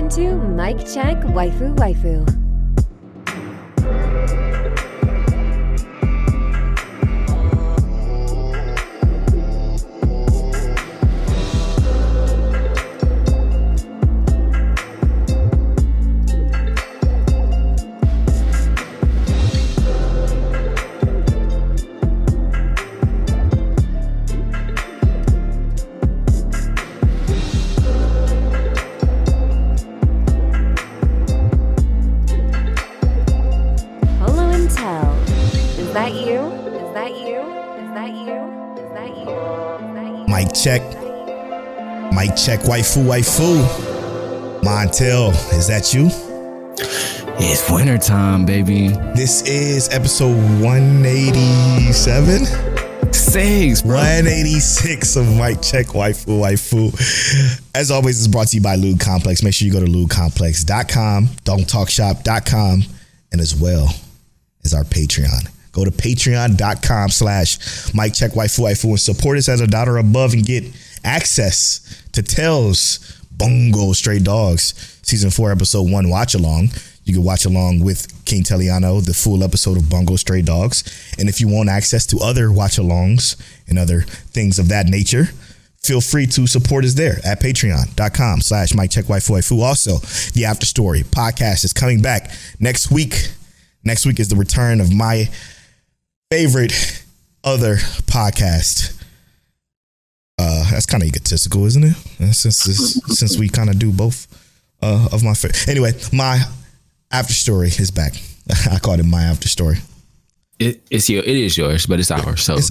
to Mic Check Waifu Waifu. Mic check, waifu, waifu. Montel, is that you? It's winter time, baby. This is episode 187? 186 of Mic Check, waifu, waifu. As always, it's brought to you by Lube Complex. Make sure you go to lubecomplex.com, don'ttalkshop.com, and as well as our Patreon. Go to patreon.com/Mic Check Waifu Waifu and support us at $1 or above and get access to Tales Bungo Stray Dogs season 4 episode 1 watch along. You can watch along with King Teliano the full episode of Bungo Stray Dogs. And if you want access to other watch alongs and other things of that nature, feel free to support us there at patreon.com/Mic Check Waifu Waifu. Also, the After Story podcast is coming back next week. Next week is the return of my favorite other podcast. That's kind of egotistical, isn't it? Since we kind of do both of my favorite. Anyway, my After Story is back. I called it my After Story. It is yours, but it's ours. So it's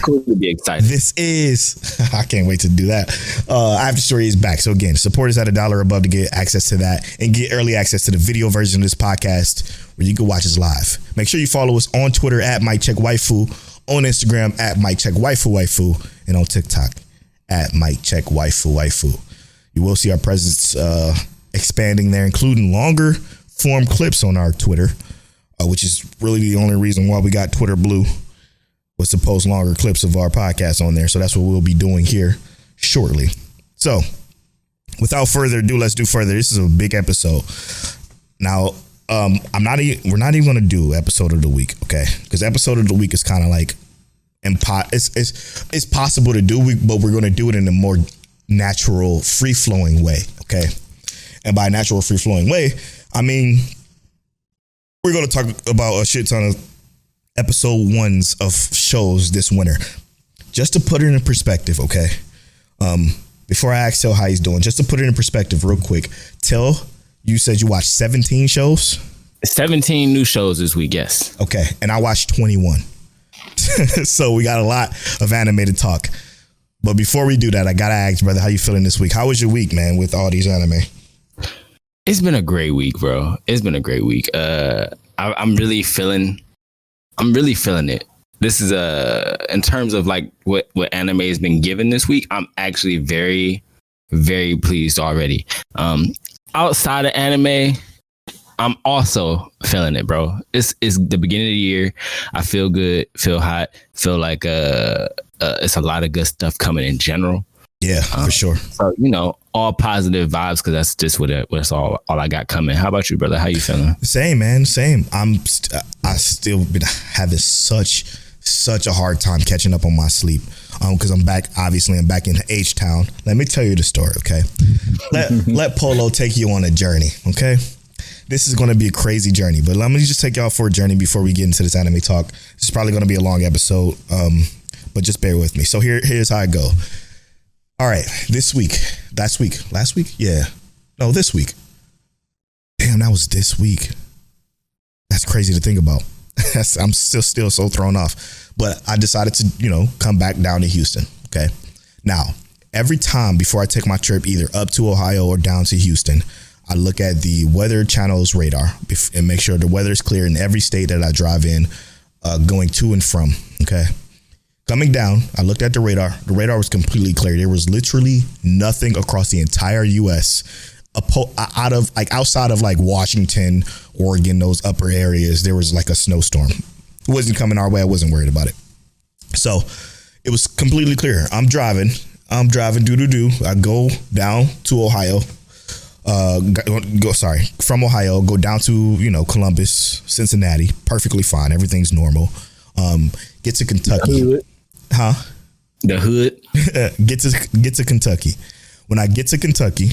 cool to be excited. This is, I can't wait to do that. After Story is back. So again, support us at $1 or above to get access to that and get early access to the video version of this podcast where you can watch us live. Make sure you follow us on Twitter at Mic Check Waifu, on Instagram at Mic Check Waifu Waifu, and on TikTok at Mic Check Waifu Waifu. You will see our presence expanding there, including longer form clips on our Twitter. Which is really the only reason why we got Twitter Blue, was to post longer clips of our podcast on there. So that's what we'll be doing here shortly. So without further ado, let's do further. This is a big episode. Now, we're not even going to do episode of the week, okay? Because episode of the week is kind of like it's possible to do, but we're going to do it in a more natural, free flowing way, okay? And by natural, free flowing way, I mean, we're going to talk about a shit ton of episode 1s of shows this winter. Just to put it in perspective, okay? Before I ask Tell how he's doing, just to put it in perspective real quick. Tell, you said you watched 17 shows? 17 new shows this week, yes. Okay, and I watched 21. So we got a lot of anime to talk. But before we do that, I got to ask, brother, how you feeling this week? How was your week, man, with all these anime? It's been a great week, bro. It's been a great week. I'm really feeling it. This is in terms of like what anime has been given this week. I'm actually very, very pleased already. Outside of anime, I'm also feeling it, bro. It's the beginning of the year. I feel good, feel hot, feel like it's a lot of good stuff coming in general. Yeah, for sure. So, all positive vibes, because that's just what's all I got coming. How about you, brother? How you feeling? Same, man. Same. I still been having such a hard time catching up on my sleep. Because I'm back in H-Town. Let me tell you the story, okay? Let Polo take you on a journey, okay? This is going to be a crazy journey, but let me just take y'all for a journey before we get into this anime talk. This is probably going to be a long episode, but just bear with me. So here's how I go. All right, this week. This week. Damn, that was this week. That's crazy to think about. I'm still so thrown off. But I decided to, come back down to Houston. Okay. Now, every time before I take my trip either up to Ohio or down to Houston, I look at the Weather Channel's radar and make sure the weather is clear in every state that I drive in, going to and from. Okay. Coming down, I looked at the radar. The radar was completely clear. There was literally nothing across the entire U.S. outside of like Washington, Oregon, those upper areas. There was like a snowstorm. It wasn't coming our way. I wasn't worried about it. So it was completely clear. I'm driving. I go down to Ohio. From Ohio, go down to Columbus, Cincinnati, perfectly fine, everything's normal. Get to Kentucky, the hood. get to Kentucky. When I get to Kentucky,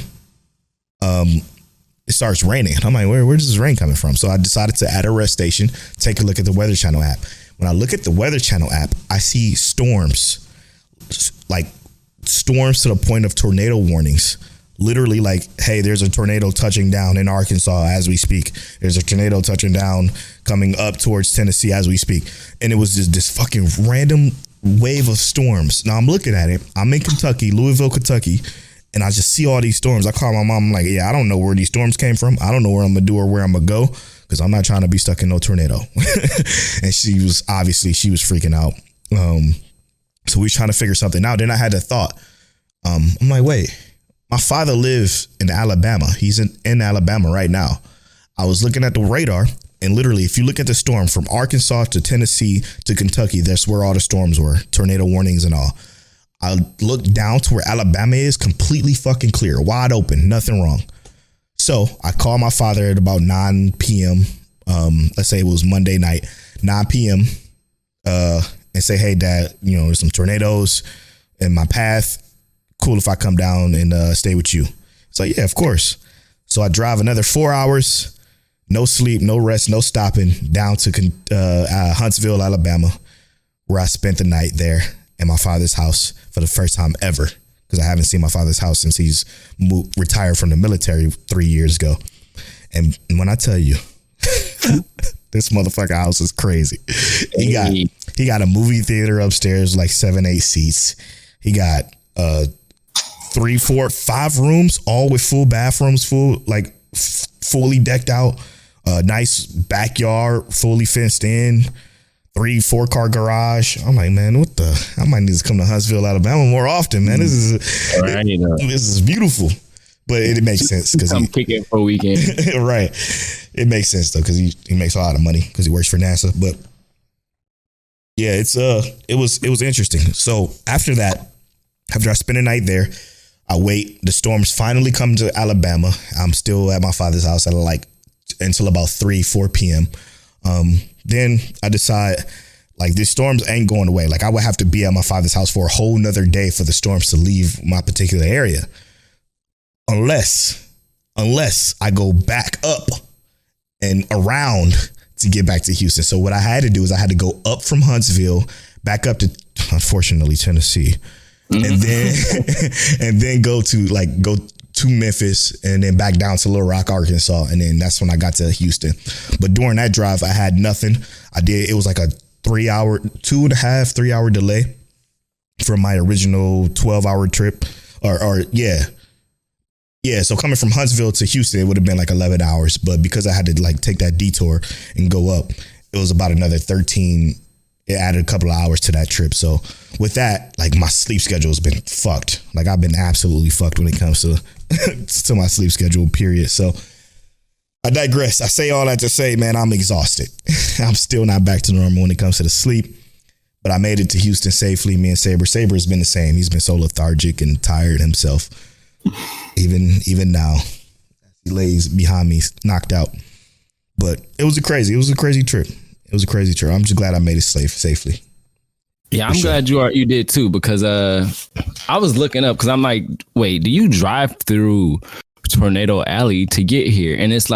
it starts raining. I'm like, where's this rain coming from? So I decided to, at a rest station, take a look at the Weather Channel app. When I look at the Weather Channel app, I see storms, like storms to the point of tornado warnings. Literally, like, hey, there's a tornado touching down in Arkansas as we speak. There's a tornado touching down coming up towards Tennessee as we speak. And it was just this fucking random wave of storms. Now I'm looking at it. I'm in Kentucky, Louisville, Kentucky, and I just see all these storms. I call my mom. I'm like, yeah, I don't know where these storms came from. I don't know what I'm gonna do or where I'm gonna go, because I'm not trying to be stuck in no tornado. And she was freaking out. So we was trying to figure something out. Then I had the thought. I'm like, wait. My father lives in Alabama. He's in Alabama right now. I was looking at the radar, and literally, if you look at the storm from Arkansas to Tennessee to Kentucky, that's where all the storms were, tornado warnings and all. I looked down to where Alabama is, completely fucking clear, wide open, nothing wrong. So I called my father at about 9 p.m. Let's say it was Monday night, 9 p.m. And say, hey, Dad, there's some tornadoes in my path. Cool if I come down and stay with you. It's like, yeah, of course. So I drive another 4 hours, no sleep, no rest, no stopping, down to Huntsville, Alabama, where I spent the night there at my father's house for the first time ever, because I haven't seen my father's house since he's retired from the military 3 years ago. And when I tell you, this motherfucker house is crazy. He got a movie theater upstairs, like 7-8 seats. He got 3, 4, 5 rooms, all with full bathrooms, fully decked out, nice backyard, fully fenced in, 3-4 car garage. I'm like, man, I might need to come to Huntsville, Alabama more often, man. This is beautiful. But it makes sense because I'm kicking for a weekend. Right. It makes sense though, because he makes a lot of money because he works for NASA. But yeah, it was interesting. So after that, after I spend a night there, I wait. The storms finally come to Alabama. I'm still at my father's house at until about 3-4 p.m. Then I decide, these storms ain't going away. I would have to be at my father's house for a whole nother day for the storms to leave my particular area. Unless I go back up and around to get back to Houston. So what I had to do is I had to go up from Huntsville, back up to, unfortunately, Tennessee. And then go to Memphis and then back down to Little Rock, Arkansas. And then that's when I got to Houston. But during that drive, I had nothing. It was like a 2.5, 3 hour delay from my original 12-hour trip. Yeah. So coming from Huntsville to Houston, it would have been like 11 hours. But because I had to take that detour and go up, it was about another 13. It added a couple of hours to that trip. So with that, my sleep schedule has been fucked. I've been absolutely fucked when it comes to to my sleep schedule, period. So I digress. I say all that to say, man, I'm exhausted. I'm still not back to normal when it comes to the sleep, but I made it to Houston safely. Me and Saber has been the same. He's been so lethargic and tired himself. Even now, he lays behind me, knocked out. But it was a crazy trip. I'm just glad I made it safely. Yeah, I'm glad you did too, because I was looking up because I'm like, wait, do you drive through Tornado Alley to get here? And it's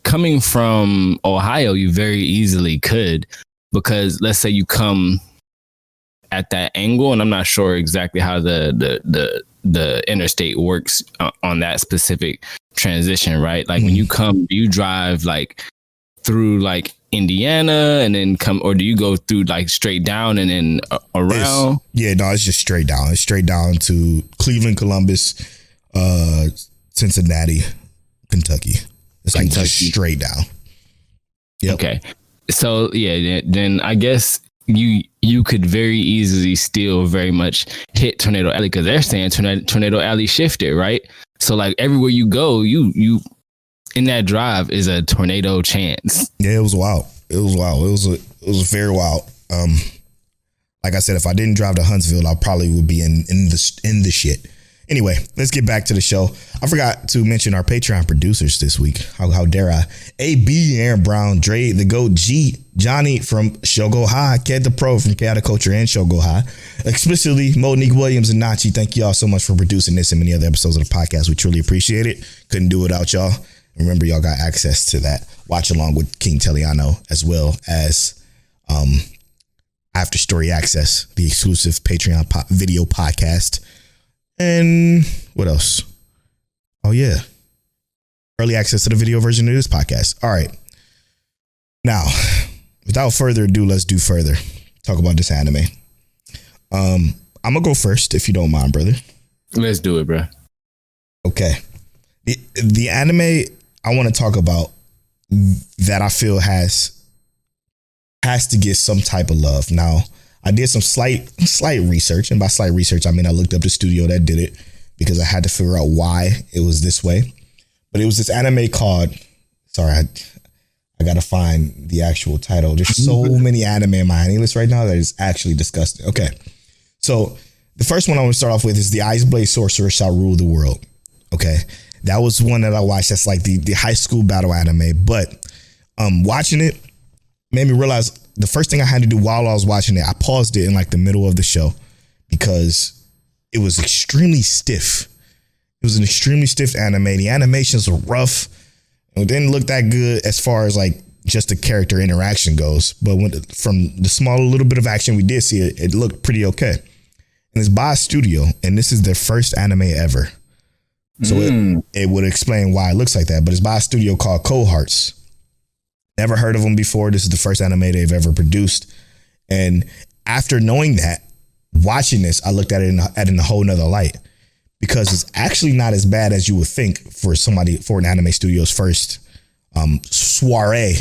coming from Ohio, you very easily could, because let's say you come at that angle, and I'm not sure exactly how the interstate works on that specific transition, right? When you come, you drive through Indiana and then come, or do you go through straight down and then around? It's just straight down. It's straight down to Cleveland, Columbus, Cincinnati, Kentucky. It's just straight down. Yep. Okay. So yeah, then I guess you could very easily still very much hit Tornado Alley, because they're saying Tornado Alley shifted, right? So everywhere you go, you in that drive is a tornado chance. Yeah, it was wild. It was very wild. Like I said, if I didn't drive to Huntsville, I probably would be in the shit. Anyway, let's get back to the show. I forgot to mention our Patreon producers this week. How dare I? AB, Aaron Brown, Dre, the GOAT, G, Johnny from Shogo High, Ked the Pro from Chaotic Culture and Shogo High, explicitly Monique Williams and Nachi. Thank you all so much for producing this and many other episodes of the podcast. We truly appreciate it. Couldn't do it without y'all. Remember, y'all got access to that watch along with King Teliano, as well as After Story Access, the exclusive Patreon video podcast. And what else? Oh, yeah. Early access to the video version of this podcast. All right. Now, without further ado, let's do further. Talk about this anime. I'm going to go first, if you don't mind, brother. Let's do it, bro. Okay. The anime I want to talk about that I feel has to get some type of love. Now, I did some slight research, and by slight research, I mean I looked up the studio that did it because I had to figure out why it was this way. But it was this anime called, sorry, I got to find the actual title. There's so many anime in my anime list right now that is actually disgusting. Okay, so the first one I want to start off with is The Ice Blade Sorcerer Shall Rule the World. Okay, that was one that I watched. That's like the high school battle anime. But watching it made me realize the first thing I had to do while I was watching it, I paused it in like the middle of the show because it was extremely stiff. It was an extremely stiff anime. The animations were rough. It didn't look that good as far as like just the character interaction goes. But from the small little bit of action we did see, it looked pretty okay. And it's by a studio, and this is their first anime ever. So it would explain why it looks like that. But it's by a studio called Cold Hearts. Never heard of them before. This is the first anime they've ever produced. And after knowing that, watching this, I looked at it in a whole nother light because it's actually not as bad as you would think for an anime studio's first soiree.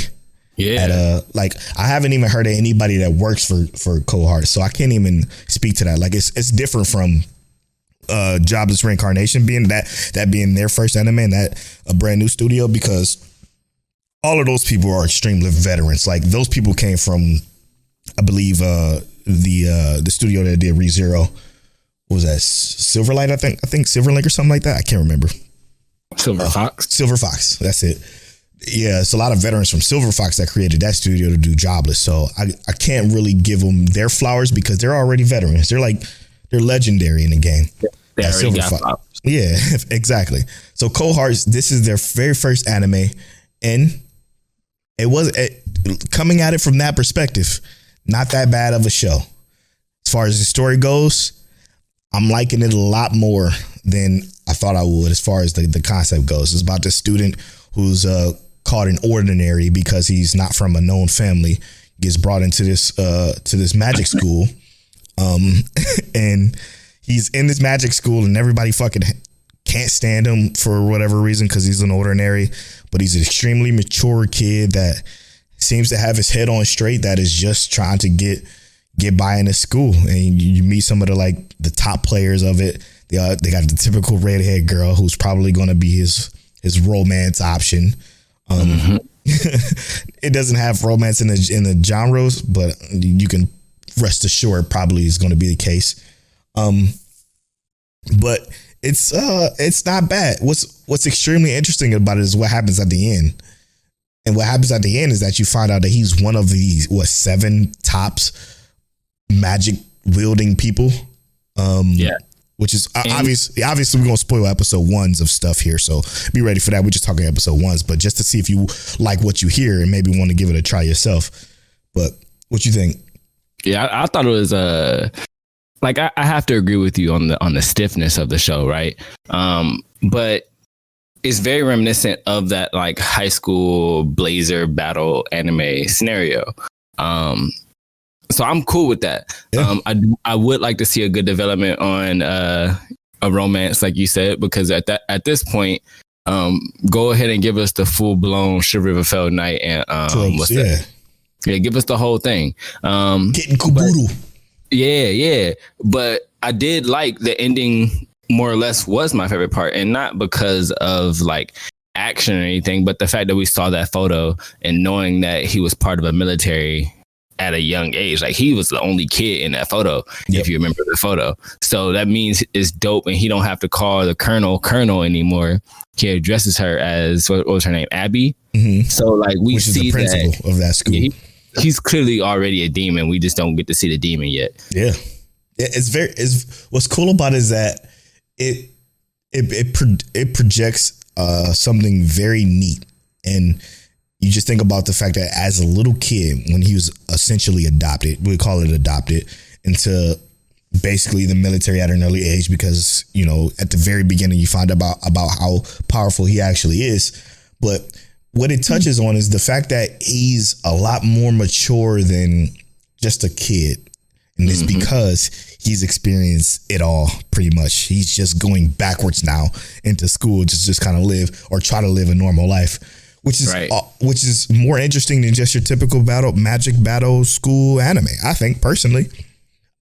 Yeah. I haven't even heard of anybody that works for Cold Hearts, so I can't even speak to that. Like it's different from Jobless Reincarnation being that being their first anime and that a brand new studio, because all of those people are extremely veterans. Like those people came from, I believe, the studio that did ReZero. What was that? Silverlight, I think Silverlink or something like that. I can't remember. Silver Fox. That's it. Yeah, it's a lot of veterans from Silver Fox that created that studio to do Jobless. So I can't really give them their flowers because they're already veterans. They're legendary in the game. They already got flowers. Yeah, exactly. So Cold Hearts, this is their very first anime, and it was coming at it from that perspective, not that bad of a show. As far as the story goes, I'm liking it a lot more than I thought I would as far as the concept goes. It's about this student who's called an ordinary because he's not from a known family, gets brought into this magic school. And he's in this magic school and everybody fucking can't stand him for whatever reason because he's an ordinary, but he's an extremely mature kid that seems to have his head on straight, that is just trying to get by in his school. And you meet some of the top players of it. They got the typical redhead girl who's probably going to be his romance option. It doesn't have romance in the genres, but you can rest assured probably is going to be the case. But it's not bad. What's extremely interesting about it is what happens at the end. And what happens at the end is that you find out that he's one of these 7 tops magic wielding people. Which is obviously we're gonna spoil episode 1s of stuff here, so be ready for that. We're just talking episode 1s, but just to see if you like what you hear and maybe want to give it a try yourself. But what you think? Yeah, I thought it was like I have to agree with you on the stiffness of the show, right? But it's very reminiscent of that like high school blazer battle anime scenario. So I'm cool with that. Yeah. I would like to see a good development on a romance, like you said, because at this point, go ahead and give us the full blown Shriverfell Knight and what's that? Yeah, give us the whole thing. Getting Kuburu. Yeah. But I did like the ending more or less was my favorite part, and not because of like action or anything, but the fact that we saw that photo and knowing that he was part of a military at a young age. Like he was the only kid in that photo, if you remember the photo. So that means it's dope, and he don't have to call the colonel anymore. He addresses her as what was her name, Abby. Mm-hmm. So like we Which is see the principal of that school. Yeah, he's clearly already a demon. We just don't get to see the demon yet. Yeah, it's what's cool about it is that it projects something very neat. And you just think about the fact that as a little kid, when he was essentially adopted, we call it adopted, into basically the military at an early age, because, you know, at the very beginning, you find about how powerful he actually is. But what it touches on is the fact that he's a lot more mature than just a kid. And it's because he's experienced it all pretty much. He's just going backwards now into school to just kind of live or try to live a normal life, which is more interesting than just your typical magic battle school anime. I think personally,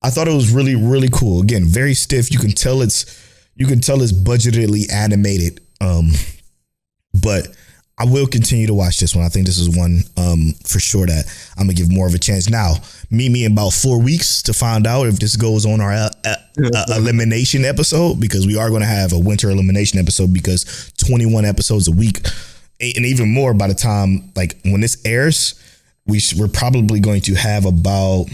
I thought it was really, really cool. Again, very stiff. You can tell it's budgetedly animated. But I will continue to watch this one. I think this is one for sure that I'm gonna give more of a chance. Now, meet me in about 4 weeks to find out if this goes on our elimination episode, because we are going to have a winter elimination episode, because 21 episodes a week, and even more by the time, like, when this airs, we're probably going to have about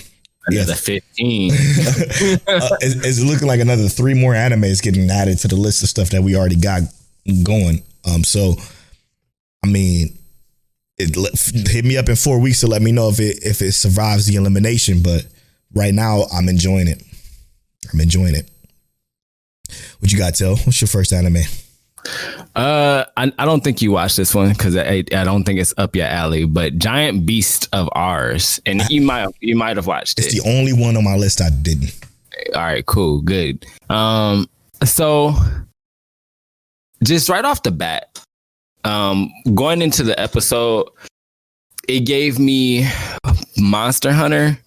another 15. It's looking like another 3 more animes getting added to the list of stuff that we already got going. So I mean, hit me up in 4 weeks to let me know if it survives the elimination. But right now, I'm enjoying it. What you got, Till? What's your first anime? I don't think you watched this one because I don't think it's up your alley. But Giant Beasts of Ars, and you might have watched it. It's the only one on my list I didn't. All right, cool, good. So just right off the bat, going into the episode, it gave me Monster Hunter,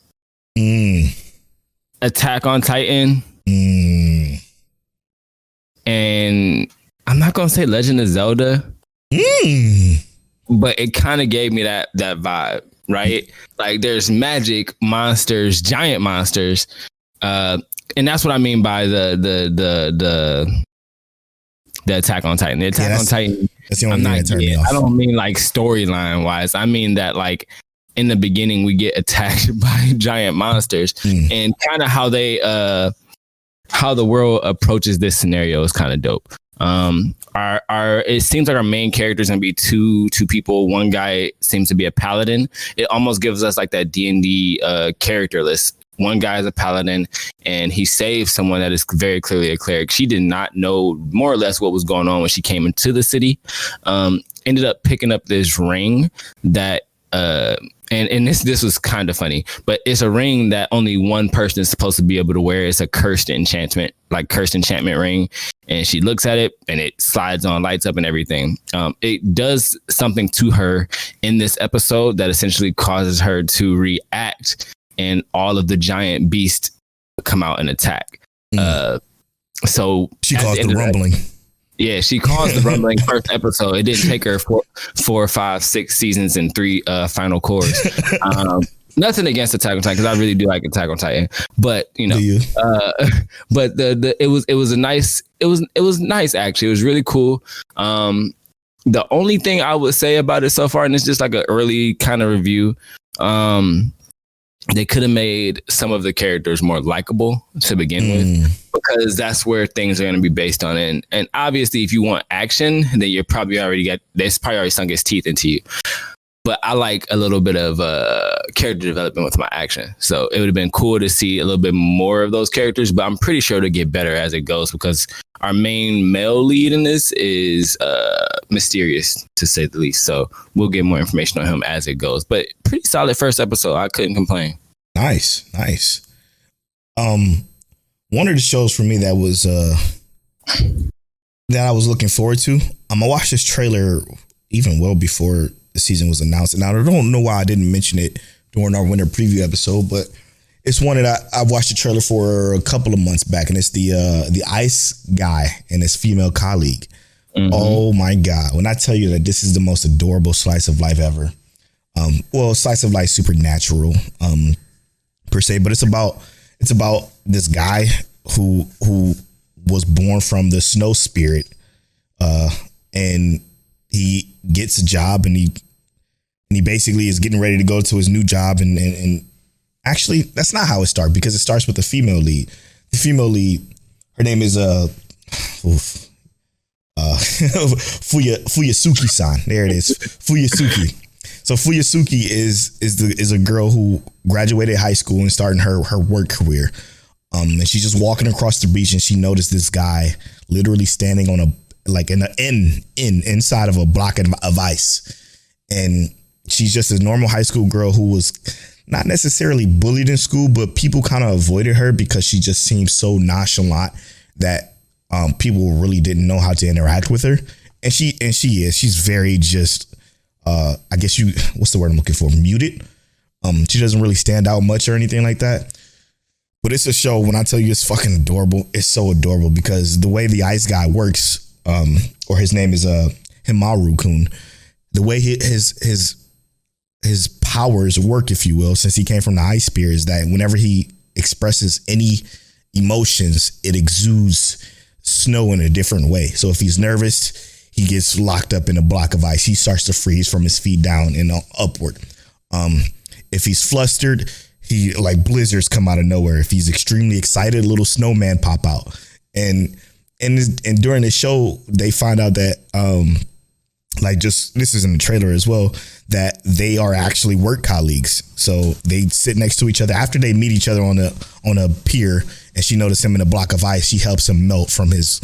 Attack on Titan, and I'm not gonna say Legend of Zelda, but it kind of gave me that vibe, right? Like there's magic monsters, giant monsters, and that's what I mean by the Attack on Titan. The Attack on Titan. That's the only thing that turned me off. I don't mean like storyline wise. I mean that like in the beginning we get attacked by giant monsters, and kind of how they how the world approaches this scenario is kind of dope. It seems like our main character is gonna be two people. One guy seems to be a paladin. It almost gives us like that D&D character list. One guy is a paladin, and he saves someone that is very clearly a cleric. She did not know more or less what was going on when she came into the city. Ended up picking up this ring that, and this was kind of funny, but it's a ring that only one person is supposed to be able to wear. It's a cursed enchantment ring. And she looks at it and it slides on, lights up and everything. It does something to her in this episode that essentially causes her to react, and all of the giant beasts come out and attack. So she caused the rumbling. She caused the rumbling first episode. It didn't take her 4, 5, 6 seasons and 3 final cores. Nothing against Attack on Titan, because I really do like Attack on Titan, but you know, but it was nice actually. It was really cool. The only thing I would say about it so far, and it's just like an early kind of review, they could have made some of the characters more likable to begin with, because that's where things are going to be based on. And obviously, if you want action, then you're probably that's probably already sunk its teeth into you. But I like a little bit of character development with my action. So it would have been cool to see a little bit more of those characters, but I'm pretty sure to get better as it goes, because our main male lead in this is mysterious, to say the least. So we'll get more information on him as it goes. But pretty solid first episode. I couldn't complain. Nice. One of the shows for me that was that I was looking forward to. I'm gonna watch this trailer even well before the season was announced. And I don't know why I didn't mention it during our winter preview episode, but it's one that I watched the trailer for a couple of months back, and it's the Ice guy and his female colleague. Oh my God. When I tell you that this is the most adorable slice of life ever, Well, slice of life supernatural per se, but it's about this guy who was born from the snow spirit, and he gets a job, and he basically is getting ready to go to his new job, and actually that's not how it starts, because it starts with the female lead. The female lead, her name is Fuyasuki-san. There it is, Fuyasuki. So Fuyasuki is a girl who graduated high school and starting her work career. And she's just walking across the beach, and she noticed this guy literally standing on inside of a block of ice. And she's just a normal high school girl who was not necessarily bullied in school, but people kind of avoided her because she just seemed so nonchalant that people really didn't know how to interact with her. And she's very just, I guess what's the word I'm looking for? Muted. She doesn't really stand out much or anything like that. But it's a show, when I tell you it's fucking adorable, it's so adorable because the way the ice guy works, or his name is Himaru-kun, the way his powers work, if you will, since he came from the ice spear, is that whenever he expresses any emotions, it exudes snow in a different way. So if he's nervous, he gets locked up in a block of ice. He starts to freeze from his feet down and upward. If he's flustered, he like blizzards come out of nowhere. If he's extremely excited, little snowman pop out. And during the show, they find out that this is in the trailer as well, that they are actually work colleagues. So they sit next to each other after they meet each other on a pier, and she noticed him in a block of ice. She helps him melt from his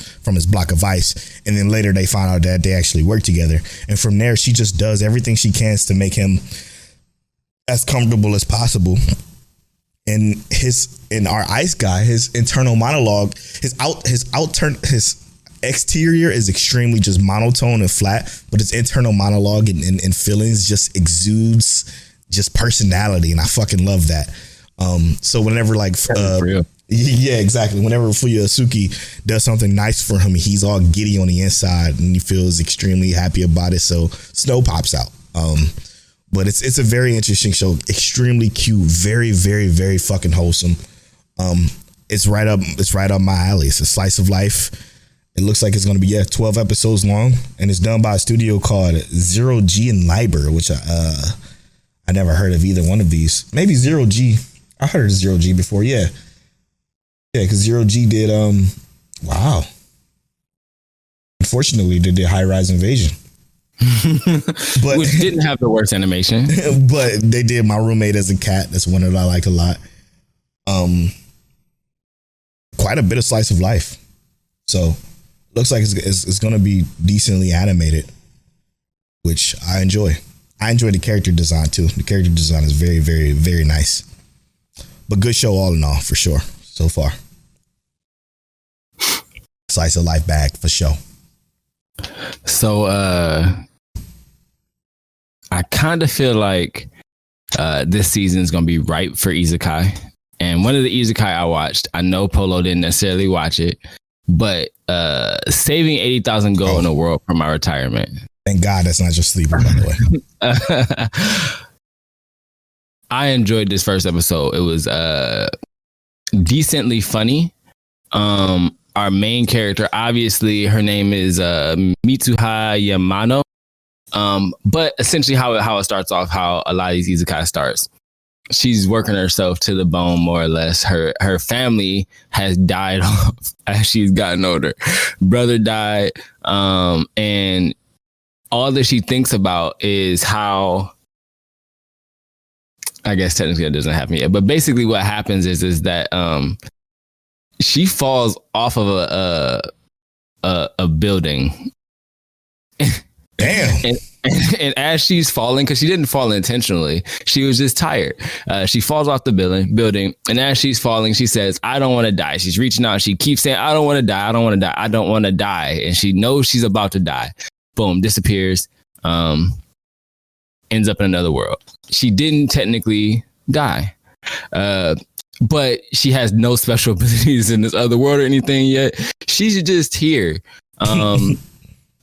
block of ice. And then later they find out that they actually work together. And from there, she just does everything she can to make him as comfortable as possible. And our ice guy, his internal monologue, his exterior is extremely just monotone and flat, but his internal monologue and feelings just exudes just personality, and I fucking love that. So whenever yeah, exactly. Whenever Fuyasuki does something nice for him, he's all giddy on the inside and he feels extremely happy about it. So snow pops out. But it's a very interesting show, extremely cute, very, very, very fucking wholesome. It's right up my alley. It's a slice of life. It looks like it's going to be 12 episodes long, and it's done by a studio called Zero G and Liber, which I never heard of either one of these. Maybe Zero G. I heard of Zero G before. Yeah, because Zero G did wow. Unfortunately, they did High Rise Invasion. But which didn't have the worst animation. But they did My Roommate as a Cat. That's one that I liked a lot. Quite a bit of slice of life. So looks like it's going to be decently animated, which I enjoy. I enjoy the character design too. The character design is very, very, very nice. But good show all in all, for sure, so far. Slice of life bag for sure. So I kind of feel like this season is going to be ripe for isekai. And one of the isekai I watched, I know Polo didn't necessarily watch it, but saving 80,000 gold in the world for my retirement. Thank God that's not just sleeper, by the way. I enjoyed this first episode. It was decently funny. Our main character, obviously, her name is Mitsuha Yamano. But essentially how it starts off, how a lot of these isekai starts. She's working herself to the bone, more or less. Her family has died off as she's gotten older. Brother died, and all that she thinks about is how, I guess technically it doesn't happen yet, but basically what happens is that she falls off of a building. Damn. And as she's falling, because she didn't fall intentionally, she was just tired. She falls off the building, and as she's falling, she says, "I don't want to die." She's reaching out. She keeps saying, "I don't want to die. I don't want to die. I don't want to die." And she knows she's about to die. Boom, disappears. Ends up in another world. She didn't technically die, but she has no special abilities in this other world or anything yet. She's just here.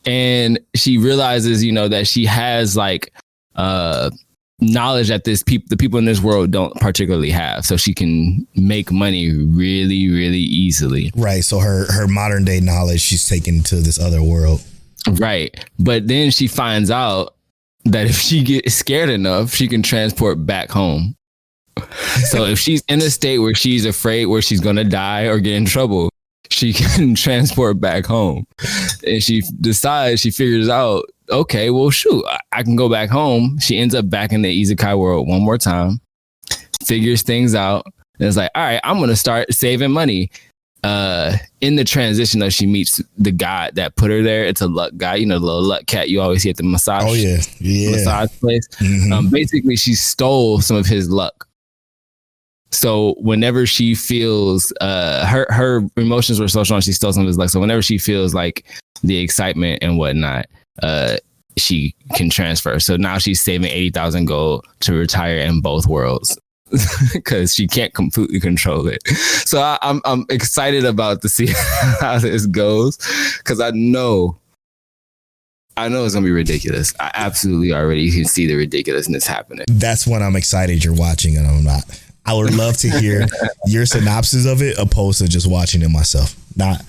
And she realizes, that she has like knowledge that the people in this world don't particularly have, so she can make money really, really easily. Right. So her modern day knowledge she's taken to this other world. Right. But then she finds out that if she gets scared enough, she can transport back home. So if she's in a state where she's afraid where she's going to die or get in trouble, she can transport back home. And she figures out, okay, well, shoot, I can go back home. She ends up back in the Isekai world one more time, figures things out, and it's like, all right, I'm going to start saving money. In the transition, though, she meets the guy that put her there. It's a luck guy, the little luck cat you always see at the massage. Oh, yeah. Massage place. Mm-hmm. Basically, she stole some of his luck. So whenever she feels her emotions were so strong, she stole some of his luck. So whenever she feels like the excitement and whatnot, she can transfer. So now she's saving 80,000 gold to retire in both worlds because she can't completely control it. So I'm excited about to see how this goes because I know it's gonna be ridiculous. I absolutely already can see the ridiculousness happening. That's when I'm excited you're watching and I'm not. I would love to hear your synopsis of it opposed to just watching it myself. Not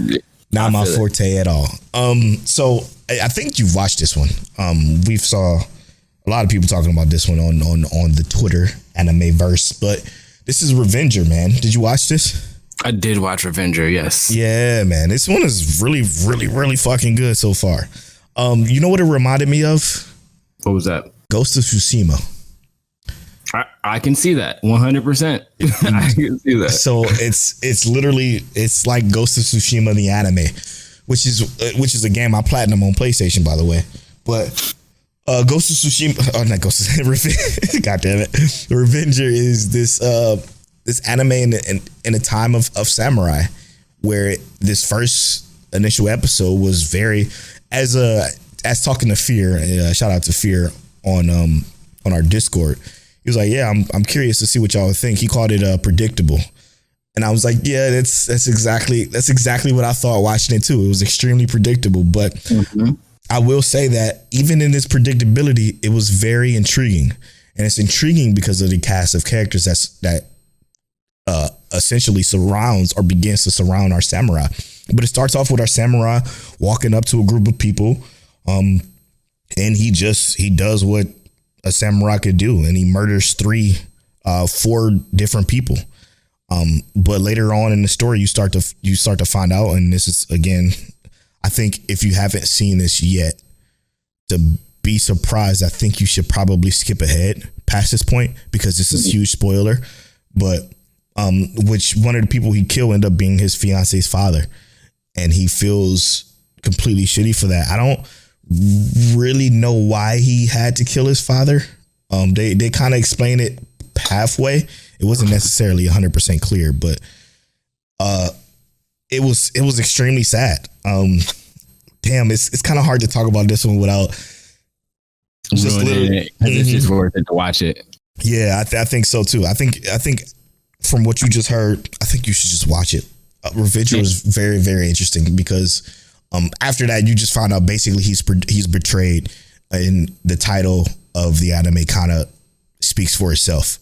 my forte at all. So I think you've watched this one. We've saw a lot of people talking about this one on the Twitter anime verse, but this is Revenger, man. Did you watch this? I did watch Revenger, yes. Yeah, man. This one is really, really, really fucking good so far. You know what it reminded me of? What was that? Ghost of Tsushima. I can see that 100%. I can see that. So it's literally like Ghost of Tsushima the anime, which is a game I platinum on PlayStation, by the way. But Ghost of Tsushima, not Ghost of Tsushima, God damn it, Revenger is this anime in a time of samurai, where this first initial episode was very as talking to Fear. Shout out to Fear on our Discord. He was like, yeah, I'm curious to see what y'all think. He called it predictable. And I was like, yeah, that's exactly what I thought watching it too. It was extremely predictable. But I will say that even in this predictability, it was very intriguing. And it's intriguing because of the cast of characters that essentially surrounds or begins to surround our samurai. But it starts off with our samurai walking up to a group of people. And he does what a samurai could do, and he murders 4 different people. But later on in the story, you start to find out, and this is, again, I think if you haven't seen this yet, to be surprised, I think you should probably skip ahead past this point because this is a huge spoiler. But which one of the people he killed ended up being his fiance's father, and he feels completely shitty for that. I don't really know why he had to kill his father. They kind of explain it halfway. It wasn't necessarily 100% clear, but it was extremely sad. Damn, it's kind of hard to talk about this one without just literally. It's just worth it to watch it. Yeah, I think so too. I think from what you just heard, I think you should just watch it. Revenger was very, very interesting because after that, you just found out basically he's betrayed, and the title of the anime kind of speaks for itself.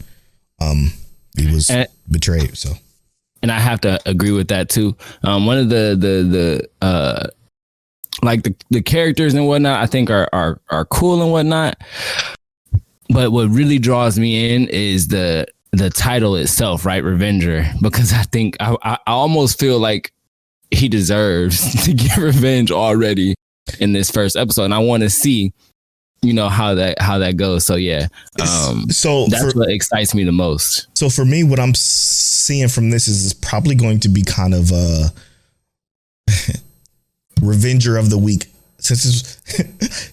He was betrayed. So, and I have to agree with that too. One of the like the characters and whatnot, I think are cool and whatnot. But what really draws me in is the title itself, right? Revenger, because I think I almost feel like he deserves to get revenge already in this first episode, and I want to see, how that goes. So yeah, so that's what excites me the most. So for me, what I'm seeing from this is probably going to be kind of a Revenger of the week. Since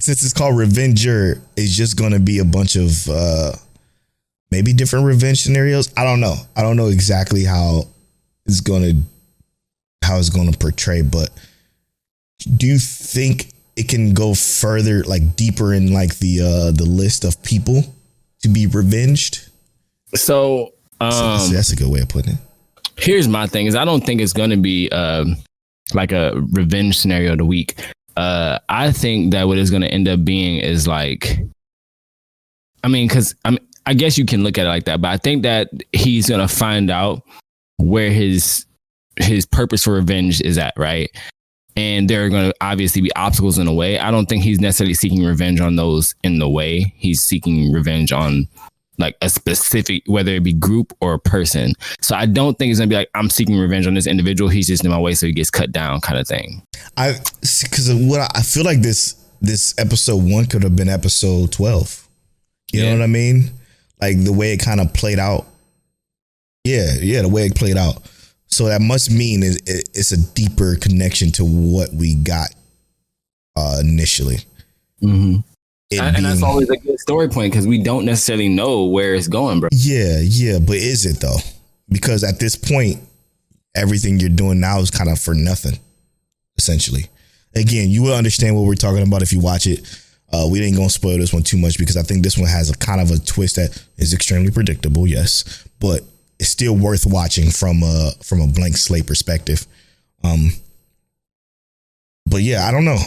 it's called Revenger, it's just going to be a bunch of maybe different revenge scenarios. I don't know exactly how it's going to portray, but do you think it can go further, like deeper in like the list of people to be revenged? So that's a good way of putting it. Here's my thing: is I don't think it's going to be like a revenge scenario of the week. I think that what it's going to end up being is like I mean, because I guess you can look at it like that, but I think that he's gonna find out where his purpose for revenge is at, right? And there are going to obviously be obstacles in the way. I don't think he's necessarily seeking revenge on those in the way. He's seeking revenge on like a specific, whether it be group or a person. So I don't think it's going to be like, I'm seeking revenge on this individual. He's just in my way, so he gets cut down kind of thing. Because what I feel like this episode 1 could have been episode 12. You know what I mean? Like the way it kind of played out. Yeah, the way it played out. So that must mean it's a deeper connection to what we got initially. Mm-hmm. And that's always a good story point because we don't necessarily know where it's going, bro. Yeah. But is it though? Because at this point, everything you're doing now is kind of for nothing, essentially. Again, you will understand what we're talking about if you watch it. We ain't gonna spoil this one too much because I think this one has a kind of a twist that is extremely predictable, yes, but it's still worth watching from a blank slate perspective. But yeah, I don't know.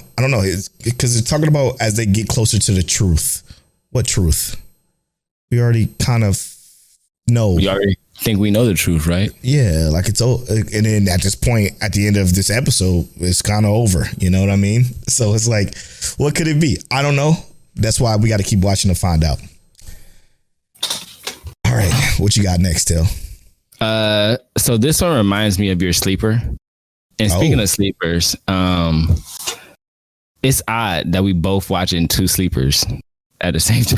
Because it's talking about as they get closer to the truth. What truth? We already kind of know. We already think we know the truth, right? Yeah, like it's old. And then at this point, at the end of this episode, it's kind of over. You know what I mean? So it's like, what could it be? I don't know. That's why we got to keep watching to find out. All right, what you got next, Till? So this one reminds me of your sleeper. And speaking of sleepers, it's odd that we both watching 2 sleepers at the same time.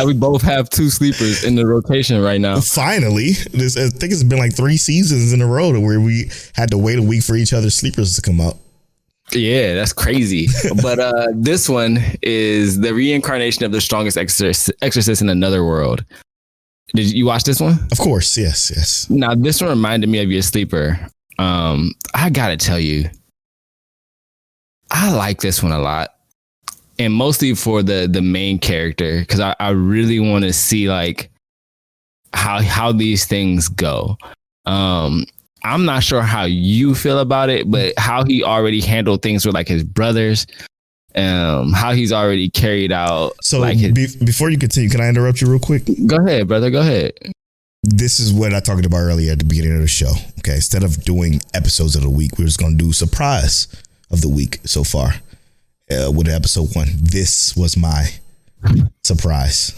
We both have 2 sleepers in the rotation right now. Finally, I think it's been like 3 seasons in a row where we had to wait a week for each other's sleepers to come out. Yeah, that's crazy. But this one is the reincarnation of the strongest exorcist in another world. Did you watch this one? Of course, yes. Now, this one reminded me of your sleeper. I gotta tell you, I like this one a lot, and mostly for the main character because I really want to see like how these things go. I'm not sure how you feel about it, but how he already handled things with like his brothers. How he's already carried out. So like before you continue, can I interrupt you real quick? Go ahead, brother. Go ahead. This is what I talked about earlier at the beginning of the show. Okay, instead of doing episodes of the week, we're just going to do surprise of the week so far with episode 1. This was my surprise.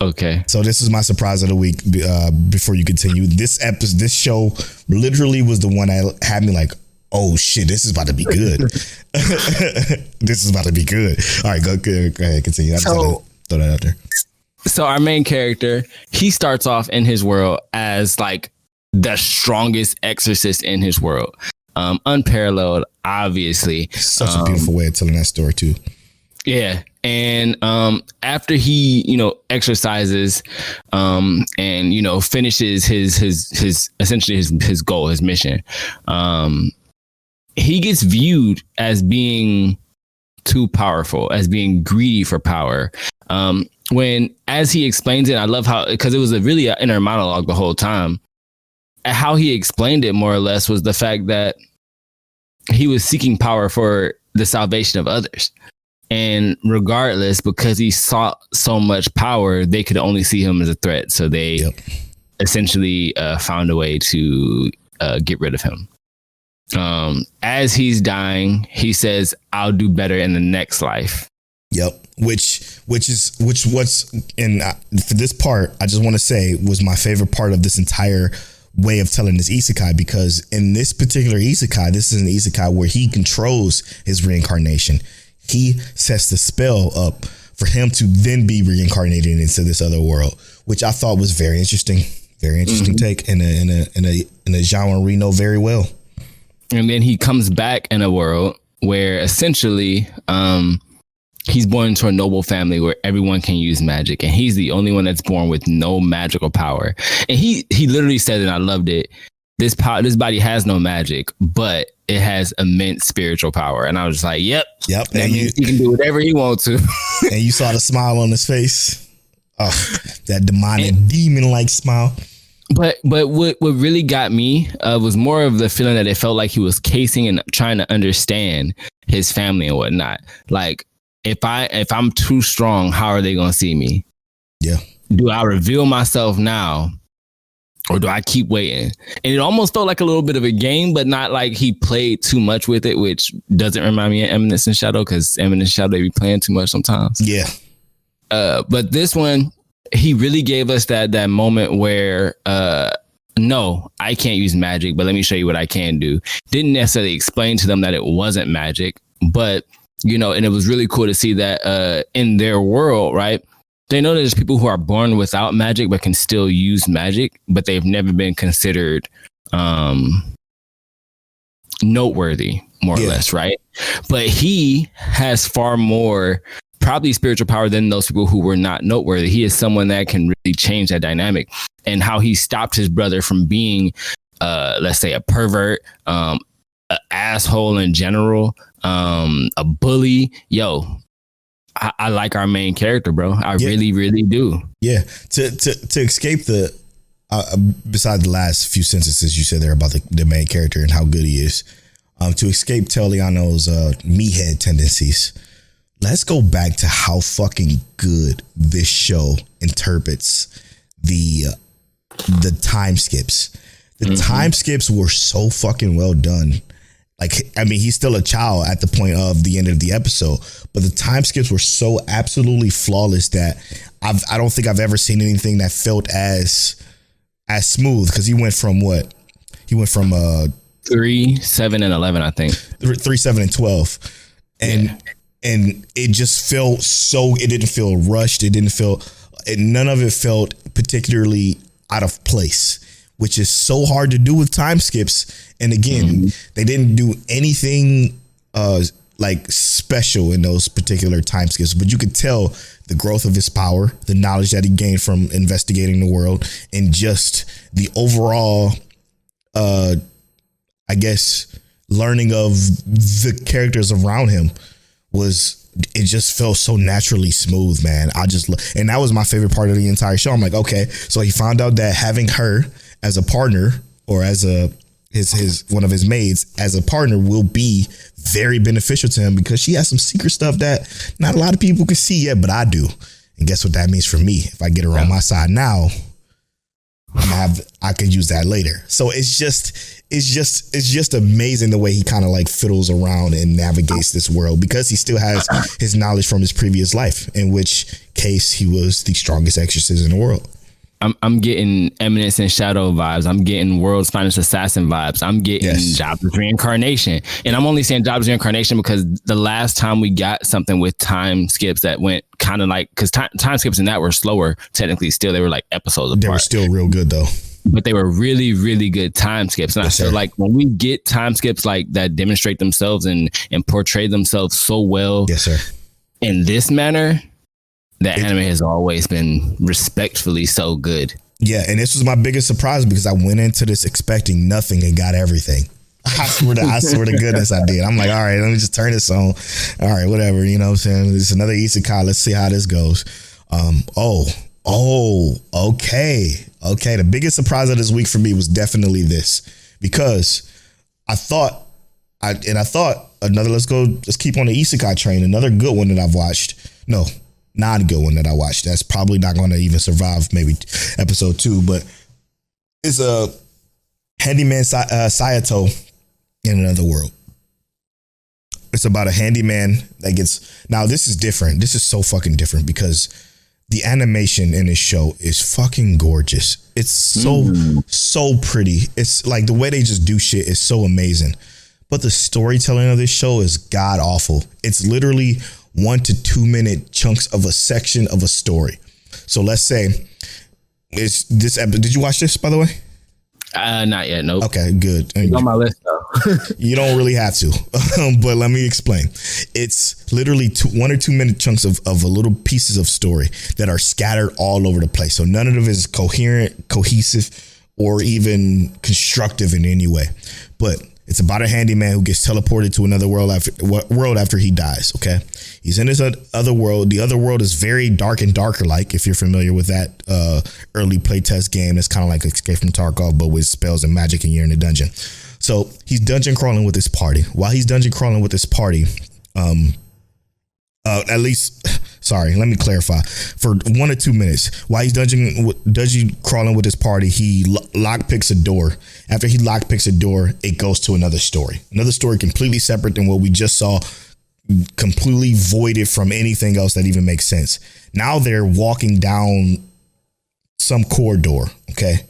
Okay. So this is my surprise of the week. Before you continue, this show literally was the one that had me like, oh shit, this is about to be good. This is about to be good. All right, go ahead, continue. I just had to throw that out there. So our main character, he starts off in his world as like the strongest exorcist in his world. Unparalleled, obviously. Such a beautiful way of telling that story too. Yeah. And after he, exercises and, finishes his essentially his goal, his mission, he gets viewed as being too powerful, as being greedy for power. When, as he explains it, I love how, because it was a really inner monologue the whole time. How he explained it more or less was the fact that he was seeking power for the salvation of others. And regardless, because he sought so much power, they could only see him as a threat. So they essentially found a way to get rid of him. As he's dying, he says, "I'll do better in the next life." Yep. Which what's and for this part, I just want to say was my favorite part of this entire way of telling this isekai, because in this particular isekai, this is an isekai where he controls his reincarnation. He sets the spell up for him to then be reincarnated into this other world, which I thought was very interesting. Very interesting take in a genre we know very well. And then he comes back in a world where essentially he's born into a noble family where everyone can use magic, and he's the only one that's born with no magical power. And he literally said, and I loved it, this body has no magic, but it has immense spiritual power. And I was just like, yep. That means he can do whatever he wants to. And you saw the smile on his face. Oh, that demon-like smile. But what really got me was more of the feeling that it felt like he was casing and trying to understand his family and whatnot. Like, if I'm too strong, how are they gonna see me? Yeah. Do I reveal myself now, or do I keep waiting? And it almost felt like a little bit of a game, but not like he played too much with it, which doesn't remind me of Eminence and Shadow, because Eminence and Shadow, they be playing too much sometimes. Yeah. But this one, he really gave us that moment where, no, I can't use magic, but let me show you what I can do. Didn't necessarily explain to them that it wasn't magic, but, you know, and it was really cool to see that in their world, right? They know there's people who are born without magic, but can still use magic, but they've never been considered noteworthy, more or less, right? But he has far more probably spiritual power than those people who were not noteworthy. He is someone that can really change that dynamic, and how he stopped his brother from being, let's say, a pervert, an asshole in general, a bully. Yo, I like our main character, bro. I really, really do. Yeah. To escape the, besides the last few sentences you said there about the main character and how good he is, to escape Teliano's meathead tendencies, let's go back to how fucking good this show interprets the time skips. The time skips were so fucking well done. Like, I mean, he's still a child at the point of the end of the episode, but the time skips were so absolutely flawless that I don't think I've ever seen anything that felt as smooth. Because he went from what? He went from 3, 7, and 11, I think. 3, 7, and 12, and it just felt so. It didn't feel rushed. It didn't feel. None of it felt particularly out of place, which is so hard to do with time skips. And again, they didn't do anything like special in those particular time skips, but you could tell the growth of his power, the knowledge that he gained from investigating the world, and just the overall, I guess, learning of the characters around him it just felt so naturally smooth, man. And that was my favorite part of the entire show. I'm like, okay, so he found out that having her as a partner, or as his one of his maids as a partner, will be very beneficial to him, because she has some secret stuff that not a lot of people can see yet, but I do. And guess what that means for me? If I get her on my side now, I can use that later. So it's just amazing the way he kind of like fiddles around and navigates this world, because he still has his knowledge from his previous life, in which case he was the strongest exorcist in the world. I'm getting Eminence and Shadow vibes. I'm getting World's Finest Assassin vibes. I'm getting Jobless Reincarnation. And I'm only saying Jobless Reincarnation because the last time we got something with time skips that went kind of like, because time skips in that were slower, technically still, they were like episodes apart. They were still real good though. But they were really, really good time skips. And I feel like when we get time skips like that demonstrate themselves and portray themselves so well in this manner, that anime has always been respectfully so good. Yeah, and this was my biggest surprise, because I went into this expecting nothing and got everything. I swear to goodness I did. I'm like, all right, let me just turn this on. All right, whatever, you know what I'm saying? It's another isekai. Let's see how this goes. Okay. The biggest surprise of this week for me was definitely this, because let's keep on the isekai train. Another good one that I've watched. No, non-good one that I watched. That's probably not going to even survive maybe episode 2, but it's a Handyman Saitou in another world. It's about a handyman that gets, now this is different. This is so fucking different, because the animation in this show is fucking gorgeous. It's so pretty. It's like the way they just do shit is so amazing. But the storytelling of this show is god awful. It's literally 1 to 2 minute chunks of a section of a story. So let's say it's this episode. Did you watch this, by the way? Not yet. Nope. Okay, good. It's on my list though. You don't really have to, but let me explain. It's literally 1 or 2 minute chunks of little pieces of story that are scattered all over the place. So none of it is coherent, cohesive, or even constructive in any way. But it's about a handyman who gets teleported to another world after he dies. Okay, he's in this other world. The other world is very dark and darker. Like, if you're familiar with that early playtest game, it's kind of like Escape from Tarkov, but with spells and magic, and you're in a dungeon. So he's dungeon crawling with his party. While he's dungeon crawling with his party, At least, sorry, let me clarify. For 1 or 2 minutes, while he's dungeon crawling with his party, he lockpicks a door. After he lockpicks a door, it goes to another story. Another story completely separate than what we just saw, completely voided from anything else that even makes sense. Now they're walking down some corridor, okay?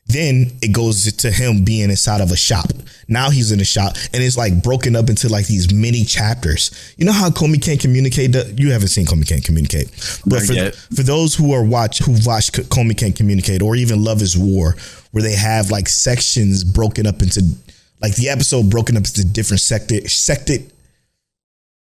Then it goes to him being inside of a shop. Now he's in a shop, and it's like broken up into like these mini chapters. You know how Komi can't communicate? You haven't seen Komi Can't Communicate, but for those who watched Komi Can't Communicate, or even Love Is War, where they have like sections broken up into like the episode broken up into different sected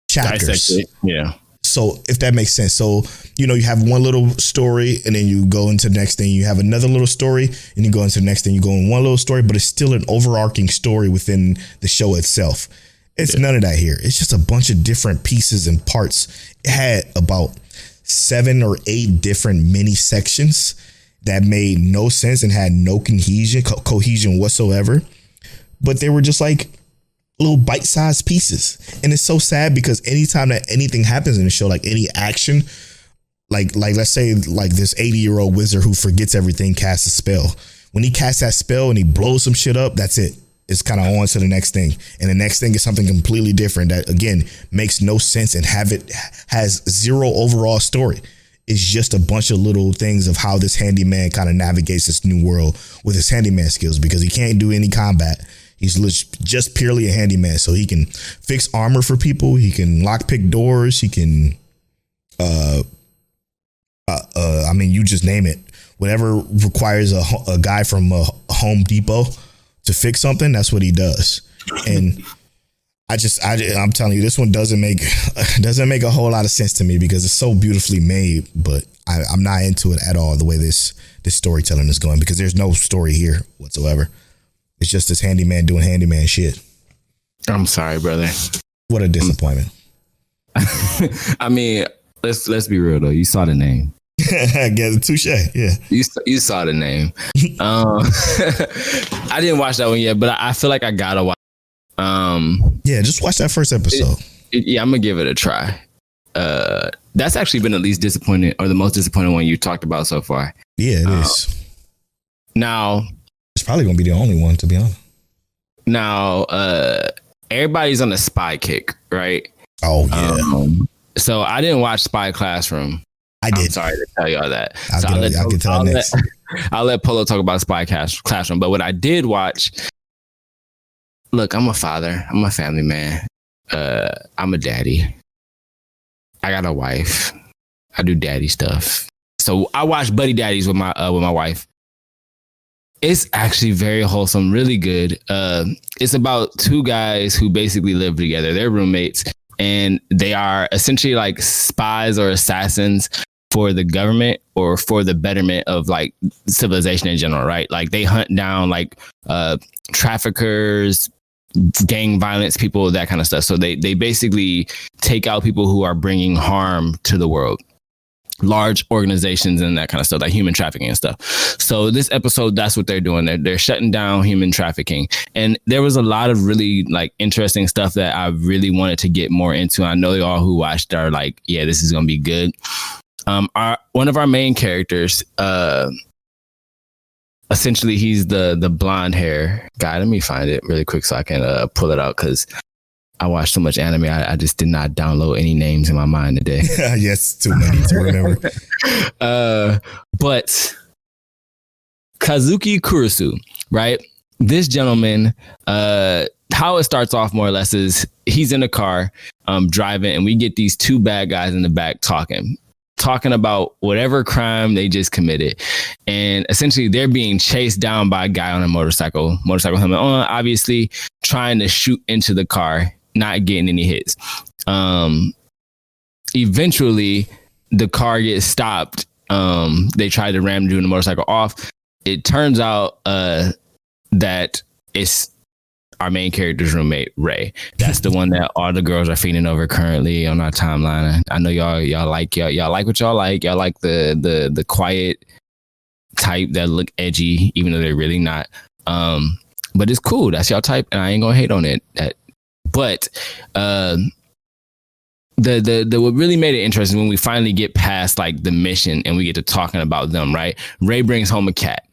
chapters. Dissected. Yeah. So if that makes sense. So, you know, you have one little story and then you go into the next thing. You have another little story and you go into the next thing. You go in one little story, but it's still an overarching story within the show itself. It's none of that here. It's just a bunch of different pieces and parts. It had about 7 or 8 different mini sections that made no sense and had no cohesion whatsoever. But they were just like little bite-sized pieces. And it's so sad because anytime that anything happens in the show, like any action, like let's say like this 80-year-old wizard who forgets everything casts a spell. When he casts that spell and he blows some shit up, that's it. It's kind of on to the next thing. And the next thing is something completely different that, again, makes no sense and has zero overall story. It's just a bunch of little things of how this handyman kind of navigates this new world with his handyman skills, because he can't do any combat. He's just purely a handyman. So he can fix armor for people. He can lockpick doors. He can, I mean, you just name it. Whatever requires a guy from a Home Depot to fix something, that's what he does. And I'm telling you, this one doesn't make a whole lot of sense to me because it's so beautifully made, but I'm not into it at all, the way this storytelling is going, because there's no story here whatsoever. It's just this handyman doing handyman shit. I'm sorry, brother. What a disappointment. I mean, let's be real though. You saw the name. Touche. Yeah. You saw the name. I didn't watch that one yet, but I feel like I gotta watch. Yeah, just watch that first episode. I'm gonna give it a try. That's actually been the least disappointing, or the most disappointing one you talked about so far. Yeah, it is. Now, it's probably gonna be the only one, to be honest. Now, everybody's on the spy kick, right? Oh yeah. So I didn't watch Spy Classroom. I did. I'm sorry to tell y'all that. I'll get to that next. I'll let Polo talk about Spy Classroom. But what I did watch, look, I'm a father. I'm a family man. I'm a daddy. I got a wife. I do daddy stuff. So I watch Buddy Daddies with my wife. It's actually very wholesome, really good. It's about 2 guys who basically live together. They're roommates, and they are essentially like spies or assassins for the government or for the betterment of like civilization in general, right? Like they hunt down like traffickers, gang violence, people, that kind of stuff. So they basically take out people who are bringing harm to the world. Large organizations and that kind of stuff, like human trafficking and stuff. So this episode, that's what they're doing. They're shutting down human trafficking. And there was a lot of really like interesting stuff that I really wanted to get more into. I know y'all who watched are like, yeah, this is going to be good. One of our main characters, essentially he's the blonde hair guy. Let me find it really quick so I can pull it out, because I watched so much anime. I just did not download any names in my mind today. Yes, too many to remember. But Kazuki Kurusu, right? This gentleman, how it starts off more or less is he's in a car driving, and we get these 2 bad guys in the back talking about whatever crime they just committed. And essentially they're being chased down by a guy on a motorcycle helmet on, obviously trying to shoot into the car, not getting any hits. Eventually the car gets stopped. They try to ram the motorcycle off. It turns out that it's our main character's roommate, Ray. That's the one that all the girls are feeding over currently on our timeline. I know y'all like what y'all like. Y'all like the quiet type that look edgy, even though they're really not. But it's cool. That's y'all type, and I ain't gonna hate on it. But the what really made it interesting when we finally get past like the mission and we get to talking about them, right? Ray brings home a cat.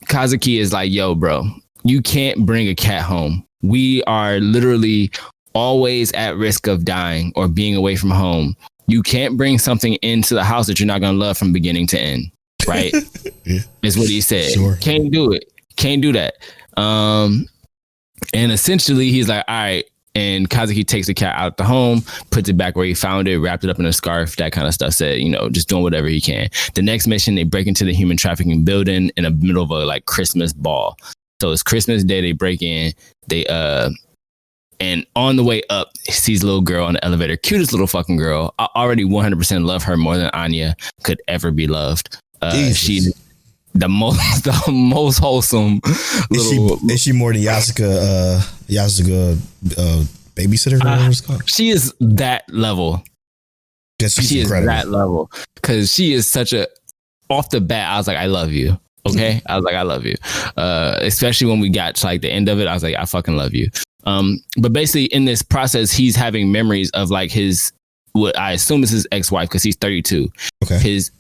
Kazuki is like, yo, bro, you can't bring a cat home. We are literally always at risk of dying or being away from home. You can't bring something into the house that you're not going to love from beginning to end, right? Yeah. Is what he said. Sure. Can't do it. Can't do that. And essentially he's like, all right. And Kazuki takes the cat out the home, puts it back where he found it, wrapped it up in a scarf, that kind of stuff. Said, you know, just doing whatever he can. The next mission, they break into the human trafficking building in the middle of a like Christmas ball. So it's Christmas Day. They break in. They and on the way up, he sees a little girl on the elevator. Cutest little fucking girl. I already 100% love her more than Anya could ever be loved. She's the most wholesome little. Is she more than Yasuka babysitter? Whatever it's called. She is that level. She is that level because she is such a. Off the bat, I was like, I love you. Okay, I was like, I love you. Especially when we got to like the end of it, I was like, I fucking love you. But basically, in this process, he's having memories of like his what I assume is his ex-wife because he's 32. Okay, his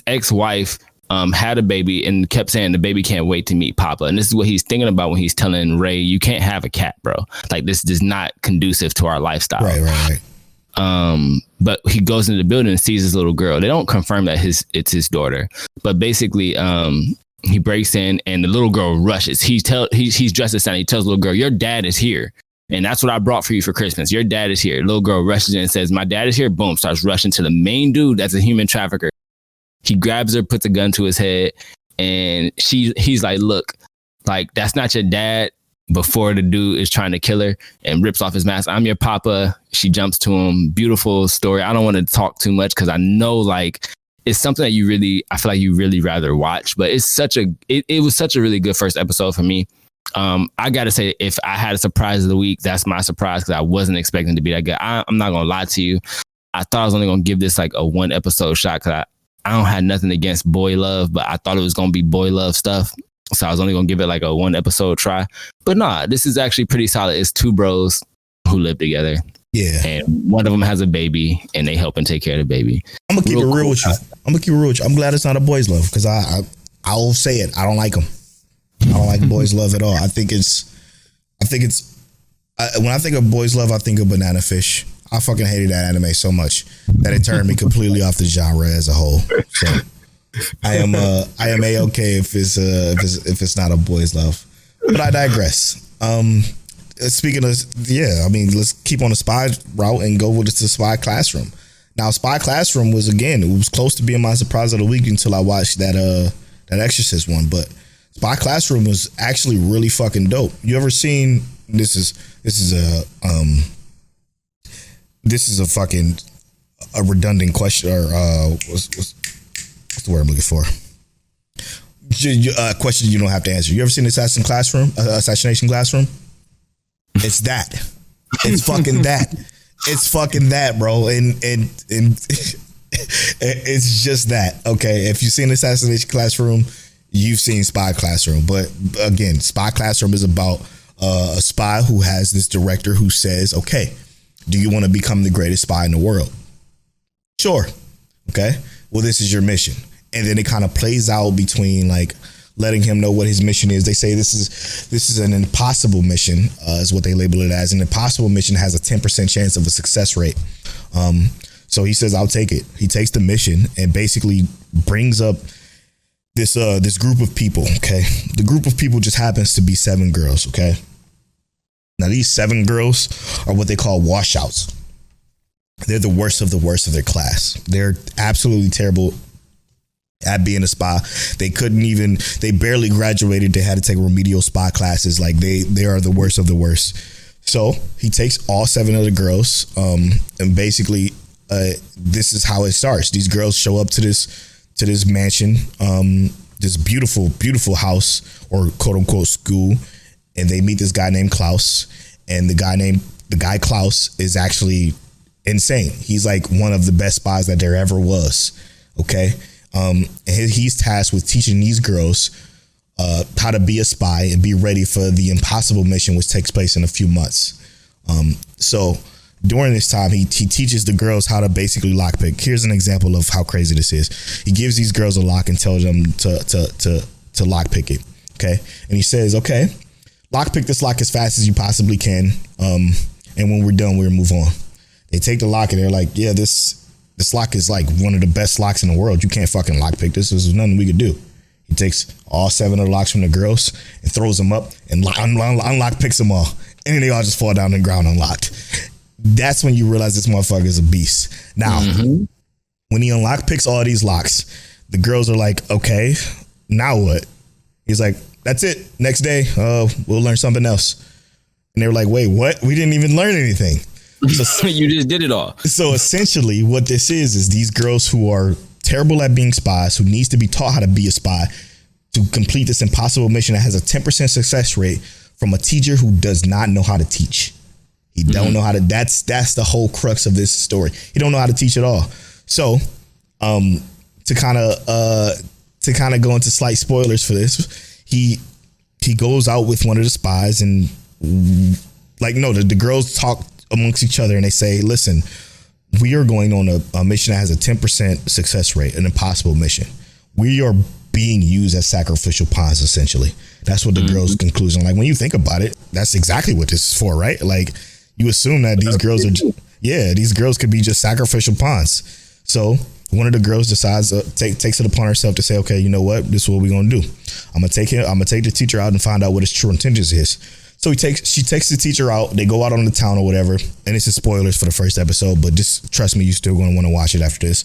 ex-wife. Had a baby and kept saying the baby can't wait to meet Papa. And this is what he's thinking about when he's telling Ray, you can't have a cat, bro. Like this is not conducive to our lifestyle. Right. But he goes into the building and sees his little girl. They don't confirm that it's his daughter, but basically, he breaks in and the little girl rushes. He's dressed as Santa. He tells the little girl, your dad is here. And that's what I brought for you for Christmas. Your dad is here. The little girl rushes in and says, my dad is here. Boom, starts rushing to the main dude that's a human trafficker. He grabs her, puts a gun to his head, and he's like, look, like, that's not your dad, before the dude is trying to kill her and rips off his mask. I'm your papa. She jumps to him. Beautiful story. I don't want to talk too much because I know, like, it's something that I feel like you really rather watch, but it's it was such a really good first episode for me. I got to say, if I had a surprise of the week, that's my surprise because I wasn't expecting to be that good. I'm not going to lie to you. I thought I was only going to give this like a 1 episode shot because I don't have nothing against boy love, but I thought it was going to be boy love stuff. So I was only going to give it like a 1 episode try. But nah, this is actually pretty solid. It's 2 bros who live together. Yeah. And one of them has a baby and they help and take care of the baby. I'm going to keep it real with you. I'm glad it's not a boys love because I'll say it. I don't like them. I don't like boys love at all. I think it's when I think of boys love, I think of Banana Fish. I fucking hated that anime so much that it turned me completely off the genre as a whole. So I am a-okay if it's not a boys love. But I digress. Speaking of, let's keep on the spy route and go with the Spy Classroom. Now, Spy Classroom was close to being my surprise of the week until I watched that Exorcist one. But Spy Classroom was actually really fucking dope. You ever seen this is a redundant question, or what's the word I'm looking for? Question you don't have to answer. You ever seen Assassination Classroom? It's that. It's fucking that. It's fucking that, bro. And it's just that. Okay, if you've seen Assassination Classroom, you've seen Spy Classroom. But again, Spy Classroom is about a spy who has this director who says, okay, do you want to become the greatest spy in the world? Sure. Okay. Well, this is your mission. And then it kind of plays out between like letting him know what his mission is. They say this is an impossible mission, is what they label it as. An impossible mission has a 10% chance of a success rate. So he says, I'll take it. He takes the mission and basically brings up this group of people. Okay. The group of people just happens to be 7 girls. Okay. Now, these 7 girls are what they call washouts. They're the worst of their class. They're absolutely terrible at being a spy. They barely graduated. They had to take remedial spy classes. Like they are the worst of the worst. So he takes all 7 of the girls, and basically this is how it starts. These girls show up to this mansion, this beautiful, beautiful house, or quote unquote school. And they meet this guy named Klaus, and the guy Klaus is actually insane. He's like one of the best spies that there ever was. Okay. And he's tasked with teaching these girls how to be a spy and be ready for the impossible mission, which takes place in a few months. So during this time, he teaches the girls how to basically lockpick. Here's an example of how crazy this is. He gives these girls a lock and tells them to lockpick it. Okay, and he says, okay, lockpick this lock as fast as you possibly can. And when we're done, we'll move on. They take the lock and they're like, yeah, this lock is like one of the best locks in the world. You can't fucking lockpick this. There's nothing we could do. He takes all 7 of the locks from the girls and throws them up and unlock picks them all. And then they all just fall down on the ground unlocked. That's when you realize this motherfucker is a beast. Now, when he unlock picks all these locks, the girls are like, okay, now what? He's like, that's it. Next day, we'll learn something else. And they were like, wait, what? We didn't even learn anything. So, you just did it all. So essentially what this is these girls who are terrible at being spies, who needs to be taught how to be a spy to complete this impossible mission that has a 10% success rate from a teacher who does not know how to teach. He don't know how to, that's the whole crux of this story. He don't know how to teach at all. So to kind of go into slight spoilers for this, he goes out with one of the spies and the girls talk amongst each other and they say, listen, we are going on a mission that has a 10% success rate, an impossible mission. We are being used as sacrificial pawns, essentially. That's what the girls' conclusion. Like, when you think about it, that's exactly what this is for, right? Like, you assume that these girls these girls could be just sacrificial pawns. So one of the girls decides takes it upon herself to say, okay, you know what? This is what we're going to do. I'm going to take the teacher out and find out what his true intentions is. So she takes the teacher out. They go out on the town or whatever. And this is spoilers for the first episode, but just trust me, you're still going to want to watch it after this.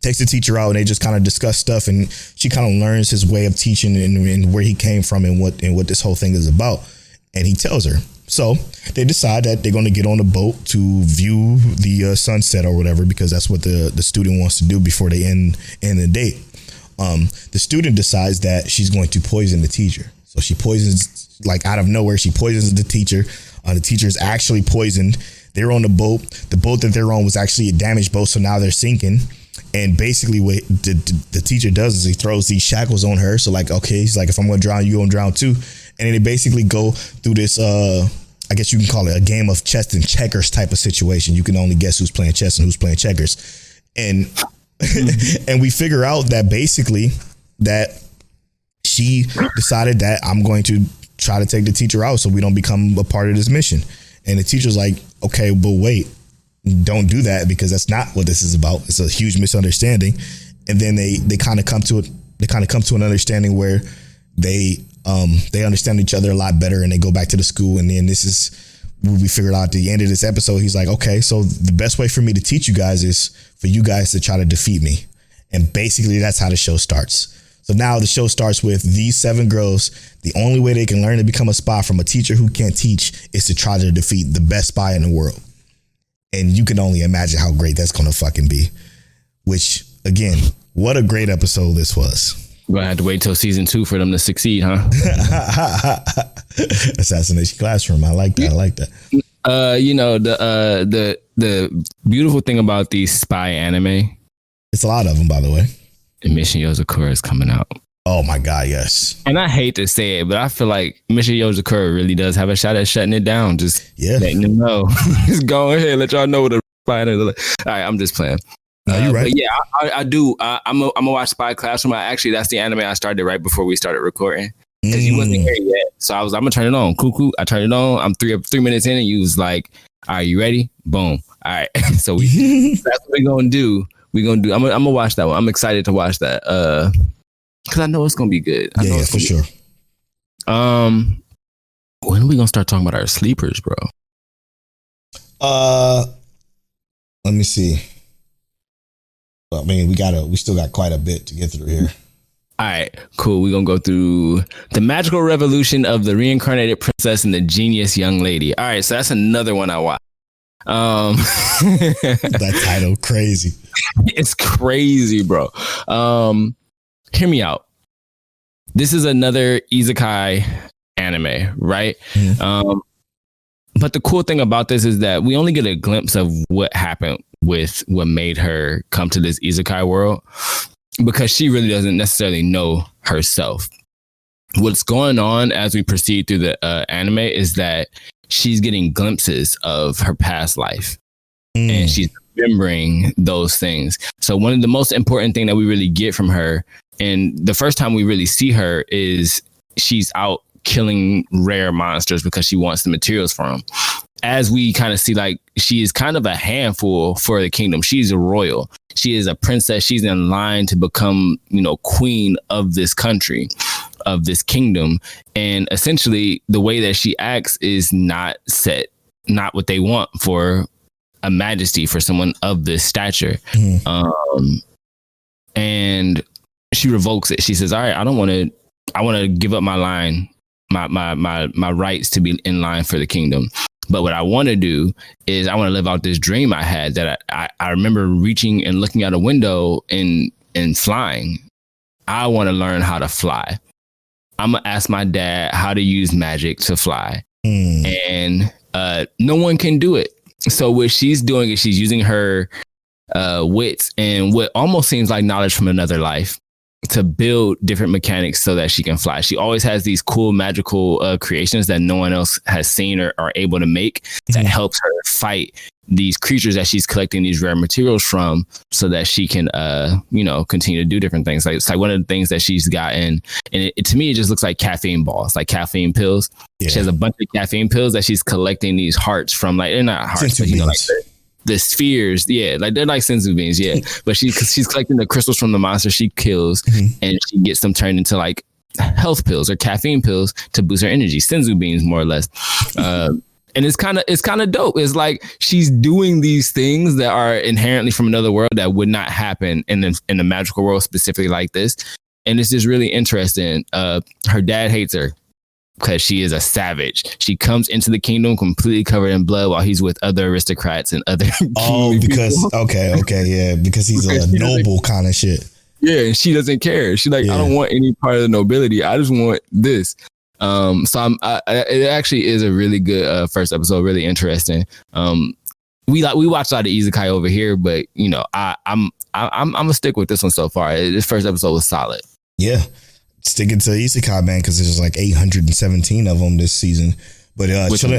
Takes the teacher out and they just kind of discuss stuff, and she kind of learns his way of teaching and where he came from and what this whole thing is about. And he tells her. So they decide that they're going to get on a boat to view the sunset or whatever, because that's what the student wants to do before they end the date. The student decides that she's going to poison the teacher. So she poisons, like out of nowhere, she poisons the teacher. The teacher is actually poisoned. They're on the boat. The boat that they're on was actually a damaged boat, so now they're sinking. And basically what the teacher does is he throws these shackles on her. So like, okay, he's like, if I'm going to drown, you're going to drown too. And then they basically go through this, I guess you can call it a game of chess and checkers type of situation. You can only guess who's playing chess and who's playing checkers. And and we figure out that basically that she decided that I'm going to try to take the teacher out so we don't become a part of this mission. And the teacher's like, okay, but wait, don't do that, because that's not what this is about. It's a huge misunderstanding. And then they kind of come to it. They kind of come to an understanding where they understand each other a lot better, and they go back to the school. And then this is what we figured out at the end of this episode. He's like, okay, so the best way for me to teach you guys is for you guys to try to defeat me. And basically that's how the show starts. So now the show starts with these 7 girls. The only way they can learn to become a spy from a teacher who can't teach is to try to defeat the best spy in the world. And you can only imagine how great that's going to fucking be. Which, again, what a great episode this was. We're going to have to wait till season 2 for them to succeed, huh? Assassination Classroom. I like that. The beautiful thing about these spy anime. It's a lot of them, by the way. Mission Yozakura is coming out. Oh my God, yes. And I hate to say it, but I feel like Mission Yozakura really does have a shot at shutting it down. Just letting them know. Just go ahead, let y'all know what the spy anime is like. All right, I'm just playing. No, you're right. But yeah, I do. I'm gonna watch Spy Classroom. Actually, that's the anime I started right before we started recording, because you wasn't here yet. So I'm gonna turn it on. Cool. I turned it on. I'm 3 minutes in, and you was like, "All right, you ready?" Boom. All right. So that's what we're gonna do. I'm gonna watch that one. I'm excited to watch that. Because I know it's gonna be good. Yeah, for sure. When are we gonna start talking about our sleepers, bro? Let me see. I mean, we still got quite a bit to get through here. All right, cool. We're going to go through the magical revolution of the reincarnated princess and the genius young lady. All right, so that's another one I watched. That title, crazy. It's crazy, bro. Hear me out. This is another isekai anime, right? Mm. But the cool thing about this is that we only get a glimpse of what happened with what made her come to this isekai world, because she really doesn't necessarily know herself. What's going on as we proceed through the anime is that she's getting glimpses of her past life, and she's remembering those things. So one of the most important thing that we really get from her, and the first time we really see her, is she's out killing rare monsters because she wants the materials for them. As we kind of see, like, she is kind of a handful for the kingdom. She's a royal. She is a princess. She's in line to become, queen of this country, of this kingdom. And essentially, the way that she acts is not what they want for a majesty, for someone of this stature. And she revokes it. She says, all right, I want to give up my line, my rights to be in line for the kingdom. But what I want to do is I want to live out this dream I had, that I remember reaching and looking out a window and flying. I want to learn how to fly. I'm going to ask my dad how to use magic to fly. And no one can do it. So what she's doing is she's using her wits and what almost seems like knowledge from another life to build different mechanics so that she can fly. She always has these cool magical creations that no one else has seen or are able to make that helps her fight these creatures that she's collecting these rare materials from, so that she can, continue to do different things. Like, it's like one of the things that she's gotten, and to me, it just looks like caffeine balls, like caffeine pills. Yeah. She has a bunch of caffeine pills that she's collecting these hearts from, like, they're not hearts, but like the spheres, like they're like senzu beans, but she's collecting the crystals from the monster she kills, and she gets them turned into like health pills or caffeine pills to boost her energy, senzu beans, more or less. And it's kind of dope. It's like she's doing these things that are inherently from another world that would not happen in the magical world, specifically like this. And it's just really interesting. Her dad hates her because she is a savage. She comes into the kingdom completely covered in blood while he's with other aristocrats and other because people. Okay, because he's a noble kind of shit. Yeah, and she doesn't care. She's like, I don't want any part of the nobility. I just want this. So it actually is a really good first episode, really interesting. We watched a lot of isekai over here, but I'm gonna stick with this one so far. This first episode was solid. Yeah. Sticking to isekai, man, because there's like 817 of them this season. But with the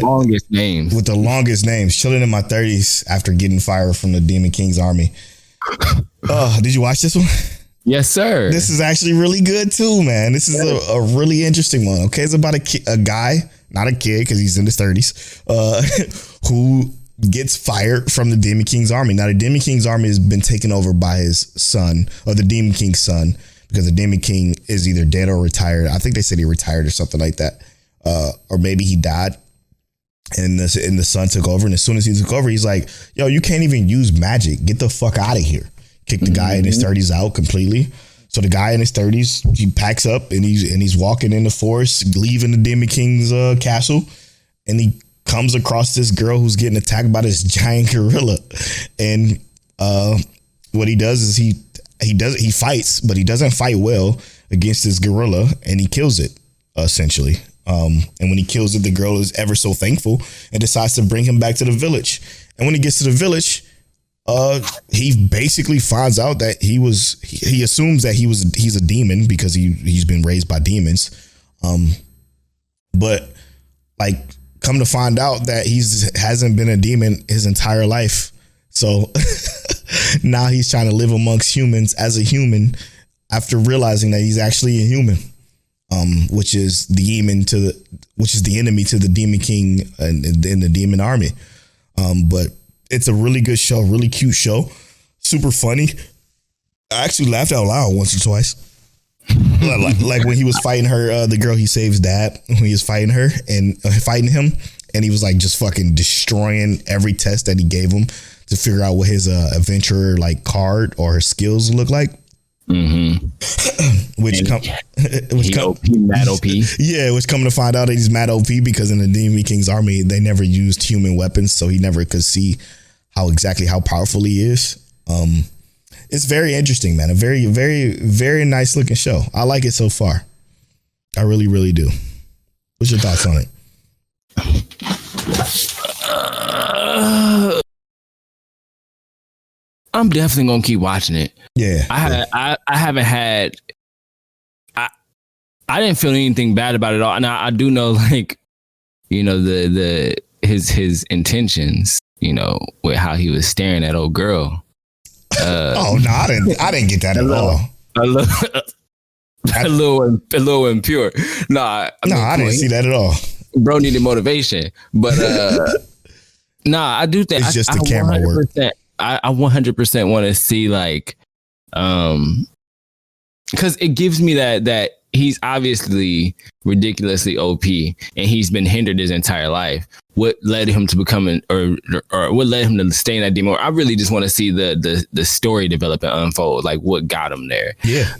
longest names. Chilling in my 30s after getting fired from the Demon King's army. Did you watch this one? Yes, sir. This is actually really good too, man. This is a really interesting one. Okay, it's about a guy, not a kid because he's in his 30s, who gets fired from the Demon King's army. Now, the Demon King's army has been taken over by his son, or the Demon King's son, because the Demon King is either dead or retired. I think they said he retired or something like that. Or maybe he died and the son took over. And as soon as he took over, he's like, yo, you can't even use magic. Get the fuck out of here. Kick the guy in his 30s out completely. So the guy in his 30s, he packs up and he's walking in the forest, leaving the Demon King's castle. And he comes across this girl who's getting attacked by this giant gorilla. And what he does is he fights, but he doesn't fight well against this gorilla, and he kills it essentially. And when he kills it, the girl is ever so thankful and decides to bring him back to the village. And when he gets to the village, he basically finds out that he assumes that he's a demon because he's been raised by demons. But like, come to find out that hasn't been a demon his entire life. So now he's trying to live amongst humans as a human after realizing that he's actually a human, which is the enemy to the Demon King and the demon army. But it's a really good show, really cute show, super funny. I actually laughed out loud once or twice. like when he was fighting her, the girl he saves dad, when he was fighting her and fighting him, and he was like just fucking destroying every test that he gave him to figure out what his adventurer like card or his skills look like. Mm-hmm. Which mad OP. Yeah, which come to find out that he's mad OP because in the Demon King's army they never used human weapons, so he never could see how powerful he is. It's very interesting, man. A very, very, very nice looking show. I like it so far. I really, really do. What's your thoughts on it? I'm definitely gonna keep watching it. Yeah, I haven't had. I didn't feel anything bad about it all. Now I do know, like, the his intentions, you know, with how he was staring at old girl. Oh no, I didn't get that at all. A little impure. Nah, I didn't see that at all. Bro needed motivation, but nah, I do think it's just the camera work. I 100% want to see like, because it gives me that he's obviously ridiculously OP and he's been hindered his entire life. What led him to become or what led him to stay in that demon? I really just want to see the story develop and unfold, like what got him there. Yeah.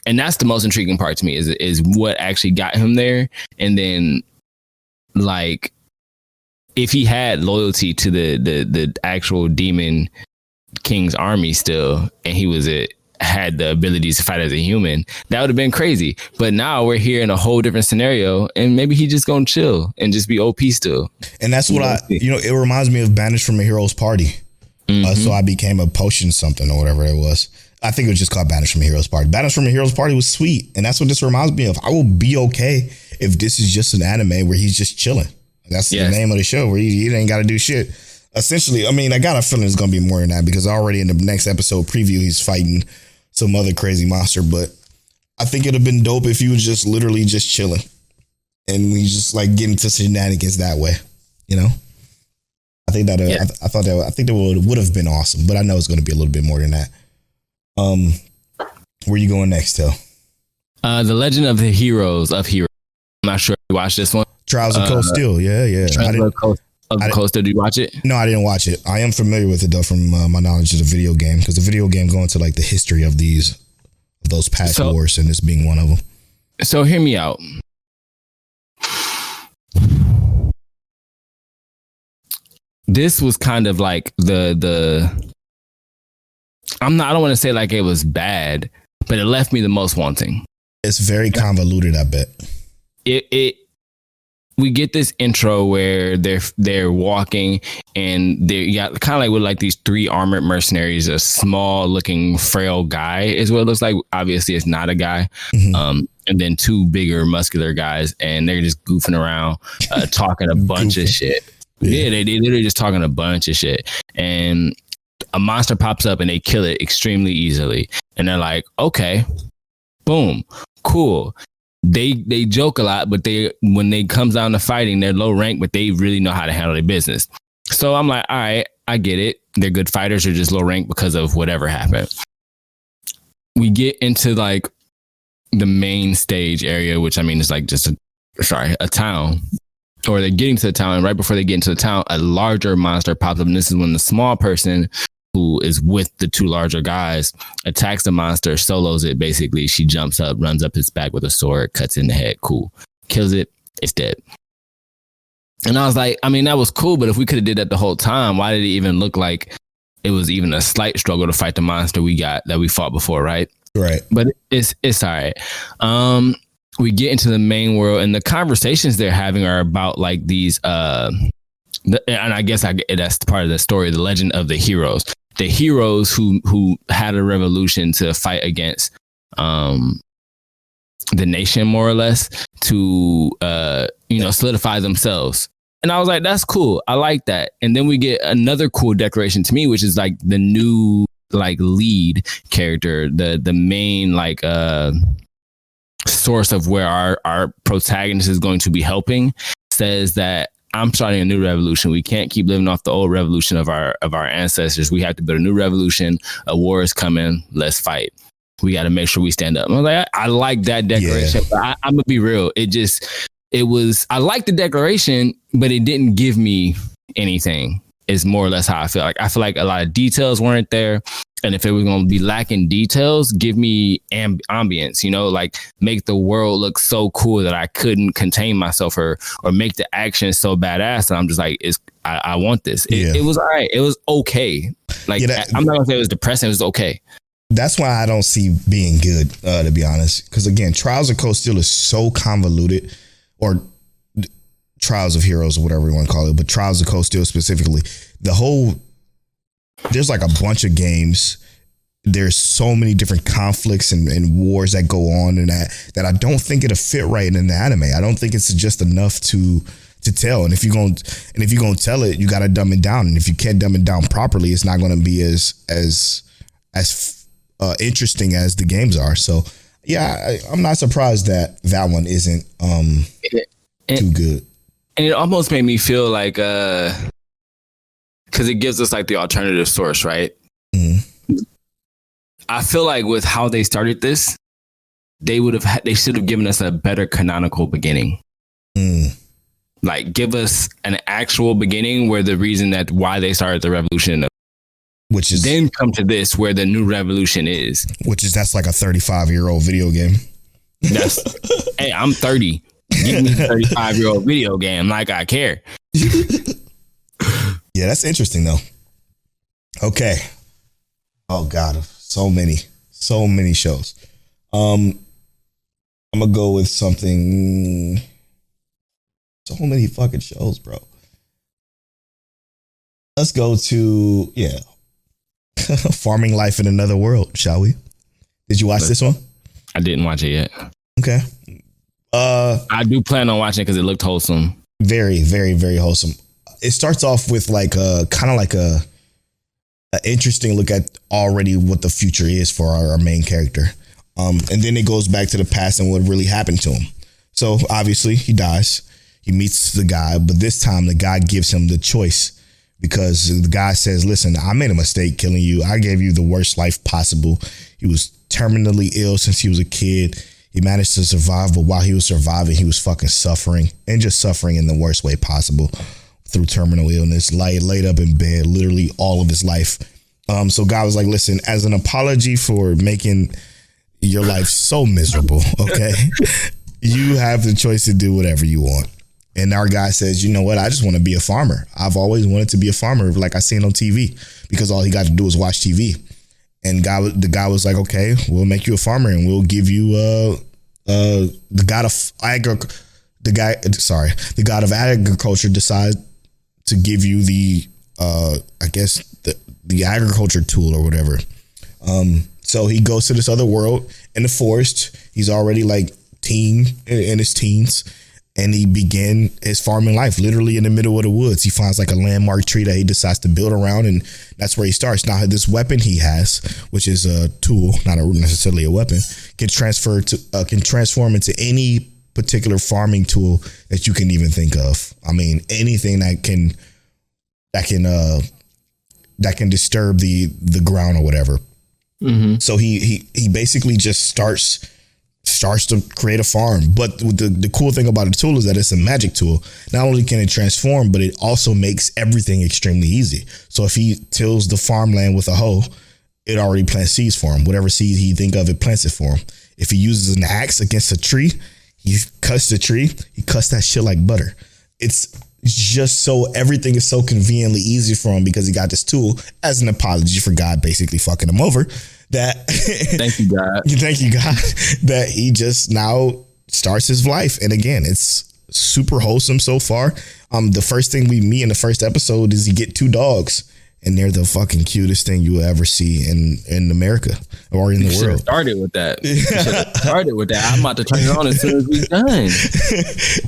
And that's the most intriguing part to me is what actually got him there. And then like, if he had loyalty to the actual demon king's army still, and he had the abilities to fight as a human, that would have been crazy. But now we're here in a whole different scenario, and maybe he just gonna chill and just be OP still. And that's what it reminds me of Banished from a Hero's Party. So I became a potion something or whatever it was. I think it was just called Banished from a Hero's Party. Banished from a Hero's Party was sweet. And that's what this reminds me of. I will be okay if this is just an anime where he's just chilling. That's the name of the show, where he ain't got to do shit. Essentially, I mean, I got a feeling it's going to be more than that, because already in the next episode preview, he's fighting some other crazy monster. But I think it'd have been dope if he was just literally just chilling and we just like get into shenanigans that way, you know? I think that I think that would have been awesome, but I know it's going to be a little bit more than that. Where you going next, Till? The Legend of the Heroes of Heroes. I'm not sure if you watched this one. Trials of Cold Steel, yeah. Trials of Cold Steel. Did you watch it? No, I didn't watch it. I am familiar with it though from my knowledge of the video game, because the video game going to like the history of those past wars, and this being one of them. So hear me out. This was kind of like I don't want to say like it was bad, but it left me the most wanting. It's very convoluted, I bet. We get this intro where they're walking, and they got kind of like with like these three armored mercenaries. A small looking frail guy is what it looks like. Obviously it's not a guy. Mm-hmm. And then two bigger muscular guys, and they're just goofing around, talking a bunch of shit. Yeah, they literally just talking a bunch of shit. And a monster pops up and they kill it extremely easily. And they're like, okay, boom, cool. They joke a lot, but when they comes down to fighting, they're low rank, but they really know how to handle their business. So I'm like, all right, I get it. They're good fighters, or just low rank because of whatever happened. We get into like the main stage area, which I mean is like just a town. Or they're getting to the town, and right before they get into the town, a larger monster pops up, and this is when the small person who is with the two larger guys attacks the monster, solos it. Basically, she jumps up, runs up his back with a sword, cuts in the head. Cool. Kills it. It's dead. And I was like, I mean, that was cool, but if we could have did that the whole time, why did it even look like it was even a slight struggle to fight the monster that we fought before, right? Right. But it's all right. We get into the main world, and the conversations they're having are about like these, and I guess that's part of the story, the legend of the heroes. The heroes who had a revolution to fight against the nation, more or less, to solidify themselves. And I was like, that's cool. I like that. And then we get another cool declaration to me, which is like the new like lead character, the main like source of where our protagonist is going to be helping, says that I'm starting a new revolution. We can't keep living off the old revolution of our ancestors. We have to build a new revolution. A war is coming. Let's fight. We got to make sure we stand up. I was like, I like that declaration. Yeah. But I'm gonna be real. I like the declaration, but it didn't give me anything. Is more or less how I feel. Like I feel like a lot of details weren't there. And if it was going to be lacking details, give me ambience, like make the world look so cool that I couldn't contain myself, or make the action so badass. And I'm just like, I want this. It was all right. It was okay. Like, I'm not going to say it was depressing. It was okay. That's why I don't see being good, to be honest. Because again, Trials of Cold Steel is so convoluted, or Trials of Heroes or whatever you want to call it. But Trials of Cold Steel specifically, there's like a bunch of games. There's so many different conflicts and wars that go on, and that I don't think it'll fit right in the anime. I don't think it's just enough to to tell. And if you're gonna tell it, you got to dumb it down. And if you can't dumb it down properly, it's not going to be as interesting as the games are. So yeah, I'm not surprised that one isn't too good. And it almost made me feel like because it gives us like the alternative source, right? Mm-hmm. I feel like with how they started this, they should have given us a better canonical beginning. Like give us an actual beginning where the reason that why they started the revolution, which is then come to this where the new revolution is, that's like a 35-year-old video game. That's hey, I'm 30. Give me a 35-year-old video game like I care. Yeah, that's interesting though. Okay. Oh God, so many shows. I'm gonna go with something. So many fucking shows, bro. Let's go to Farming Life in Another World, shall we? Did you watch this one? I didn't watch it yet. Okay. I do plan on watching it because it looked wholesome. Very, very, very wholesome. It starts off with like a kind of like a interesting look at already what the future is for our main character. And then it goes back to the past and what really happened to him. So obviously he dies. He meets the guy, but this time the guy gives him the choice because the guy says, listen, I made a mistake killing you. I gave you the worst life possible. He was terminally ill since he was a kid. He managed to survive, but while he was surviving, he was fucking suffering and just suffering in the worst way possible through terminal illness, laid up in bed, literally all of his life. So God was like, listen, as an apology for making your life so miserable, okay, you have the choice to do whatever you want. And our guy says, you know what? I just want to be a farmer. I've always wanted to be a farmer, like I seen on TV, because all he got to do is watch TV. And the guy was like, okay, we'll make you a farmer and we'll give you the god of agriculture decides to give you the the agriculture tool or whatever. So he goes to this other world in the forest. He's already like in his teens. And he began his farming life literally in the middle of the woods. He finds like a landmark tree that he decides to build around, and that's where he starts. Now, this weapon he has, which is a tool, not necessarily a weapon, can transform into any particular farming tool that you can even think of. I mean, anything that can disturb the ground or whatever. Mm-hmm. So he basically just starts to create a farm. But the cool thing about a tool is that it's a magic tool. Not only can it transform, but it also makes everything extremely easy. So if he tills the farmland with a hoe, it already plants seeds for him. Whatever seed he think of, it plants it for him. If he uses an axe against a tree, he cuts the tree, he cuts that shit like butter. It's just so everything is so conveniently easy for him because he got this tool as an apology for God basically fucking him over. That thank you God that he just now starts his life. And again, it's super wholesome so far. The first thing we meet in the first episode is he get 2 dogs, and they're the fucking cutest thing you will ever see in America or in the world. Started with that. I'm about to turn it on as soon as we're done.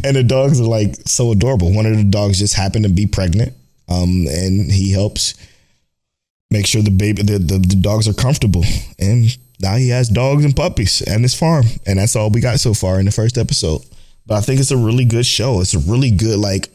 And the dogs are like so adorable. One of the dogs just happened to be pregnant, and he helps make sure the dogs are comfortable. And now he has dogs and puppies and his farm. And that's all we got so far in the first episode. But I think it's a really good show. It's a really good, like,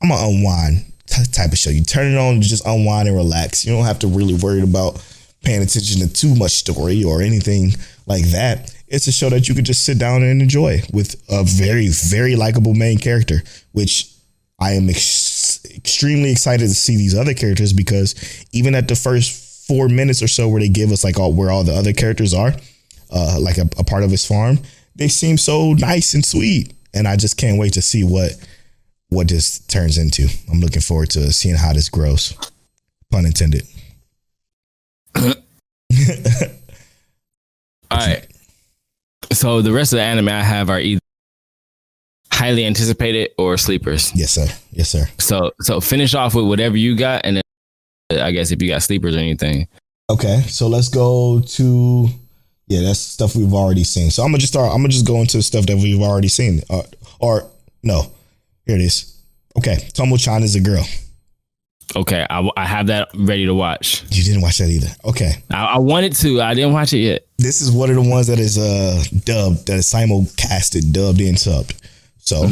I'm going to unwind type of show. You turn it on and just unwind and relax. You don't have to really worry about paying attention to too much story or anything like that. It's a show that you could just sit down and enjoy with a very, very likable main character, which I am extremely excited to see these other characters, because even at the first 4 minutes or so where they give us like where all the other characters are, like a part of his farm, they seem so nice and sweet. And I just can't wait to see what this turns into. I'm looking forward to seeing how this grows. Pun intended. All right. So the rest of the anime I have are either highly anticipated or sleepers. Yes, sir. Yes, sir. So finish off with whatever you got, and then I guess if you got sleepers or anything. Okay, so let's go to that's stuff we've already seen. So I'm gonna just go into stuff that we've already seen. Or no, here it is. Okay, Tomo-Chan is a girl. Okay, I have that ready to watch. You didn't watch that either. Okay. I wanted to. I didn't watch it yet. This is one of the ones that is dubbed, that is simulcasted, dubbed and subbed. So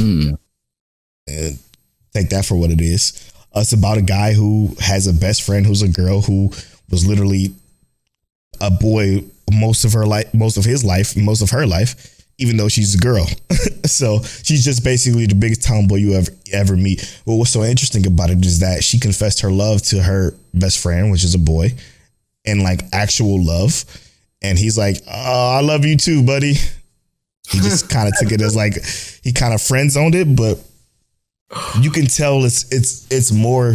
take that for what it is. It's about a guy who has a best friend who's a girl who was literally a boy most of her life, most of her life, even though she's a girl. So she's just basically the biggest tomboy you ever meet. Well, what's so interesting about it is that she confessed her love to her best friend, which is a boy, and like actual love. And he's like, "Oh, I love you too, buddy." He just kind of took it as like, he kind of friend zoned it, but you can tell it's more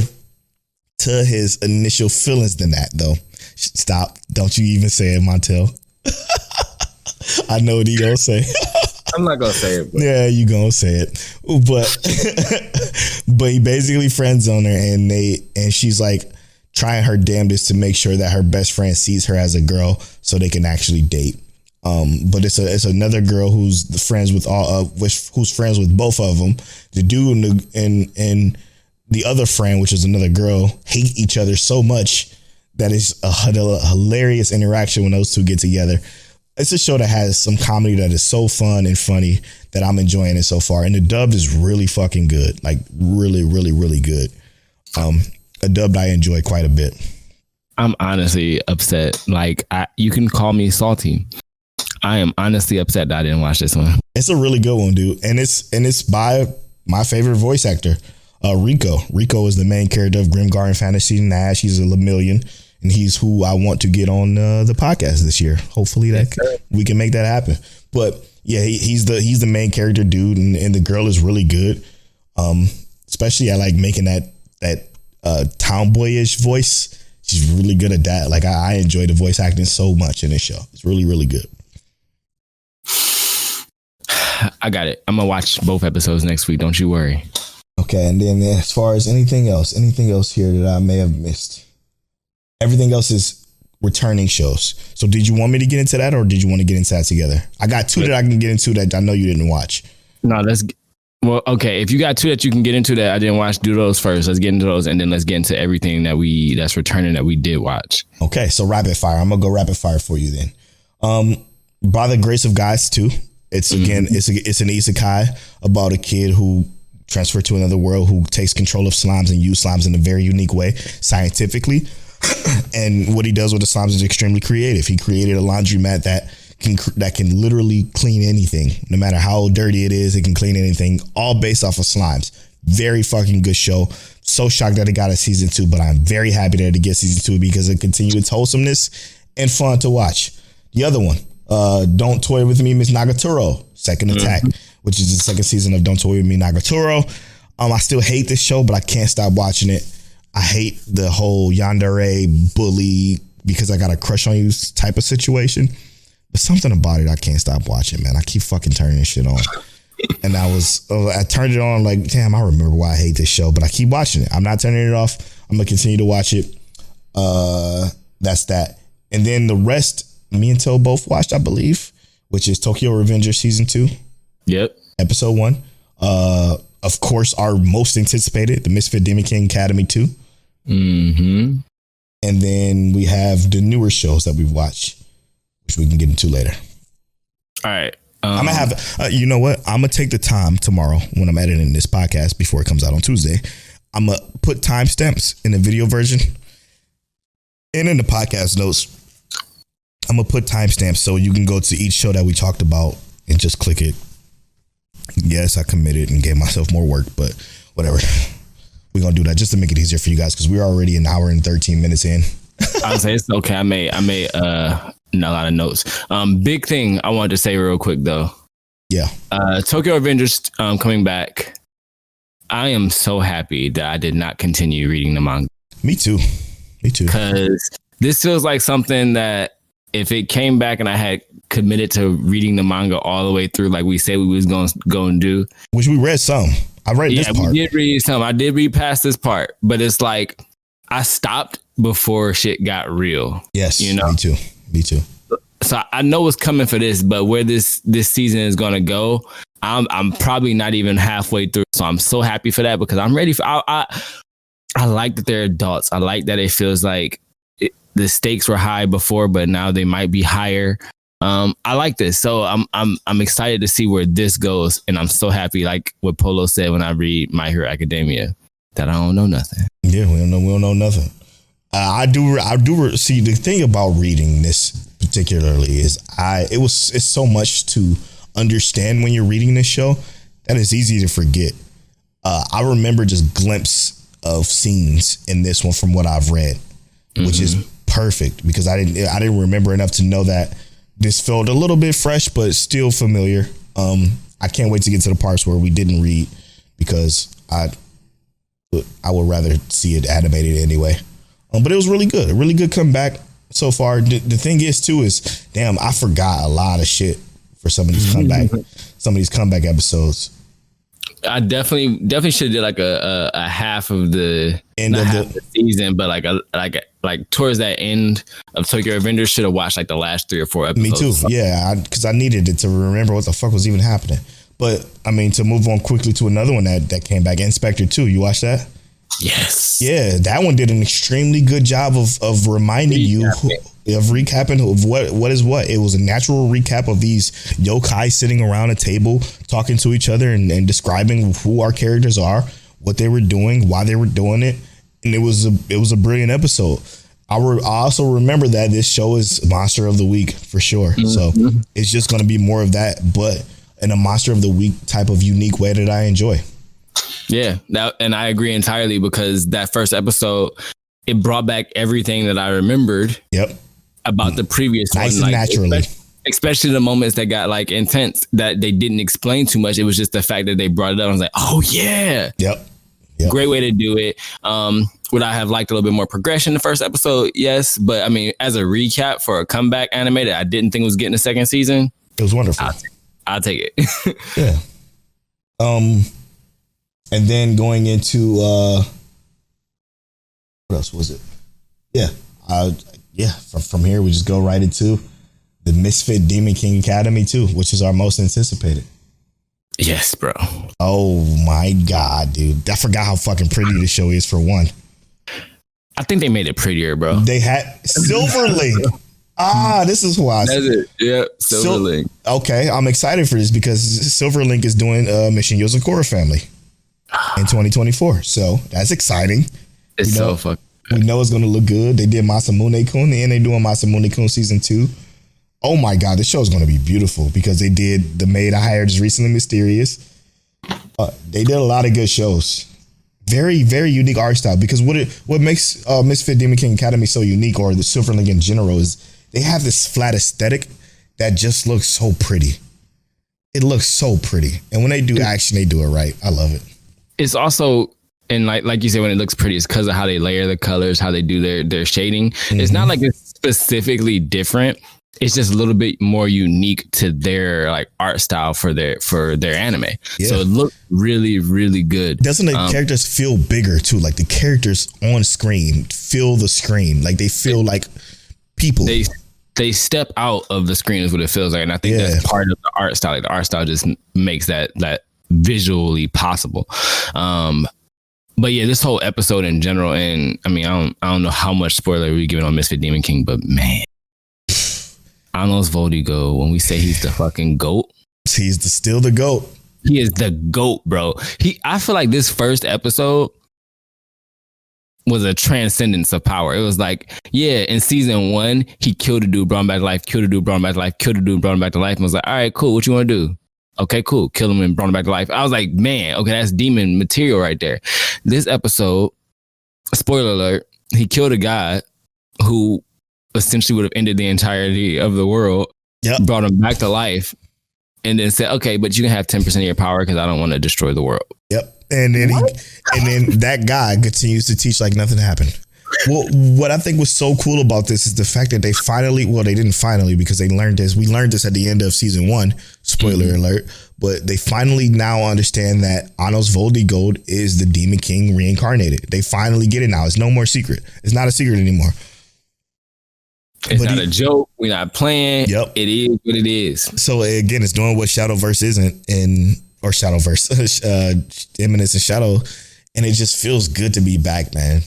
to his initial feelings than that, though. Stop! Don't you even say it, Montel. I know what he gonna say. I'm not gonna say it. But. Yeah, you gonna say it, but he basically friend zoned her, and she's like trying her damnedest to make sure that her best friend sees her as a girl so they can actually date. But it's another girl who's friends with who's friends with both of them. The dude and the other friend, which is another girl, hate each other so much that it's a hilarious interaction when those two get together. It's a show that has some comedy that is so fun and funny that I'm enjoying it so far. And the dubbed is really fucking good. Like really, really, really good. A dubbed I enjoy quite a bit. I'm honestly upset. Like you can call me salty. I am honestly upset that I didn't watch this one. It's a really good one, dude. And it's by my favorite voice actor, Rico. Rico is the main character of Grim Garden Fantasy Nash. He's a Lemillion. And he's who I want to get on the podcast this year. Hopefully we can make that happen. But yeah, he's the main character dude, and the girl is really good. Especially I like making that tomboyish voice. She's really good at that. Like I enjoy the voice acting so much in this show. It's really, really good. I got it. I'm gonna watch both episodes next week. Don't you worry. Okay, and then as far as anything else here that I may have missed. Everything else is returning shows. So did you want me to get into that, or did you want to get into that together? I got two that I can get into that I know you didn't watch. No, well, okay. If you got two that you can get into that I didn't watch, do those first. Let's get into those, and then let's get into everything that's returning that we did watch. Okay, so rapid fire. I'm gonna go rapid fire for you then. By the Grace of Gods 2. It's again, it's an isekai about a kid who transferred to another world who takes control of slimes and use slimes in a very unique way, scientifically. And what he does with the slimes is extremely creative. He created a laundromat that can literally clean anything, no matter how dirty it is. It can clean anything, all based off of slimes. Very fucking good show. So shocked that it got a season 2, but I'm very happy that it gets season 2 because it continues its wholesomeness and fun to watch. The other one, Don't Toy With Me, Miss Nagatoro, Second Attack, which is the second season of Don't Toy With Me, Nagatoro. I still hate this show, but I can't stop watching it. I hate the whole yandere bully because I got a crush on you type of situation. But something about it, I can't stop watching, man. I keep fucking turning this shit on. And I turned it on like, damn, I remember why I hate this show, but I keep watching it. I'm not turning it off. I'm going to continue to watch it. That's that. And then the rest, me and Till both watched, I believe, which is Tokyo Revenger Season 2. Yep. Episode 1. Of course, our most anticipated, the Misfit Demon King Academy 2. Mm-hmm. And then we have the newer shows that we've watched, which we can get into later. All right. I'm gonna have, you know what? I'm gonna take the time tomorrow when I'm editing this podcast before it comes out on Tuesday. I'm gonna put timestamps in the video version and in the podcast notes. I'm gonna put timestamps so you can go to each show that we talked about and just click it. Yes, I committed and gave myself more work, but whatever. We're gonna do that just to make it easier for you guys because we're already an hour and 13 minutes in. I'll say it's okay. I made a lot of notes. Big thing I wanted to say real quick though. Yeah. Tokyo Avengers coming back. I am so happy that I did not continue reading the manga. Me too. Because this feels like something that if it came back and I had committed to reading the manga all the way through, like we said we was going to go and do. Which we read some. I read this part. We did read some. I did read past this part, but it's like I stopped before shit got real. Yes, you know? Me too. So I know what's coming for this, but where this season is going to go, I'm probably not even halfway through, so I'm so happy for that because I'm ready for. I like that they're adults. I like that it feels like the stakes were high before, but now they might be higher. I like this, so I'm excited to see where this goes, and I'm so happy. Like what Polo said when I read My Hero Academia, that I don't know nothing. Yeah, we don't know nothing. I do see the thing about reading this particularly is it's so much to understand when you're reading this show that it's easy to forget. I remember just glimpses of scenes in this one from what I've read, which is perfect because I didn't remember enough to know that this felt a little bit fresh but still familiar. I can't wait to get to the parts where we didn't read because I would rather see it animated anyway. But it was really good. A really good comeback so far. The thing is too is, damn, I forgot a lot of shit for some of these comeback episodes. I definitely should have did like a half of the end of the season, but like towards that end of Tokyo Revengers, should have watched like the last 3 or 4 episodes. Me too. Yeah, because I needed it to remember what the fuck was even happening. But I mean, to move on quickly to another one that came back, Spectre 2. You watched that? Yes. Yeah, that one did an extremely good job of reminding you of recapping of what is what. It was a natural recap of these yokai sitting around a table talking to each other and describing who our characters are, what they were doing, why they were doing it, and it was a brilliant episode. I also remember that this show is Monster of the Week for sure. So it's just going to be more of that, but in a Monster of the Week type of unique way that I enjoy. Yeah, and I agree entirely because that first episode, it brought back everything that I remembered. Yep. About the previous nice one, and naturally, especially the moments that got like intense that they didn't explain too much. It was just the fact that they brought it up. I was like, oh yeah, yep. Great way to do it. Would I have liked a little bit more progression in the first episode? Yes, but I mean, as a recap for a comeback anime that I didn't think was getting a second season, it was wonderful. I'll take it. Yeah. And then going into what else was it? Yeah. From here we just go right into the Misfit Demon King Academy 2, which is our most anticipated. Yes, bro. Oh my god, dude! I forgot how fucking pretty the show is. For one, I think they made it prettier, bro. They had Silverlink. This is why. That's it. Yeah, Silverlink. Okay, I'm excited for this because Silverlink is doing Mission Yozakura Family in 2024. So that's exciting. It's so fucking good. We know it's going to look good. They did Masamune-kun and they're doing Masamune-kun season 2. Oh my God, this show is going to be beautiful because they did The Maid I Hired is Recently Mysterious. They did a lot of good shows. Very, very unique art style because what makes Misfit Demon King Academy so unique, or the Silverlink in general, is they have this flat aesthetic that just looks so pretty. It looks so pretty. And when they do action, they do it right. I love it. It's also, and like you said, when it looks pretty, it's because of how they layer the colors, how they do their shading. Mm-hmm. It's not like it's specifically different. It's just a little bit more unique to their like art style for their anime. Yeah. So it looks really, really good. Doesn't the characters feel bigger too? Like the characters on screen feel the screen. Like they feel like people. They step out of the screen is what it feels like. And I think that's part of the art style. Like the art style just makes that visually possible. But yeah, this whole episode in general, and I mean, I don't know how much spoiler we're giving on Misfit Demon King, but man, Anos Voldigo, when we say he's the fucking GOAT. He's still the GOAT. He is the GOAT, bro. I feel like this first episode was a transcendence of power. It was like, yeah, in season 1, he killed a dude, brought him back to life, killed a dude, brought him back to life, killed a dude, brought him back to life, and was like, all right, cool, what you want to do? Okay, cool, kill him and brought him back to life. I was like, man, okay, that's demon material right there. This episode, spoiler alert, he killed a guy who essentially would have ended the entirety of the world, brought him back to life, and then said, okay, but you can have 10% of your power because I don't want to destroy the world. Yep. And then then that guy continues to teach like nothing happened. Well, what I think was so cool about this is the fact that they didn't finally, because they learned this. We learned this at the end of season 1, spoiler alert, but they finally now understand that Anos Voldigold is the Demon King reincarnated. They finally get it now. It's no more secret. It's not a secret anymore. It's not a joke. We're not playing. Yep. It is what it is. So again, it's doing what Shadowverse isn't or Shadowverse, Eminence and Shadow. And it just feels good to be back, man.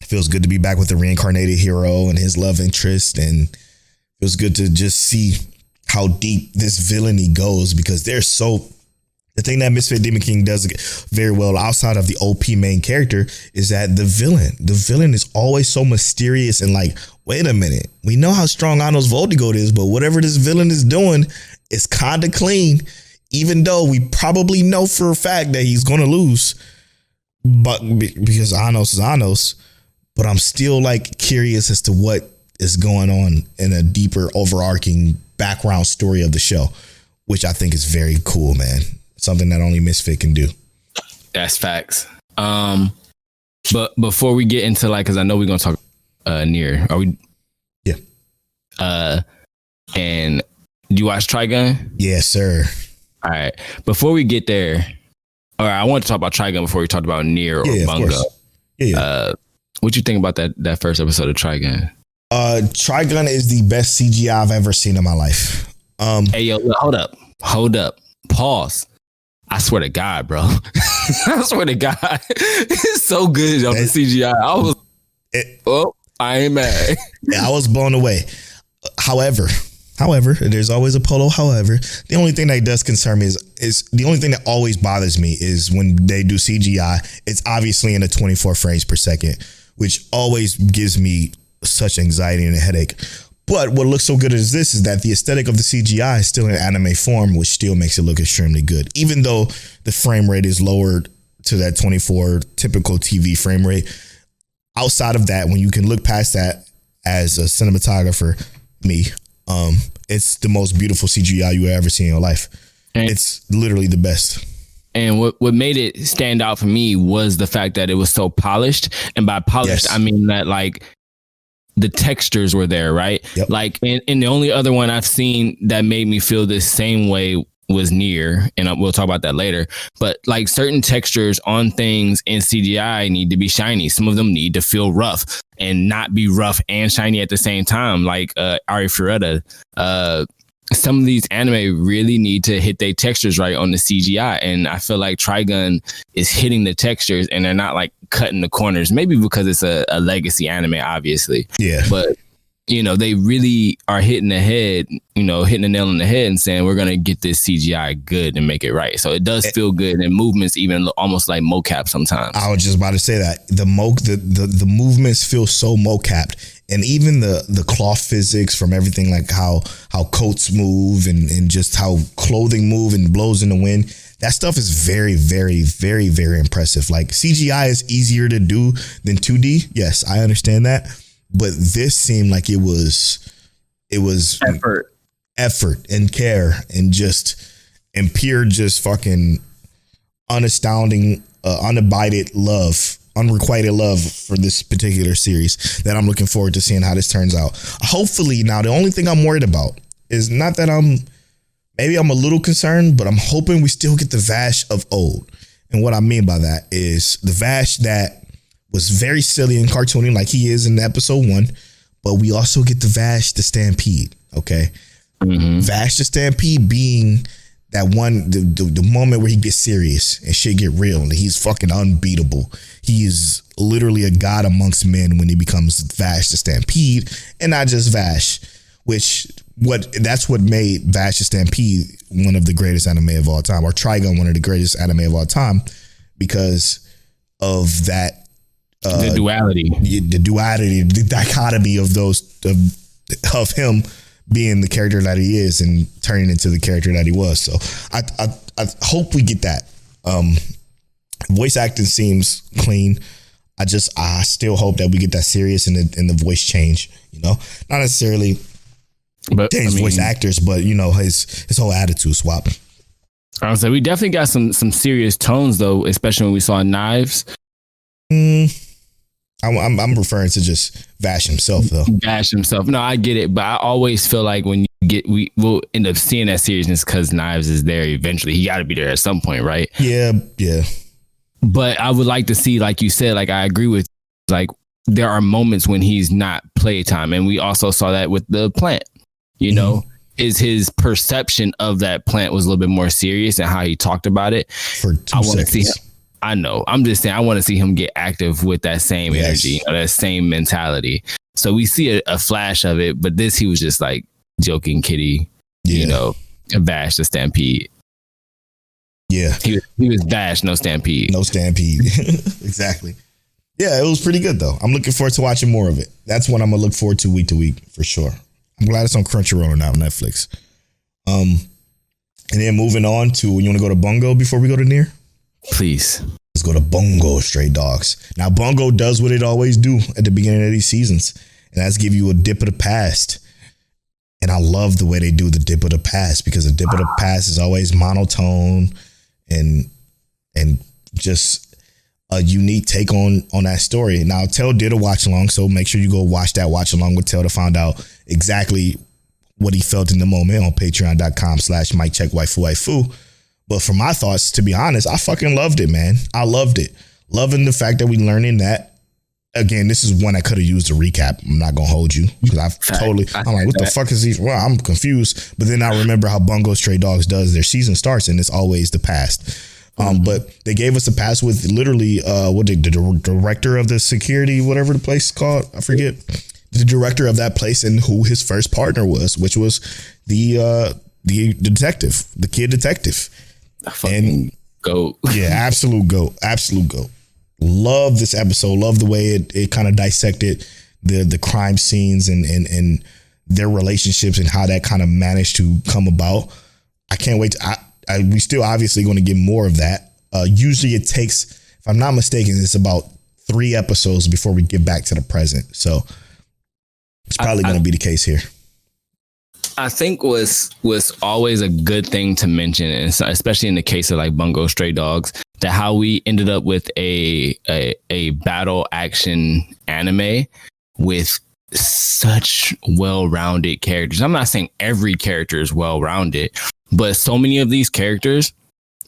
It feels good to be back with the reincarnated hero and his love interest. And it feels good to just see how deep this villainy goes, because the thing that Misfit Demon King does very well outside of the OP main character is that the villain is always so mysterious and like, wait a minute, we know how strong Anos Voldigoat is, but whatever this villain is doing is kind of clean, even though we probably know for a fact that he's going to lose, but because Anos is Anos. But I'm still like curious as to what is going on in a deeper overarching background story of the show, which I think is very cool, man. Something that only Misfit can do. That's facts. But before we get into because I know we're gonna talk Nier. Are we? Yeah. And do you watch Trigun? Yes, sir. All right. Before we get there, I want to talk about Trigun before we talked about Nier or Bungo. Yeah. What you think about that first episode of Trigun? Trigun is the best CGI I've ever seen in my life. Hey, yo, hold up. Pause. I swear to God, bro. I swear to God. It's so good on the CGI. I ain't mad. I was blown away. However, there's always a polo. However, the only thing that does concern me is the only thing that always bothers me is when they do CGI, it's obviously in a 24 frames per second, which always gives me such anxiety and a headache. But what looks so good is that the aesthetic of the CGI is still in anime form, which still makes it look extremely good, even though the frame rate is lowered to that 24 typical TV frame rate. Outside of that, when you can look past that as a cinematographer, it's the most beautiful CGI you ever see in your life. And it's literally the best. And what made it stand out for me was the fact that it was so polished. And by polished, yes, I mean that like the textures were there, right? Yep. Like, and the only other one I've seen that made me feel the same way was Nier, and we'll talk about that later. But like certain textures on things in CGI need to be shiny. Some of them need to feel rough and not be rough and shiny at the same time. Like Ari Fureta, some of these anime really need to hit their textures right on the CGI, and I feel like Trigun is hitting the textures and they're not like cutting the corners. Maybe because it's a legacy anime, obviously. Yeah, but they really are hitting the head, hitting the nail on the head and saying, we're going to get this CGI good and make it right. So it does feel good. And movements even look almost like mocap sometimes. I was just about to say that the movements feel so mocapped, and even the cloth physics from everything, like how coats move and just how clothing move and blows in the wind. That stuff is very, very, very, very impressive. Like CGI is easier to do than 2D. Yes, I understand that. But this seemed like it was effort and care and pure just fucking unastounding, unabided love, unrequited love for this particular series that I'm looking forward to seeing how this turns out. Hopefully, now the only thing I'm worried about is not that maybe I'm a little concerned, but I'm hoping we still get the Vash of old. And what I mean by that is the Vash that was very silly and cartoony like he is in episode 1, but we also get the Vash the Stampede, okay? Mm-hmm. Vash the Stampede being that one, the moment where he gets serious and shit get real and he's fucking unbeatable. He is literally a god amongst men when he becomes Vash the Stampede, and not just Vash, that's what made Vash the Stampede one of the greatest anime of all time, or Trigun one of the greatest anime of all time, because of that. The duality, the dichotomy of of him being the character that he is and turning into the character that he was. So I hope we get that. Voice acting seems clean. I still hope that we get that serious and the voice change. Not necessarily, but voice actors, but his whole attitude swap. I would say we definitely got some serious tones though, especially when we saw Knives. I'm referring to just Vash himself, though. Vash himself. No, I get it, but I always feel like when we will end up seeing that seriousness because Knives is there eventually. He got to be there at some point, right? Yeah. But I would like to see, like you said, like I agree with, like there are moments when he's not playtime. And we also saw that with the plant, you know, his perception of that plant was a little bit more serious and how he talked about it. For 2 seconds. I know. I'm just saying, I want to see him get active with that same energy, you know, that same mentality. So we see a flash of it, but he was just like joking kitty, you know, bash the Stampede. Yeah. He was bash, no Stampede. No Stampede. Exactly. Yeah, it was pretty good though. I'm looking forward to watching more of it. That's what I'm gonna look forward to week for sure. I'm glad it's on Crunchyroll and not on Netflix. And then moving on to, you want to go to Bungo before we go to Nier? Please. Let's go to Bungo, Stray Dogs. Now, Bungo does what it always do at the beginning of these seasons, and that's give you a dip of the past. And I love the way they do the dip of the past, because the dip of the past is always monotone and just a unique take on that story. Now, Tell did a watch along, so make sure you go watch that watch along with Tell to find out exactly what he felt in the moment on patreon.com/MikeCheckWaifu. But for my thoughts, to be honest, I fucking loved it, man. I loved it. Loving the fact that we learning that. Again, this is one I could have used a recap. I'm not going to hold you, because I'm like, what the fuck is these? Well, I'm confused. But then I remember how Bungo Stray Dogs does. Their season starts and it's always the past. But they gave us a pass with literally the director of the security, whatever the place is called. I forget. The director of that place and who his first partner was, which was the detective, the kid detective. And goat. Yeah, absolute goat. Love this episode. Love the way it kind of dissected the crime scenes and their relationships and how that kind of managed to come about. I can't wait. We still obviously going to get more of that. Usually it takes, if I'm not mistaken, it's about 3 episodes before we get back to the present. So it's probably going to be the case here. I think was always a good thing to mention, and especially in the case of like Bungo Stray Dogs, that how we ended up with a battle action anime with such well-rounded characters. I'm not saying every character is well-rounded, but so many of these characters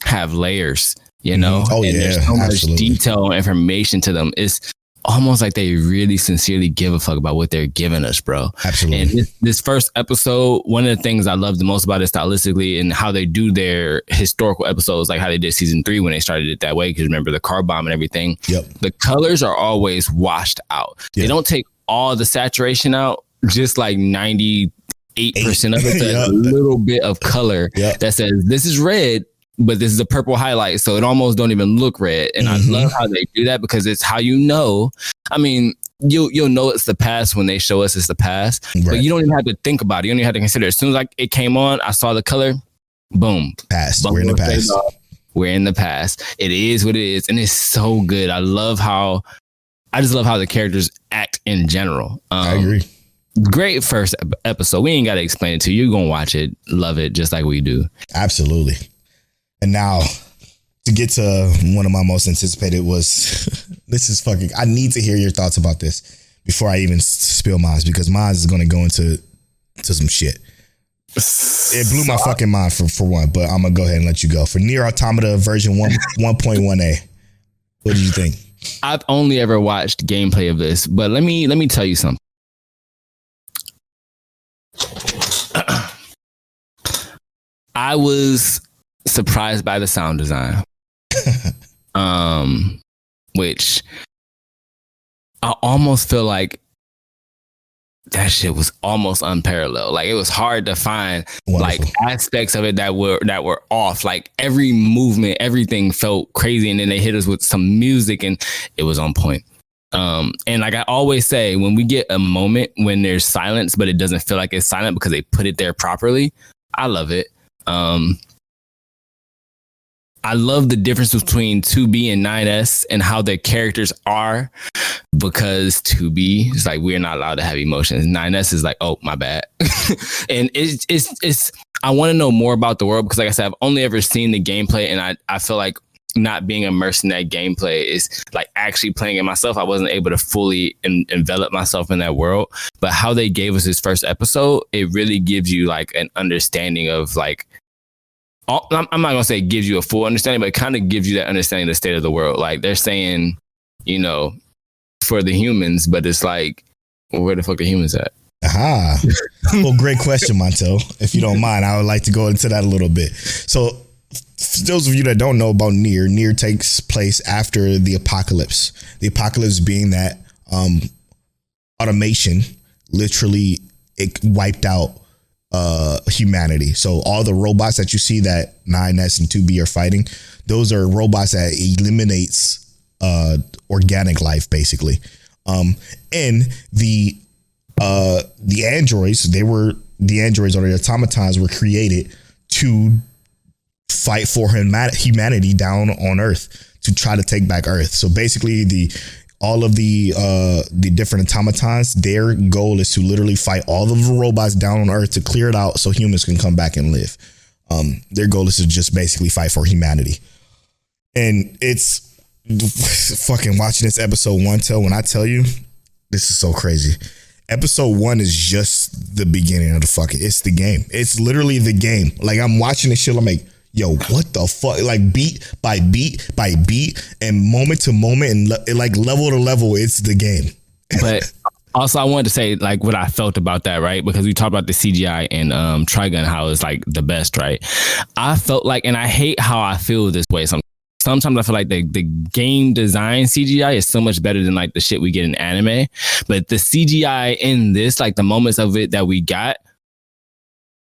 have layers, you know? Oh, and yeah, there's so absolutely. much detail and information to them. It's almost like they really sincerely give a fuck about what they're giving us, bro. Absolutely. And this first episode, one of the things I love the most about it stylistically and how they do their historical episodes, like how they did season 3 when they started it that way, because remember the car bomb and everything. Yep. The colors are always washed out. They don't take all the saturation out, just like 98% of it. So a little bit of color that says this is red, but this is a purple highlight, so it almost don't even look red. And I love how they do that, because it's how you know. I mean, you'll know it's the past when they show us it's the past, but you don't even have to think about it. You don't even have to consider it. As soon as it came on, I saw the color, boom. Past. We're in the past. We're in the past. It is what it is, and it's so good. I just love how the characters act in general. I agree. Great first episode. We ain't got to explain it to you. You're going to watch it, love it, just like we do. Absolutely. And now to get to one of my most anticipated was, this is fucking, I need to hear your thoughts about this before I even spill mine, because mine is going to go into some shit. It blew my fucking mind for one, but I'm going to go ahead and let you go. For Nier Automata version 1.1a, what did you think? I've only ever watched gameplay of this, but let me tell you something. I was surprised by the sound design, which I almost feel like that shit was almost unparalleled. Like, it was hard to find like aspects of it that were off. Like, every movement, everything felt crazy, and then they hit us with some music, and it was on point. And like I always say, when we get a moment when there's silence, but it doesn't feel like it's silent because they put it there properly, I love it. I love the difference between 2B and 9S and how their characters are, because 2B is like, we're not allowed to have emotions. 9S is like, oh, my bad. And it's I want to know more about the world, because like I said, I've only ever seen the gameplay, and I feel like not being immersed in that gameplay is like actually playing it myself. I wasn't able to fully envelop myself in that world, but how they gave us this first episode, it really gives you like an understanding of like, I'm not going to say it gives you a full understanding, but it kind of gives you that understanding of the state of the world. Like, they're saying, you know, for the humans, but it's like, well, where the fuck the humans at? Aha. Well, great question, Montel. If you don't mind, I would like to go into that a little bit. So, for those of you that don't know about Nier takes place after the apocalypse. The apocalypse being that automation literally it wiped out humanity. So all the robots that you see that 9S and 2B are fighting, those are robots that eliminates organic life, basically. And the androids, the androids or the automatons were created to fight for humanity down on Earth, to try to take back Earth. So basically all of the different automatons, their goal is to literally fight all of the robots down on Earth to clear it out so humans can come back and live. Their goal is to just basically fight for humanity. And it's fucking watching this episode 1 till when I tell you, this is so crazy. Episode 1 is just the beginning of it's the game. It's literally the game. Like I'm watching this shit, I'm like, yo, what the fuck? Like beat by beat by beat and moment to moment and like level to level, it's the game. But also I wanted to say like what I felt about that, right? Because we talked about the CGI and Trigun, how it's like the best, right? I felt like, and I hate how I feel this way sometimes I feel like the game design CGI is so much better than like the shit we get in anime. But the CGI in this, like the moments of it that we got,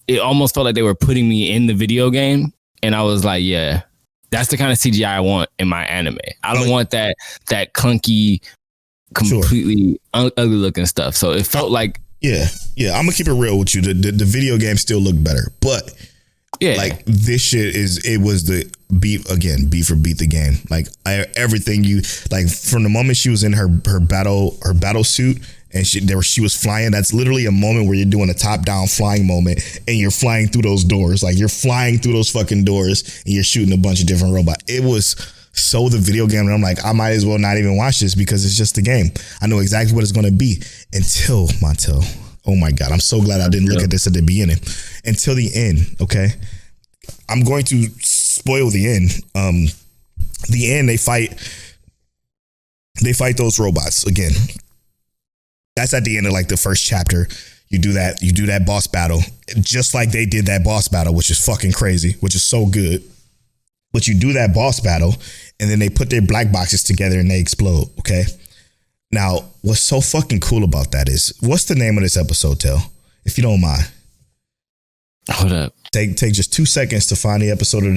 it almost felt like they were putting me in the video game. And I was like, yeah, that's the kind of CGI I want in my anime. I don't want that clunky, completely ugly looking stuff. So it felt like... Yeah. I'm going to keep it real with you. The video game still looked better. But yeah, like this shit it was the beat for beat the game. Like everything like from the moment she was in her battle suit and she was flying, that's literally a moment where you're doing a top down flying moment and you're flying through those doors. Like you're flying through those fucking doors and you're shooting a bunch of different robots. It was so the video game, and I'm like, I might as well not even watch this because it's just the game. I know exactly what it's going to be until Montel. Oh my God, I'm so glad I didn't look at this at the beginning. Until the end, okay? I'm going to spoil the end. The end, they fight those robots again. That's at the end of like the first chapter. You do that boss battle, just like they did that boss battle, which is fucking crazy, which is so good. But you do that boss battle, and then they put their black boxes together and they explode, okay? Now, what's so fucking cool about that is, what's the name of this episode, Tel? If you don't mind. Hold up. Take just 2 seconds to find the episode of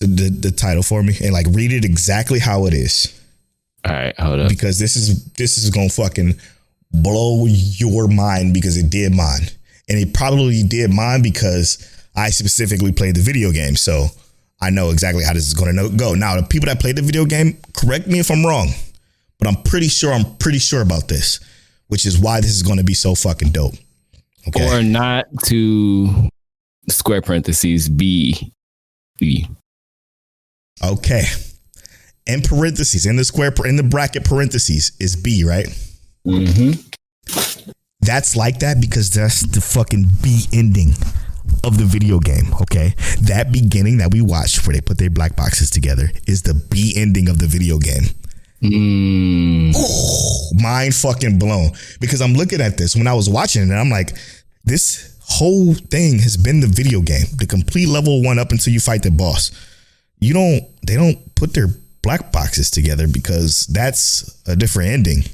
the title for me and like read it exactly how it is. All right, hold up. Because this is gonna fucking blow your mind, because it did mine. And it probably did mine because I specifically played the video game. So I know exactly how this is gonna go. Now, the people that played the video game, correct me if I'm wrong, but I'm pretty sure about this, which is why this is gonna be so fucking dope. Okay. Or not to square parentheses B. Okay. In parentheses, in the bracket parentheses is B, right? Mm-hmm. That's like that because that's the fucking B ending of the video game, okay? That beginning that we watched where they put their black boxes together is the B ending of the video game. Mind fucking blown. Because I'm looking at this when I was watching it and I'm like, this whole thing has been the video game, the complete level 1 up until you fight the boss. They don't put their black boxes together because that's a different ending.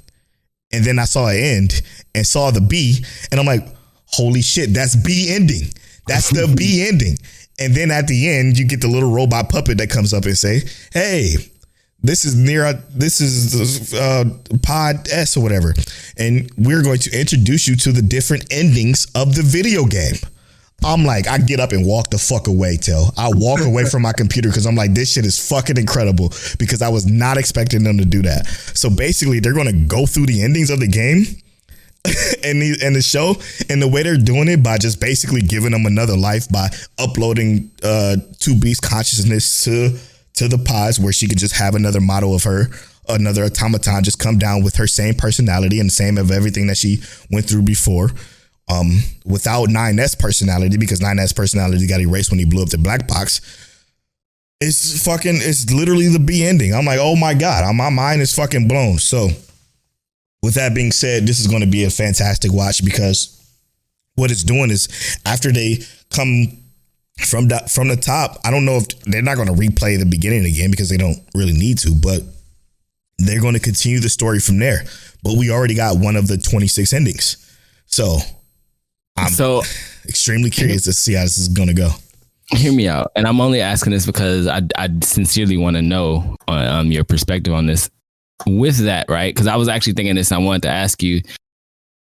And then I saw an end and saw the B and I'm like, holy shit, that's B ending. That's the B ending. And then at the end, you get the little robot puppet that comes up and say, hey, this is Pod S or whatever. And we're going to introduce you to the different endings of the video game. I'm like, I get up and walk the fuck away, Till. I walk away from my computer because I'm like, this shit is fucking incredible, because I was not expecting them to do that. So basically, they're going to go through the endings of the game and the show, and the way they're doing it by just basically giving them another life by uploading 2B's consciousness to the pods, where she could just have another model of her, another automaton just come down with her same personality and the same of everything that she went through before, without 9S personality, because 9S personality got erased when he blew up the black box. It's literally the B ending. I'm like, oh my God, my mind is fucking blown. So With that being said, this is going to be a fantastic watch because what it's doing is after they come from the top, I don't know if they're not going to replay the beginning again because they don't really need to, but they're going to continue the story from there. But we already got one of the 26 endings. So I'm extremely curious to see how this is going to go. Hear me out. And I'm only asking this because I sincerely want to know your perspective on this. With that, right? Because I was actually thinking this. I wanted to ask you,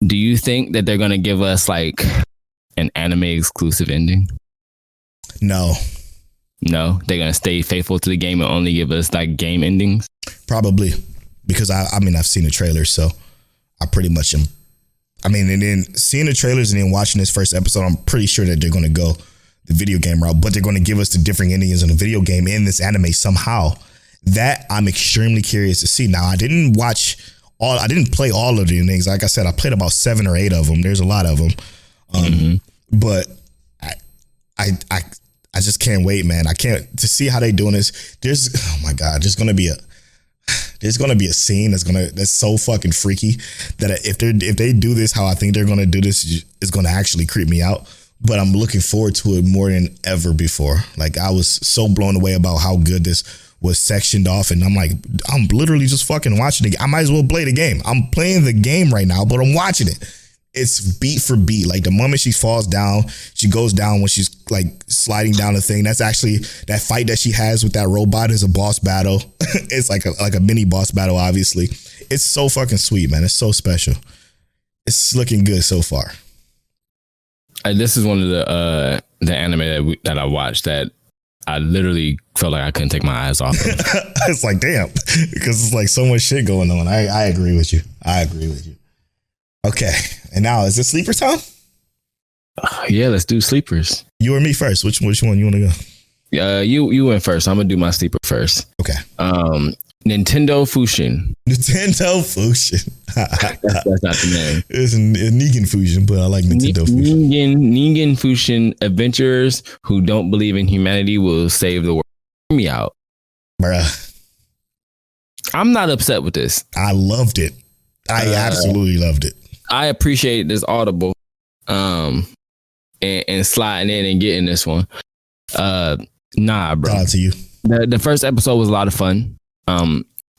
do you think that they're going to give us like an anime exclusive ending? No, they're going to stay faithful to the game and only give us like game endings? Probably, because I mean, I've seen the trailers, so I pretty much am. I mean, and then seeing the trailers and then watching this first episode, I'm pretty sure that they're going to go the video game route, but they're going to give us the different endings in the video game in this anime somehow. That I'm extremely curious to see. Now, I didn't play all of the endings. Like I said, I played about 7 or 8 of them. There's a lot of them. But I just can't wait, man. I can't to see how they doing this. Oh my God, there's gonna be a scene that's so fucking freaky that if they do this how I think they're gonna do this, it's gonna actually creep me out. But I'm looking forward to it more than ever before. Like I was so blown away about how good this was sectioned off, and I'm like, I'm literally just fucking watching it. I might as well play the game. I'm playing the game right now, but I'm watching it. It's beat for beat. Like the moment she falls down, she goes down when she's like sliding down the thing. That's actually that fight that she has with that robot is a boss battle. It's like a mini boss battle, obviously. It's so fucking sweet, man. It's so special. It's looking good so far. This is one of the anime that I watched that I literally felt like I couldn't take my eyes off of. It's like, damn, because it's like so much shit going on. I agree with you. Okay. And now is it sleeper time? Yeah, let's do sleepers. You or me first? Which one you want to go? You went first. I'm gonna do my sleeper first. Okay. Nintendo Fushen. That's not the name. It's a Ningen Fushen, but I like Nintendo Fushen. Ningen Fushen adventurers who don't believe in humanity will save the world. Hear me out, bruh. I'm not upset with this. I loved it. I absolutely loved it. I appreciate this Audible, and sliding in and getting this one. Nah, bro. Shout out to you. The first episode was a lot of fun.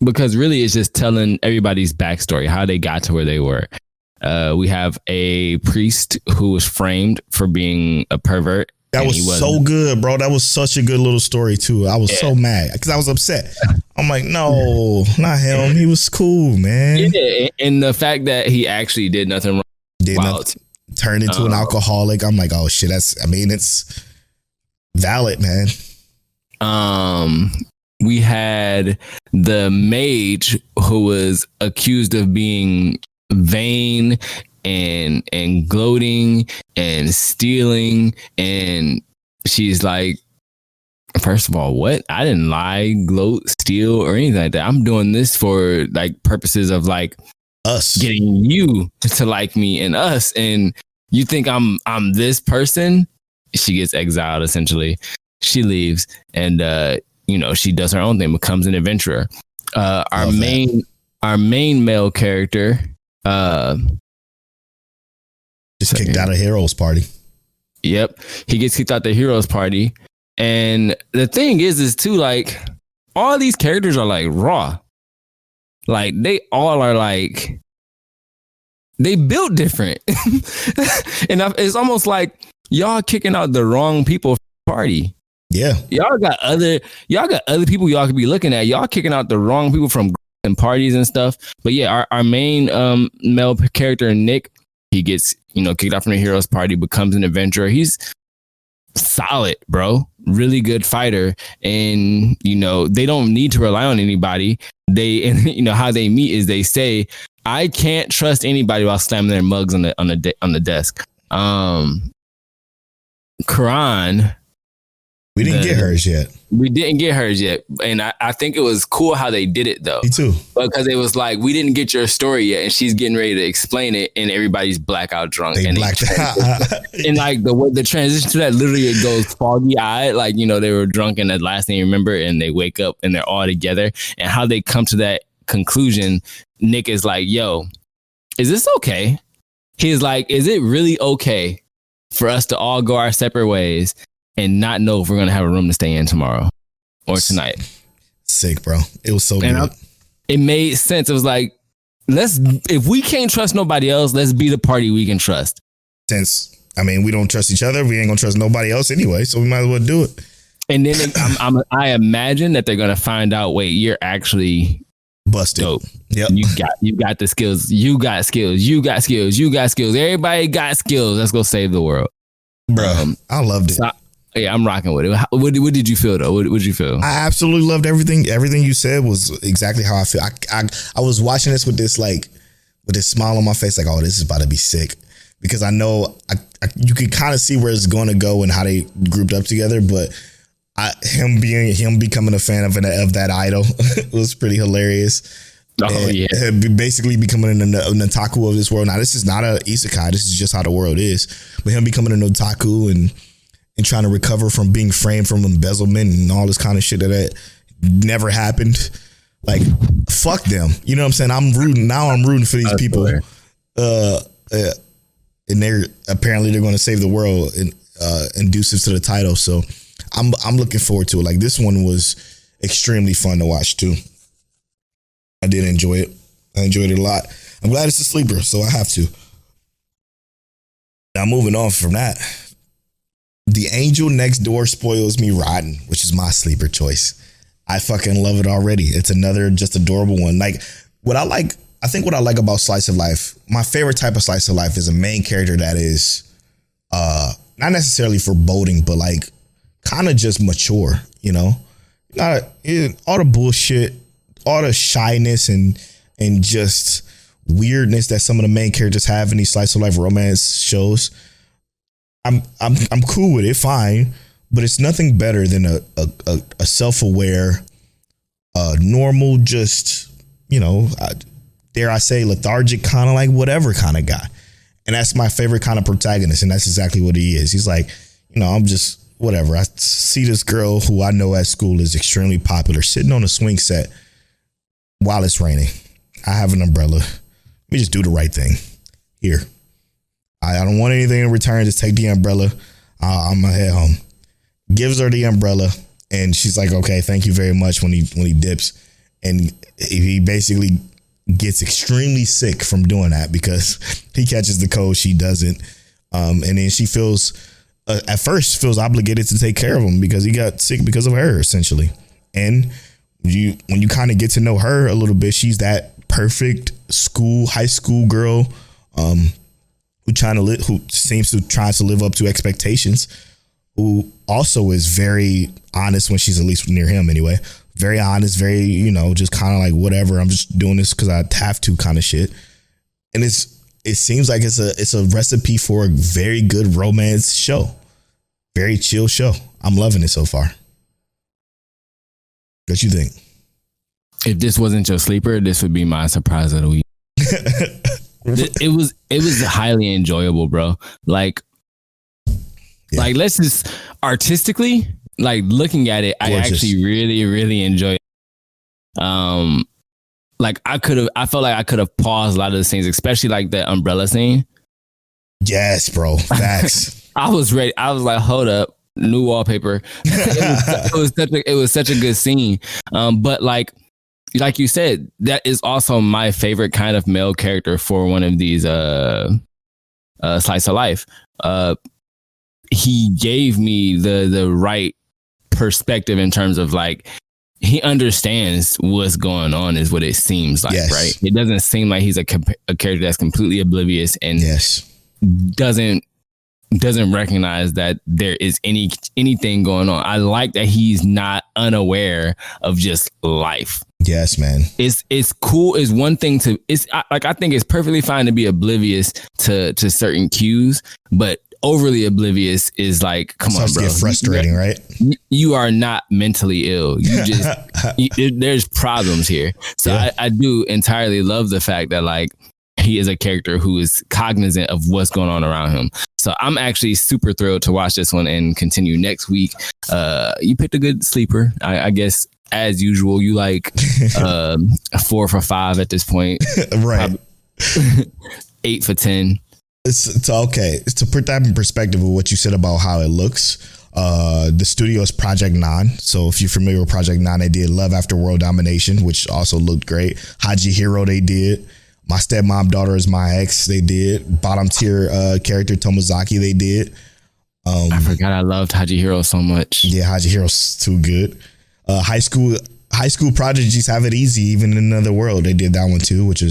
Because really it's just telling everybody's backstory, how they got to where they were. We have a priest who was framed for being a pervert. That was so good, bro. That was such a good little story too. I was so mad because I was upset. I'm like, no, not him. He was cool, man. Yeah, and the fact that he actually did nothing wrong. Turned into an alcoholic. I'm like, oh shit, it's valid, man. We had the mage who was accused of being vain and gloating and stealing, and she's like, first of all, what? I didn't lie, gloat, steal, or anything like that. I'm doing this for like purposes of like us getting you to like me and us. And you think I'm this person? She gets exiled essentially. She leaves and she does her own thing, becomes an adventurer. Our main male character just kicked out of Heroes Party. Yep. He gets kicked out the Heroes Party. And the thing is too, like, all these characters are like raw. Like they all are like, they built different. And it's almost like y'all kicking out the wrong people from the party. Yeah. Y'all got other people y'all could be looking at. Y'all kicking out the wrong people from parties and stuff. But yeah, our main male character, Nick, he gets, kicked out from the Heroes Party, becomes an adventurer. He's solid, bro. Really good fighter. And, they don't need to rely on anybody. How they meet is they say, I can't trust anybody while slamming their mugs on the desk. Karan. We didn't get hers yet. We didn't get hers yet. And I think it was cool how they did it, though. Me too. Because it was like, we didn't get your story yet. And she's getting ready to explain it. And everybody's blackout drunk. And like the transition to that, literally it goes foggy eyed. Like, they were drunk and the last thing you remember. And they wake up and they're all together. And how they come to that conclusion, Nick is like, yo, is this okay? He's like, is it really okay for us to all go our separate ways and not know if we're going to have a room to stay in tomorrow or tonight? Sick, bro. It was so good. It made sense. It was like, if we can't trust nobody else, let's be the party we can trust. Since, I mean, we don't trust each other, we ain't gonna trust nobody else anyway, so we might as well do it. And then I imagine that they're gonna find out, wait, you're actually busted. Dope. Yep. You got the skills. You got skills. You got skills. You got skills. Everybody got skills. Let's go save the world. Bro, I loved it. So yeah, I'm rocking with it. What did you feel though? What did you feel? I absolutely loved everything. Everything you said was exactly how I feel. I was watching this with this smile on my face, like, oh, this is about to be sick, because I know you can kind of see where it's going to go and how they grouped up together. But him becoming a fan of that idol was pretty hilarious. Oh, yeah. Basically becoming an otaku of this world. Now, this is not a isekai. This is just how the world is. But him becoming an otaku and trying to recover from being framed from embezzlement and all this kind of shit that never happened. Like, fuck them. You know what I'm saying? I'm rooting for these people. And they're going to save the world and inducive to the title. So I'm looking forward to it. Like, this one was extremely fun to watch too. I did enjoy it. I enjoyed it a lot. I'm glad it's a sleeper, so I have to. Now, moving on from that, The Angel Next Door spoils me rotten, which is my sleeper choice. I fucking love it already. It's another just adorable one. Like, I think what I like about slice of life, my favorite type of slice of life is a main character that is not necessarily foreboding, but like kind of just mature, you know? Not all the bullshit, all the shyness and just weirdness that some of the main characters have in these slice of life romance shows. I'm cool with it, fine, but it's nothing better than a self-aware, normal, just, you know, dare I say, lethargic, kind of like whatever kind of guy. And that's my favorite kind of protagonist, and that's exactly what he is. He's like, you know, I'm just whatever. I see this girl who I know at school is extremely popular sitting on a swing set while it's raining. I have an umbrella. Let me just do the right thing here. I don't want anything in return. Just take the umbrella. I'm gonna head home. Gives her the umbrella, and she's like, "Okay, thank you very much." When he dips, and he basically gets extremely sick from doing that because he catches the cold, she doesn't, and then she feels at first obligated to take care of him because he got sick because of her, essentially. And when you kind of get to know her a little bit, she's that perfect high school girl, who seems to try to live up to expectations, who also is very honest when she's at least near him anyway. Very honest, very, you know, just kind of like, whatever, I'm just doing this because I have to kind of shit. And it seems like it's a recipe for a very good romance show. Very chill show. I'm loving it so far. What you think? If this wasn't your sleeper, this would be my surprise of the week. It was highly enjoyable, bro. Like let's just artistically, like looking at it, gorgeous. I actually really, really enjoy it. Like I felt like I could have paused a lot of the scenes, especially like the umbrella scene. Yes, bro. Facts. I was ready. I was like, hold up, new wallpaper. It was such a good scene. But like you said, that is also my favorite kind of male character for one of these slice of life. He gave me the right perspective in terms of like, he understands what's going on is what it seems like, yes. Right? It doesn't seem like he's a character that's completely oblivious and doesn't recognize that there is anything going on. I like that he's not unaware of just life. Yes, man. It's cool. It's one thing to, I think it's perfectly fine to be oblivious to certain cues, but overly oblivious is like, come on, bro. Get frustrating, right? You are not mentally ill. You just, there's problems here. So yeah. I do entirely love the fact that like, he is a character who is cognizant of what's going on around him. So I'm actually super thrilled to watch this one and continue next week. You picked a good sleeper. I guess as usual, you like 4 for 5 at this point. Right. 8 for 10. It's okay. To put that in perspective of what you said about how it looks, the studio is Project 9. So if you're familiar with Project 9, they did Love After World Domination, which also looked great. Haji Hero, they did. My Stepmom Daughter Is My Ex, they did. Bottom tier character Tomozaki, they did. I forgot I loved Haji Hero so much. Yeah, Haji Hero's too good. High school prodigies have it easy, even in another world. They did that one too, which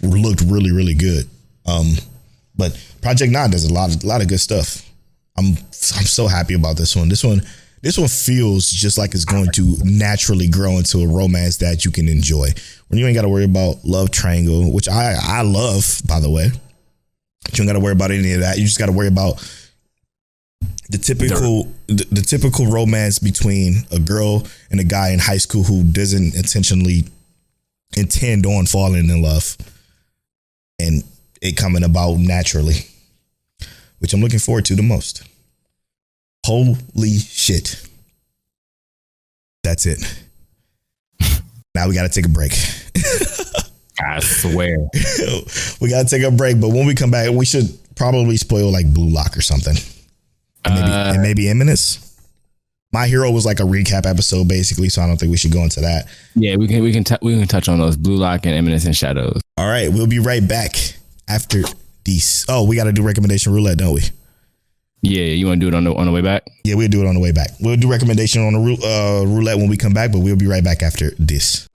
looked really, really good. But Project 9 does a lot of good stuff. I'm so happy about this one. This one feels just like it's going to naturally grow into a romance that you can enjoy. When you ain't got to worry about love triangle, which I love, by the way. But you don't got to worry about any of that. You just got to worry about the typical romance between a girl and a guy in high school who doesn't intentionally intend on falling in love, and it coming about naturally, which I'm looking forward to the most. Holy shit. That's it. Now we got to take a break. I swear. We got to take a break, but when we come back, we should probably spoil like Blue Lock or something. And maybe Eminence. My Hero was like a recap episode basically, so I don't think we should go into that. Yeah, we can touch on those Blue Lock and Eminence and Shadows. All right, we'll be right back after these. Oh, we got to do recommendation roulette, don't we? Yeah, you want to do it on the way back? Yeah, we'll do it on the way back. We'll do recommendation on the roulette when we come back, but we'll be right back after this.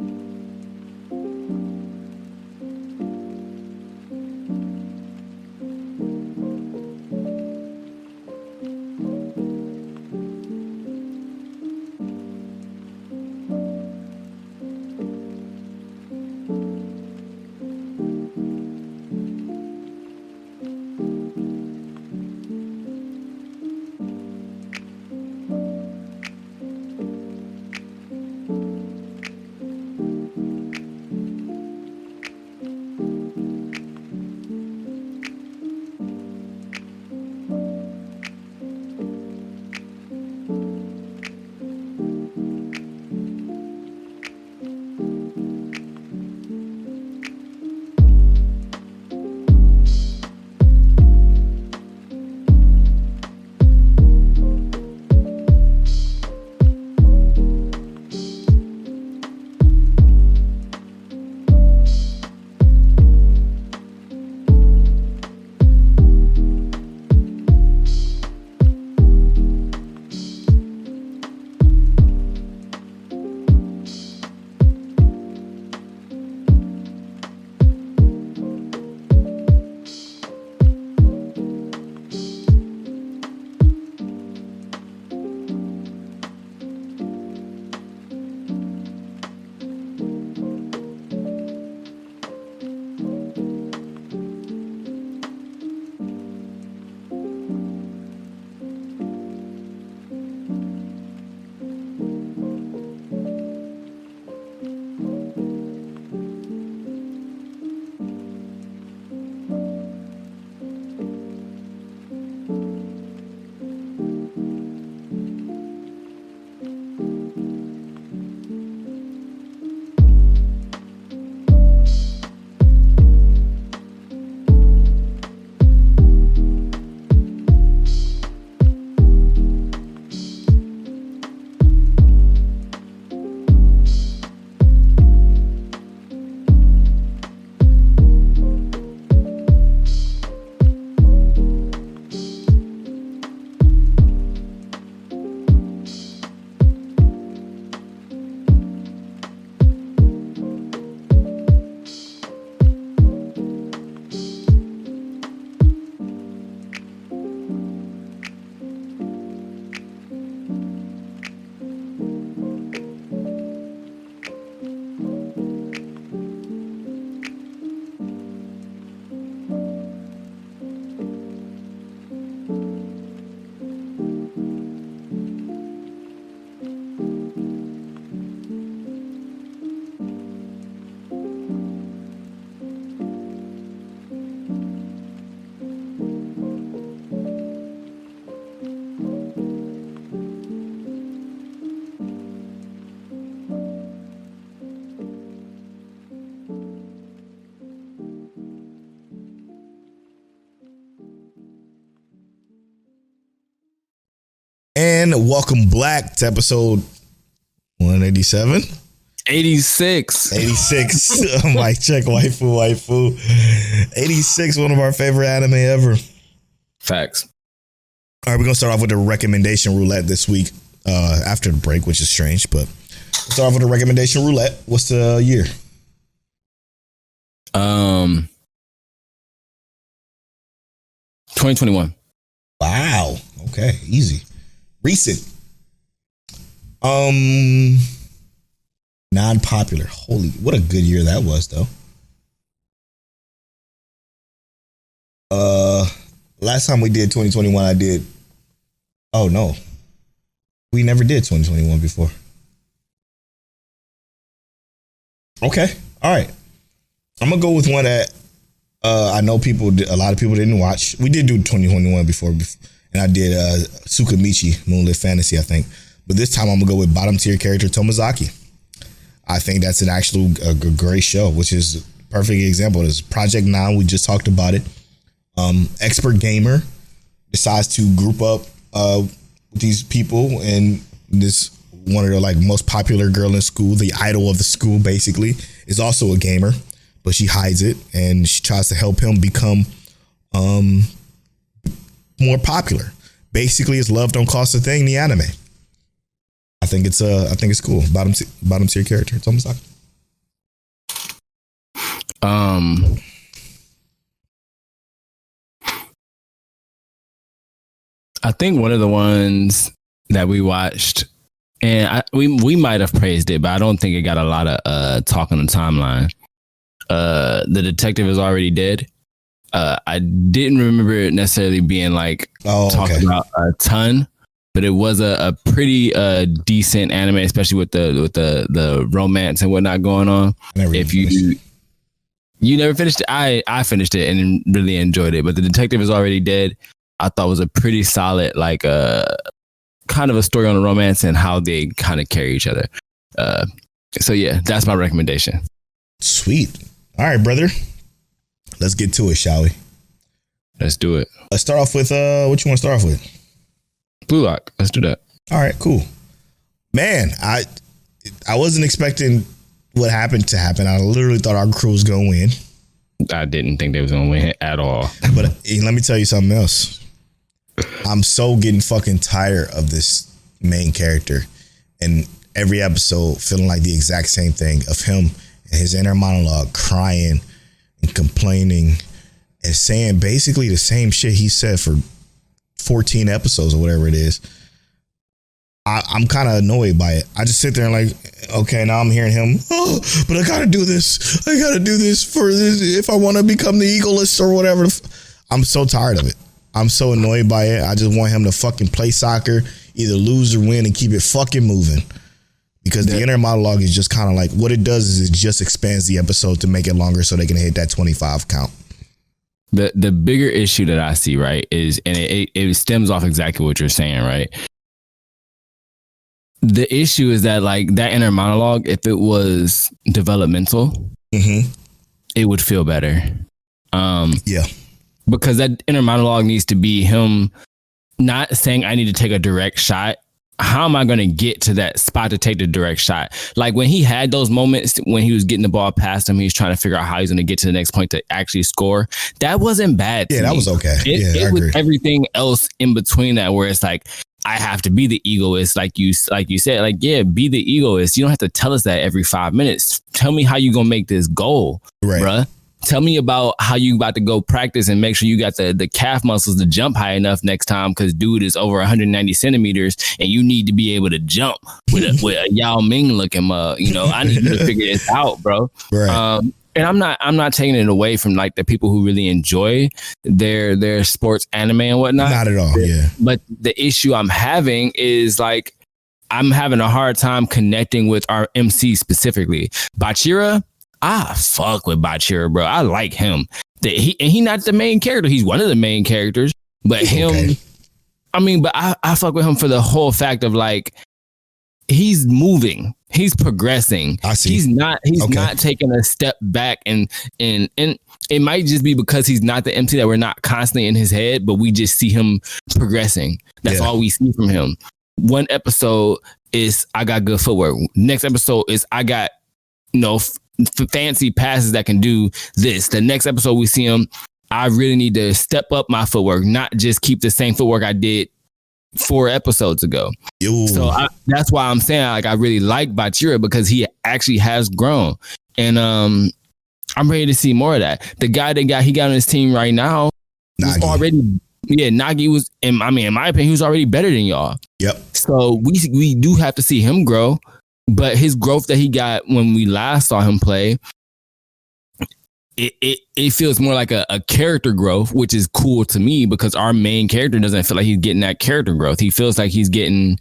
And welcome back to episode 187. 86. 86. Mic check, waifu. 86, one of our favorite anime ever. Facts. All right, we're going to start off with the recommendation roulette this week after the break, which is strange, but let's start off with the recommendation roulette. What's the year? 2021. Wow. Okay, easy. Recent. Non-popular. Holy, what a good year that was, though. Last time we did 2021, I did. Oh no, we never did 2021 before. Okay, all right. I'm gonna go with one that I know a lot of people didn't watch. We did do 2021 before, and I did Tsukimichi Moonlit Fantasy, I think. But this time I'm gonna go with bottom tier character Tomozaki. I think that's an actual great show, which is a perfect example. This Project 9, we just talked about it. Expert gamer decides to group up with these people, and this one of the like most popular girl in school, the idol of the school, basically, is also a gamer, but she hides it, and she tries to help him become more popular. Basically, it's love don't cost a thing. The anime. I think it's cool. Bottom tier character. It's almost like. I think one of the ones that we watched, and we might have praised it, but I don't think it got a lot of talk on the timeline. The Detective Is Already Dead. I didn't remember it necessarily being like talked about a ton, but it was a pretty decent anime, especially with the romance and whatnot going on. If you never finished it, I finished it and really enjoyed it. But The Detective Is Already Dead, I thought was a pretty solid, like kind of a story on the romance and how they kind of carry each other. So yeah, that's my recommendation. Sweet. All right, brother. Let's get to it, shall we? Let's do it. Let's start off with what you want to start off with? Blue Lock. Let's do that. All right, cool. Man, I wasn't expecting what happened to happen. I literally thought our crew was gonna win. I didn't think they was gonna win at all. But let me tell you something else. I'm so getting fucking tired of this main character, and every episode feeling like the exact same thing of him and his inner monologue, crying and complaining and saying basically the same shit he said for 14 episodes or whatever it is. I'm kind of annoyed by it. I just sit there and like, okay, now I'm hearing him, but I gotta do this. I gotta do this for this if I want to become the egoist or whatever. I'm so tired of it. I'm so annoyed by it. I just want him to fucking play soccer, either lose or win, and keep it fucking moving. Because the inner monologue is just kind of like, what it does is it just expands the episode to make it longer so they can hit that 25 count. The bigger issue that I see, right, is, and it stems off exactly what you're saying, right? The issue is that like that inner monologue, if it was developmental, it would feel better. Yeah. Because that inner monologue needs to be him not saying I need to take a direct shot. How am I going to get to that spot to take the direct shot? Like when he had those moments when he was getting the ball past him, he was trying to figure out how he's going to get to the next point to actually score. That wasn't bad. Yeah, that was okay. It was everything else in between that, where it's like, I have to be the egoist, like you said, like, yeah, be the egoist. You don't have to tell us that every 5 minutes. Tell me how you going to make this goal, right, bruh. Tell me about how you about to go practice and make sure you got the calf muscles to jump high enough next time, because dude is over 190 centimeters and you need to be able to jump with a Yao Ming looking I need you to figure this out, bro. Right. And I'm not taking it away from like the people who really enjoy their sports anime and whatnot. Not at all, yeah. But the issue I'm having is like I'm having a hard time connecting with our MC specifically. Bachira, I fuck with Bachira, bro. I like him. He not the main character. He's one of the main characters, but him. Okay. I mean, but I fuck with him for the whole fact of like he's moving. He's progressing. I see. He's not taking a step back, and it might just be because he's not the MC that we're not constantly in his head, but we just see him progressing. That's all we see from him. One episode is I got good footwork. Next episode is I got fancy passes that can do this. The next episode we see him, I really need to step up my footwork, not just keep the same footwork I did 4 episodes ago. Ooh. So that's why I'm saying like I really like Bachira, because he actually has grown, and I'm ready to see more of that. The guy that he got on his team right now was already Nagi was in my opinion, he was already better than y'all. Yep. So we do have to see him grow, but his growth that he got when we last saw him play, it feels more like a character growth, which is cool to me, because our main character doesn't feel like he's getting that character growth. He feels like he's getting,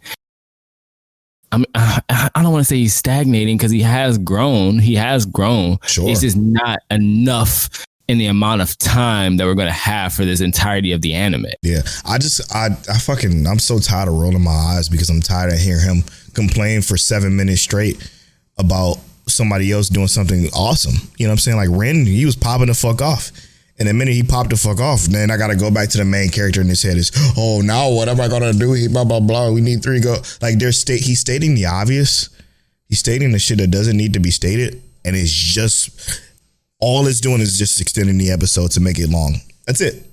I don't want to say he's stagnating, because he has grown. Sure. It's just not enough in the amount of time that we're going to have for this entirety of the anime. Yeah. I'm so tired of rolling my eyes, because I'm tired of hearing him complain for 7 minutes straight about somebody else doing something awesome. You know what I'm saying? Like Ren, he was popping the fuck off. And the minute he popped the fuck off, then I got to go back to the main character in his head is, oh, now what am I going to do? He blah, blah, blah. We need 3 go. Like he's stating the obvious. He's stating the shit that doesn't need to be stated. And it's just, all it's doing is just extending the episode to make it long. That's it.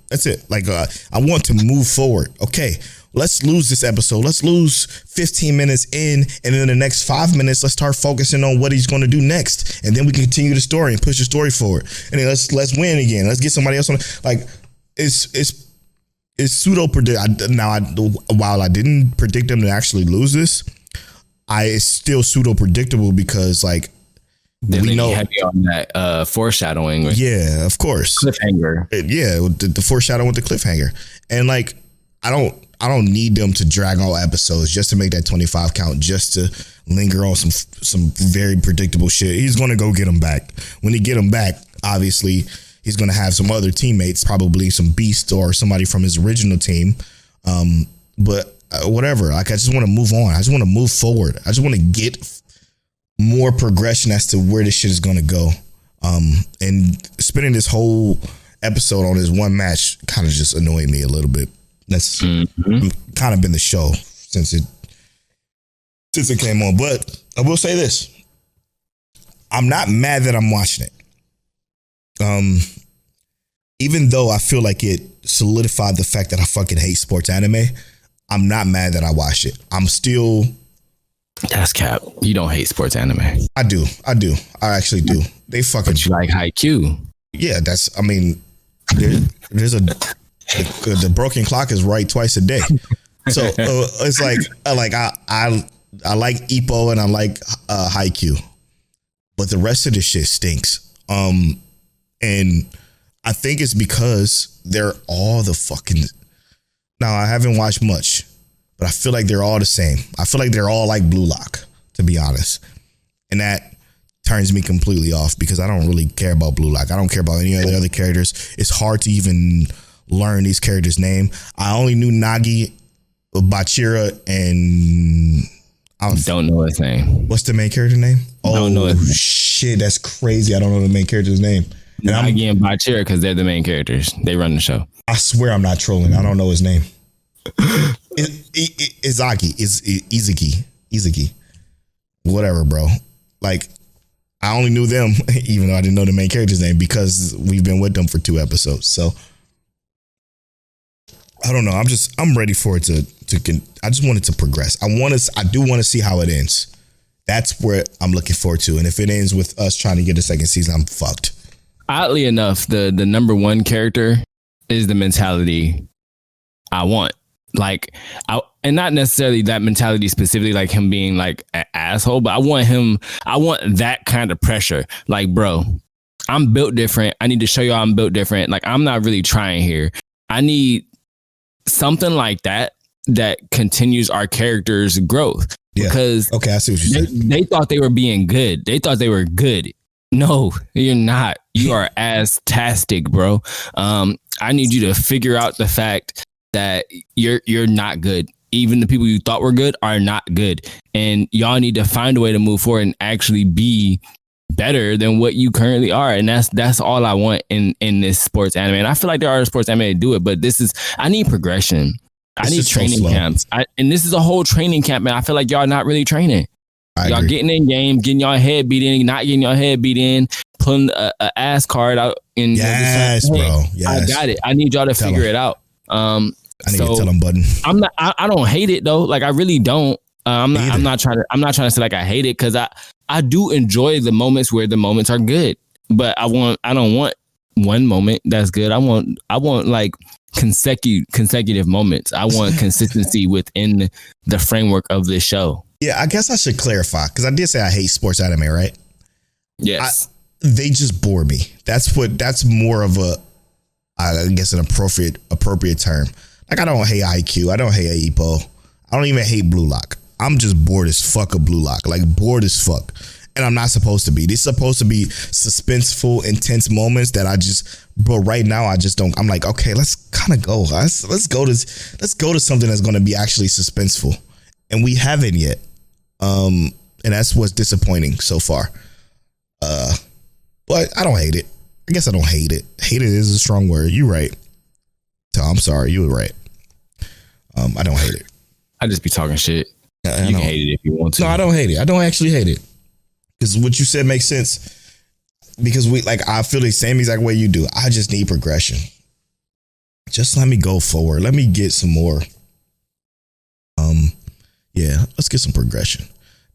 Like, I want to move forward. Okay, let's lose this episode. Let's lose 15 minutes in, and then the next 5 minutes, let's start focusing on what he's going to do next, and then we can continue the story and push the story forward. And then let's win again. Let's get somebody else on. Like, it's pseudo predict. Now, while I didn't predict them to actually lose this, it's still pseudo predictable, because like, we know heavy on that foreshadowing. Yeah, of course. Cliffhanger. The foreshadowing with the cliffhanger. And like, I don't need them to drag all episodes just to make that 25 count, just to linger on some very predictable shit. He's going to go get them back. When he get them back, obviously, he's going to have some other teammates, probably some Beast or somebody from his original team. But whatever. Like, I just want to move on. I just want to move forward. I just want to get more progression as to where this shit is going to go. And spending this whole episode on this one match kind of just annoyed me a little bit. That's kind of been the show since it came on. But I will say this. I'm not mad that I'm watching it. Even though I feel like it solidified the fact that I fucking hate sports anime, I'm not mad that I watched it. I'm still... That's cap. You don't hate sports anime. I do. I actually do. They fucking... But you like Haikyuu. Yeah, there's the broken clock is right twice a day. So it's like I like Ippo and I like Haikyuu, but the rest of this shit stinks. And I think it's because they're all the fucking... Now, I haven't watched much, but I feel like they're all the same. I feel like they're all like Blue Lock, to be honest. And that turns me completely off, because I don't really care about Blue Lock. I don't care about any of the other characters. It's hard to even learn these characters' name. I only knew Nagi, Bachira, and... I don't know his name. What's the main character name? Don't know his name. Shit, that's crazy. I don't know the main character's name. And Nagi and Bachira, because they're the main characters. They run the show. I swear I'm not trolling. I don't know his name. Izuki. Whatever, bro. Like, I only knew them, even though I didn't know the main character's name, because we've been with them for 2 episodes. So I don't know. I'm ready for it to I just want it to progress. I do want to see how it ends. That's where I'm looking forward to. And if it ends with us trying to get a second season, I'm fucked. Oddly enough, the number 1 character is the mentality I want. Like, and not necessarily that mentality specifically, like him being like an asshole, but I want that kind of pressure. Like, bro, I'm built different. I need to show you I'm built different. Like, I'm not really trying here. I need something like that continues our character's growth. Yeah. Because okay, I see what you're saying. They thought they were being good. They thought they were good. No, you're not. You are ass-tastic, bro. I need you to figure out the fact that you're not good. even the people you thought were good are not good. And y'all need to find a way to move forward and actually be better than what you currently are. And that's all I want in this sports anime. And I feel like there are sports anime that do it, but I need progression. I need training camps. And this is a whole training camp, man. I feel like y'all not really training. Y'all getting in games, getting y'all head beat in, not getting your head beat in, pulling a ass card out. And yes, bro. Yes. I got it. I need y'all to figure it out. I need to tell them, button. I don't hate it though. Like I really don't. I'm not trying to say like I hate it, because I do enjoy the moments where the moments are good. But I don't want one moment that's good. I want like consecutive moments. I want consistency within the framework of this show. Yeah, I guess I should clarify, because I did say I hate sports anime, right? Yes. They just bore me. That's more of a, I guess, an appropriate term. Like, I don't hate IQ. I don't hate Ippo. I don't even hate Blue Lock. I'm just bored as fuck of Blue Lock. Like, bored as fuck. And I'm not supposed to be. These supposed to be suspenseful, intense moments that but right now I just don't. I'm like, okay, let's kind of go. Let's go to something that's going to be actually suspenseful. And we haven't yet. And that's what's disappointing so far. But I don't hate it. I guess I don't hate it. Hate it is a strong word. You're right. Tom, I'm sorry. You were right. I don't hate it. I just be talking shit. You can hate it if you want to. No, I don't hate it. I don't actually hate it. Because what you said makes sense. Because I feel the same exact way you do. I just need progression. Just let me go forward. Let me get some more. Yeah, let's get some progression.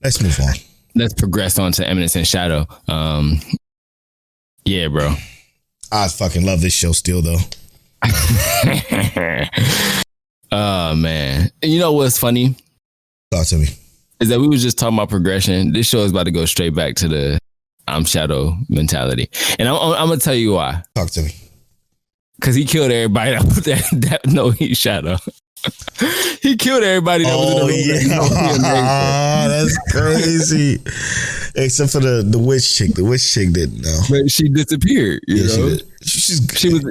Let's move on. Let's progress on to Eminence and Shadow. Yeah, bro. I fucking love this show still, though. Oh, man. You know what's funny? Talk to me. Is that we was just talking about progression. This show is about to go straight back to the I'm Shadow mentality. And I'm going to tell you why. Talk to me. Because he killed everybody that no, he's Shadow. He killed everybody that was in the room. That's crazy. Except for the witch chick. The witch chick didn't know. But she disappeared. You know? She was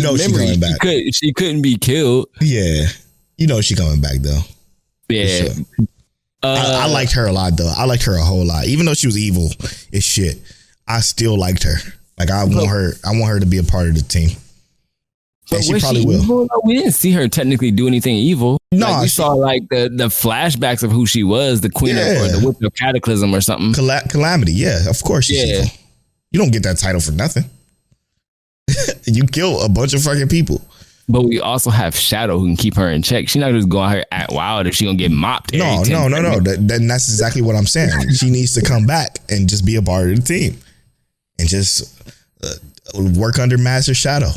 memory. Coming back. She couldn't be killed. Yeah. You know she coming back though. Yeah. Sure. I liked her a lot though. I liked her a whole lot. Even though she was evil as shit, I still liked her. Like I want her to be a part of the team. And she probably will. Evil? No, we didn't see her technically do anything evil. No, we saw like the flashbacks of who she was, the queen of, or the whip of cataclysm or something. Calamity, yeah, of course she's evil. You don't get that title for nothing. You kill a bunch of fucking people. But we also have Shadow who can keep her in check. She's not just going out here act wild if she gonna get mopped. No. That's exactly what I'm saying. She needs to come back and just be a part of the team and just work under Master Shadow.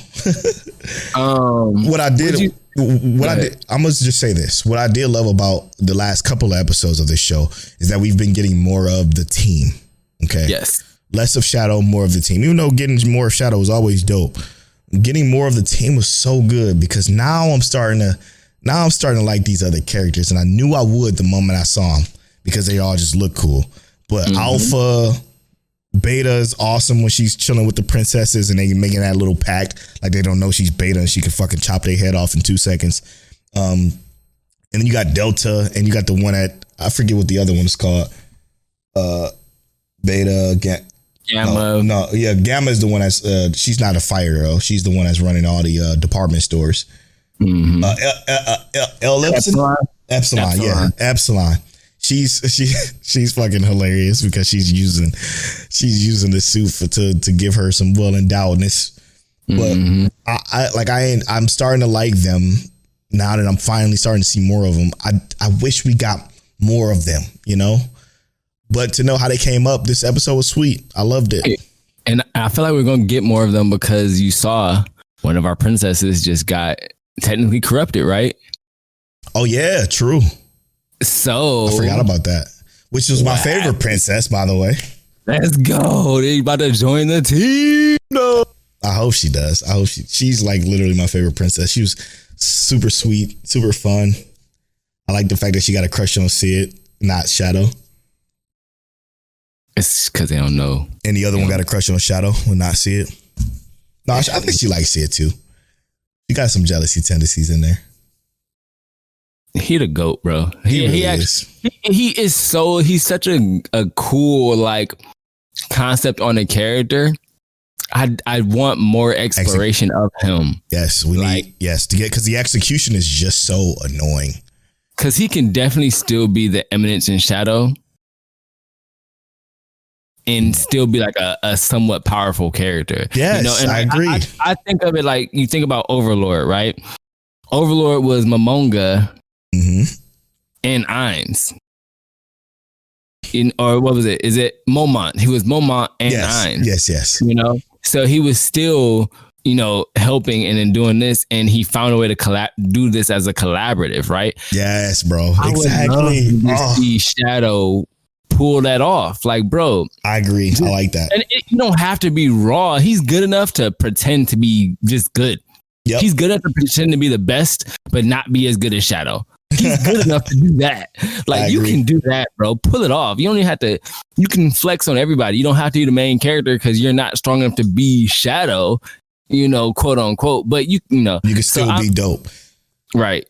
I'm gonna just say this. What I did love about the last couple of episodes of this show is that we've been getting more of the team. Okay. Yes. Less of Shadow, more of the team. Even though getting more of Shadow was always dope, getting more of the team was so good because now I'm starting to like these other characters, and I knew I would the moment I saw them because they all just look cool. But Alpha, Beta is awesome when she's chilling with the princesses and they making that little pact like they don't know she's Beta and she can fucking chop their head off in 2 seconds. And then you got Delta and you got the one I forget what the other one is called. Beta, Gamma. Gamma is the one that's she's not a fighter though. She's the one that's running all the department stores. Mm-hmm. Epsilon, yeah, Epsilon. She's fucking hilarious because she's using the suit to give her some well endowedness. But I'm starting to like them now that I'm finally starting to see more of them. I wish we got more of them, you know. But to know how they came up, this episode was sweet. I loved it. And I feel like we're gonna get more of them because you saw one of our princesses just got technically corrupted, right? Oh yeah, true. So I forgot about that. Which was my favorite princess, by the way. Let's go. They about to join the team. No. I hope she does. I hope she's like literally my favorite princess. She was super sweet, super fun. I like the fact that she got a crush on Sid, not Shadow. It's because they don't know. And the other one got a crush on Shadow and not Sid. No, I think she likes Sid too. She got some jealousy tendencies in there. He the GOAT, bro. He really is. He's such a cool like concept on a character. I want more exploration of him. Yes, we need to get, because the execution is just so annoying. Because he can definitely still be the Eminence in Shadow and still be like a somewhat powerful character. Yes, you know? And I agree. I think of it like you think about Overlord, right? Overlord was Momonga and Ainz. Or what was it? Is it Momont? He was Momont and Ainz. Yes. You know? So he was still, you know, helping and then doing this, and he found a way to do this as a collaborative, right? Yes, bro. Exactly. I would love to see Shadow pull that off. Like, bro. I agree. I like that. And you don't have to be raw. He's good enough to pretend to be just good. Yep. He's good enough to pretend to be the best, but not be as good as Shadow. He's good enough to do that. Like, you can do that, bro. Pull it off. You don't even have to. You can flex on everybody. You don't have to be the main character because you're not strong enough to be Shadow, you know, quote unquote. But you know, you can still be dope. Right.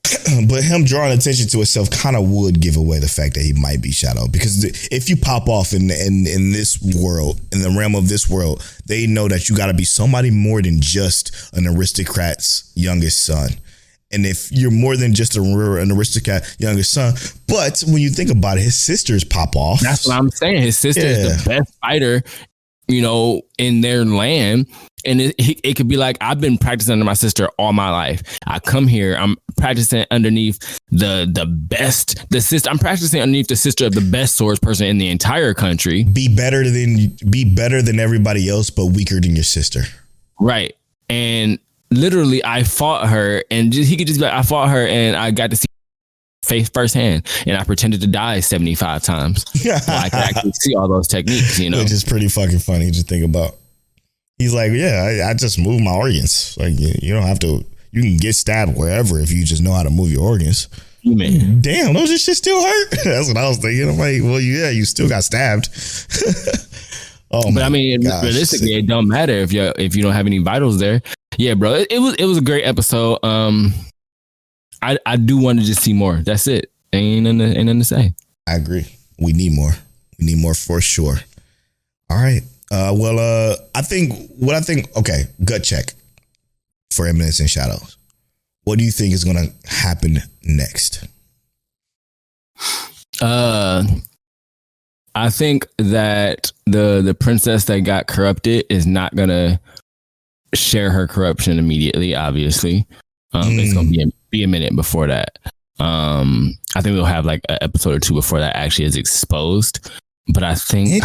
But him drawing attention to himself kind of would give away the fact that he might be Shadow, because if you pop off in this world, in the realm of this world, they know that you got to be somebody more than just an aristocrat's youngest son. And if you're more than just an aristocrat youngest son, but when you think about it, his sisters pop off. That's what I'm saying. His sister is the best fighter, you know, in their land. And it could be like, I've been practicing under my sister all my life. I come here, I'm practicing underneath the best, the sister. I'm practicing underneath the sister of the best swords person in the entire country. Be better than everybody else, but weaker than your sister. Right. And literally, I fought her, and he could just be like, I fought her, and I got to see face firsthand, and I pretended to die 75 times. So I could actually see all those techniques, you know, which is pretty fucking funny to think about. He's like, I just move my organs. Like, you don't have to. You can get stabbed wherever if you just know how to move your organs. Man, damn, those shit still hurt. That's what I was thinking. I'm like, well, yeah, you still got stabbed. But I mean, realistically, it don't matter if you don't have any vitals there. Yeah, bro, it was a great episode. I do want to just see more. That's it. Ain't nothing to say. I agree. We need more. We need more for sure. All right. I think. Okay, gut check for Eminence and Shadows. What do you think is going to happen next? I think that the princess that got corrupted is not gonna share her corruption immediately. Obviously, it's gonna be a minute before that. I think we'll have like an episode or two before that actually is exposed. But I think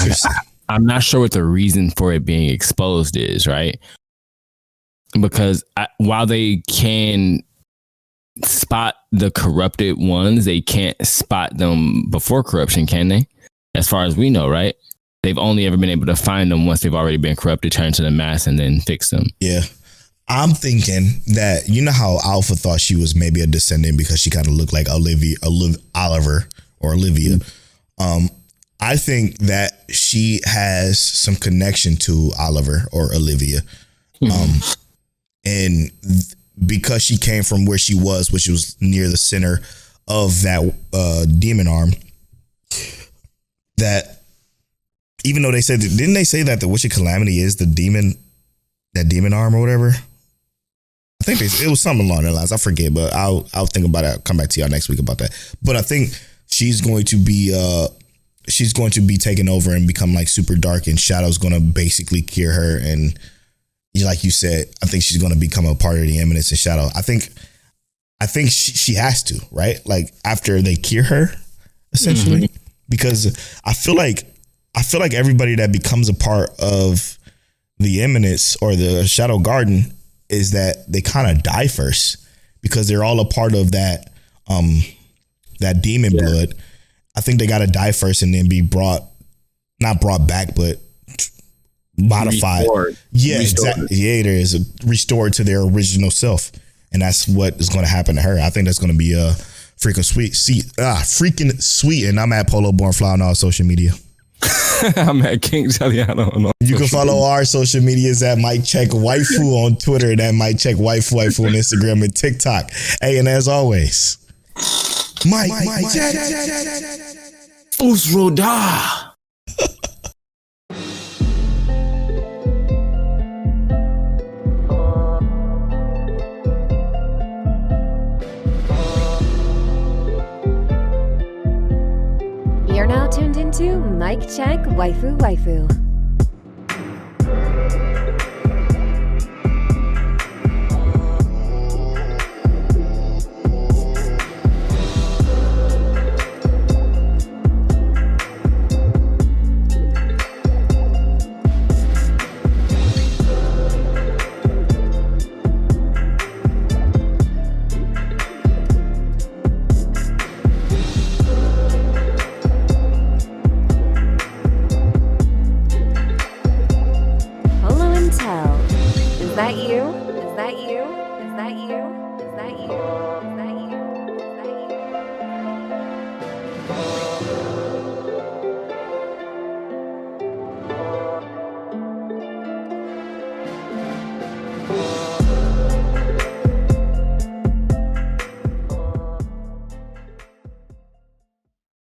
I'm not sure what the reason for it being exposed is, right? Because while they can spot the corrupted ones, they can't spot them before corruption, can they? As far as we know, right? They've only ever been able to find them once they've already been corrupted, turn to the mass, and then fix them. Yeah. I'm thinking that, you know how Alpha thought she was maybe a descendant because she kind of looked like Olivia. I think that she has some connection to Oliver or Olivia. And because she came from where she was, which was near the center of that demon arm, that even though they said, didn't they say that the Witch of Calamity is the demon, that demon arm or whatever? I think it was something along that lines. I forget, but I'll think about it. I'll come back to y'all next week about that. But I think she's going to be taken over and become like super dark, and Shadow's going to basically cure her. And like you said, I think she's going to become a part of the Eminence and Shadow. I think she has to, right? Like after they cure her, essentially, because I feel like everybody that becomes a part of the Eminence or the Shadow Garden is that they kind of die first, because they're all a part of that demon blood. I think they got to die first and then be not brought back, but modified. Restored. Yeah, exactly. Yeah, there is restored to their original self, and that's what is going to happen to her. I think that's going to be freaking sweet. And I'm at Polo Born Fly on all social media. I'm at King Jelliano. You can follow our social medias at Mike Check Waifu on Twitter and at Mike Check Waifu on Instagram and TikTok. Hey, and as always, Mike, check. Fus Ro Dah. You're now tuned into Mic Check Waifu. Is that you? Is that you? Is that you? Is that you? Is that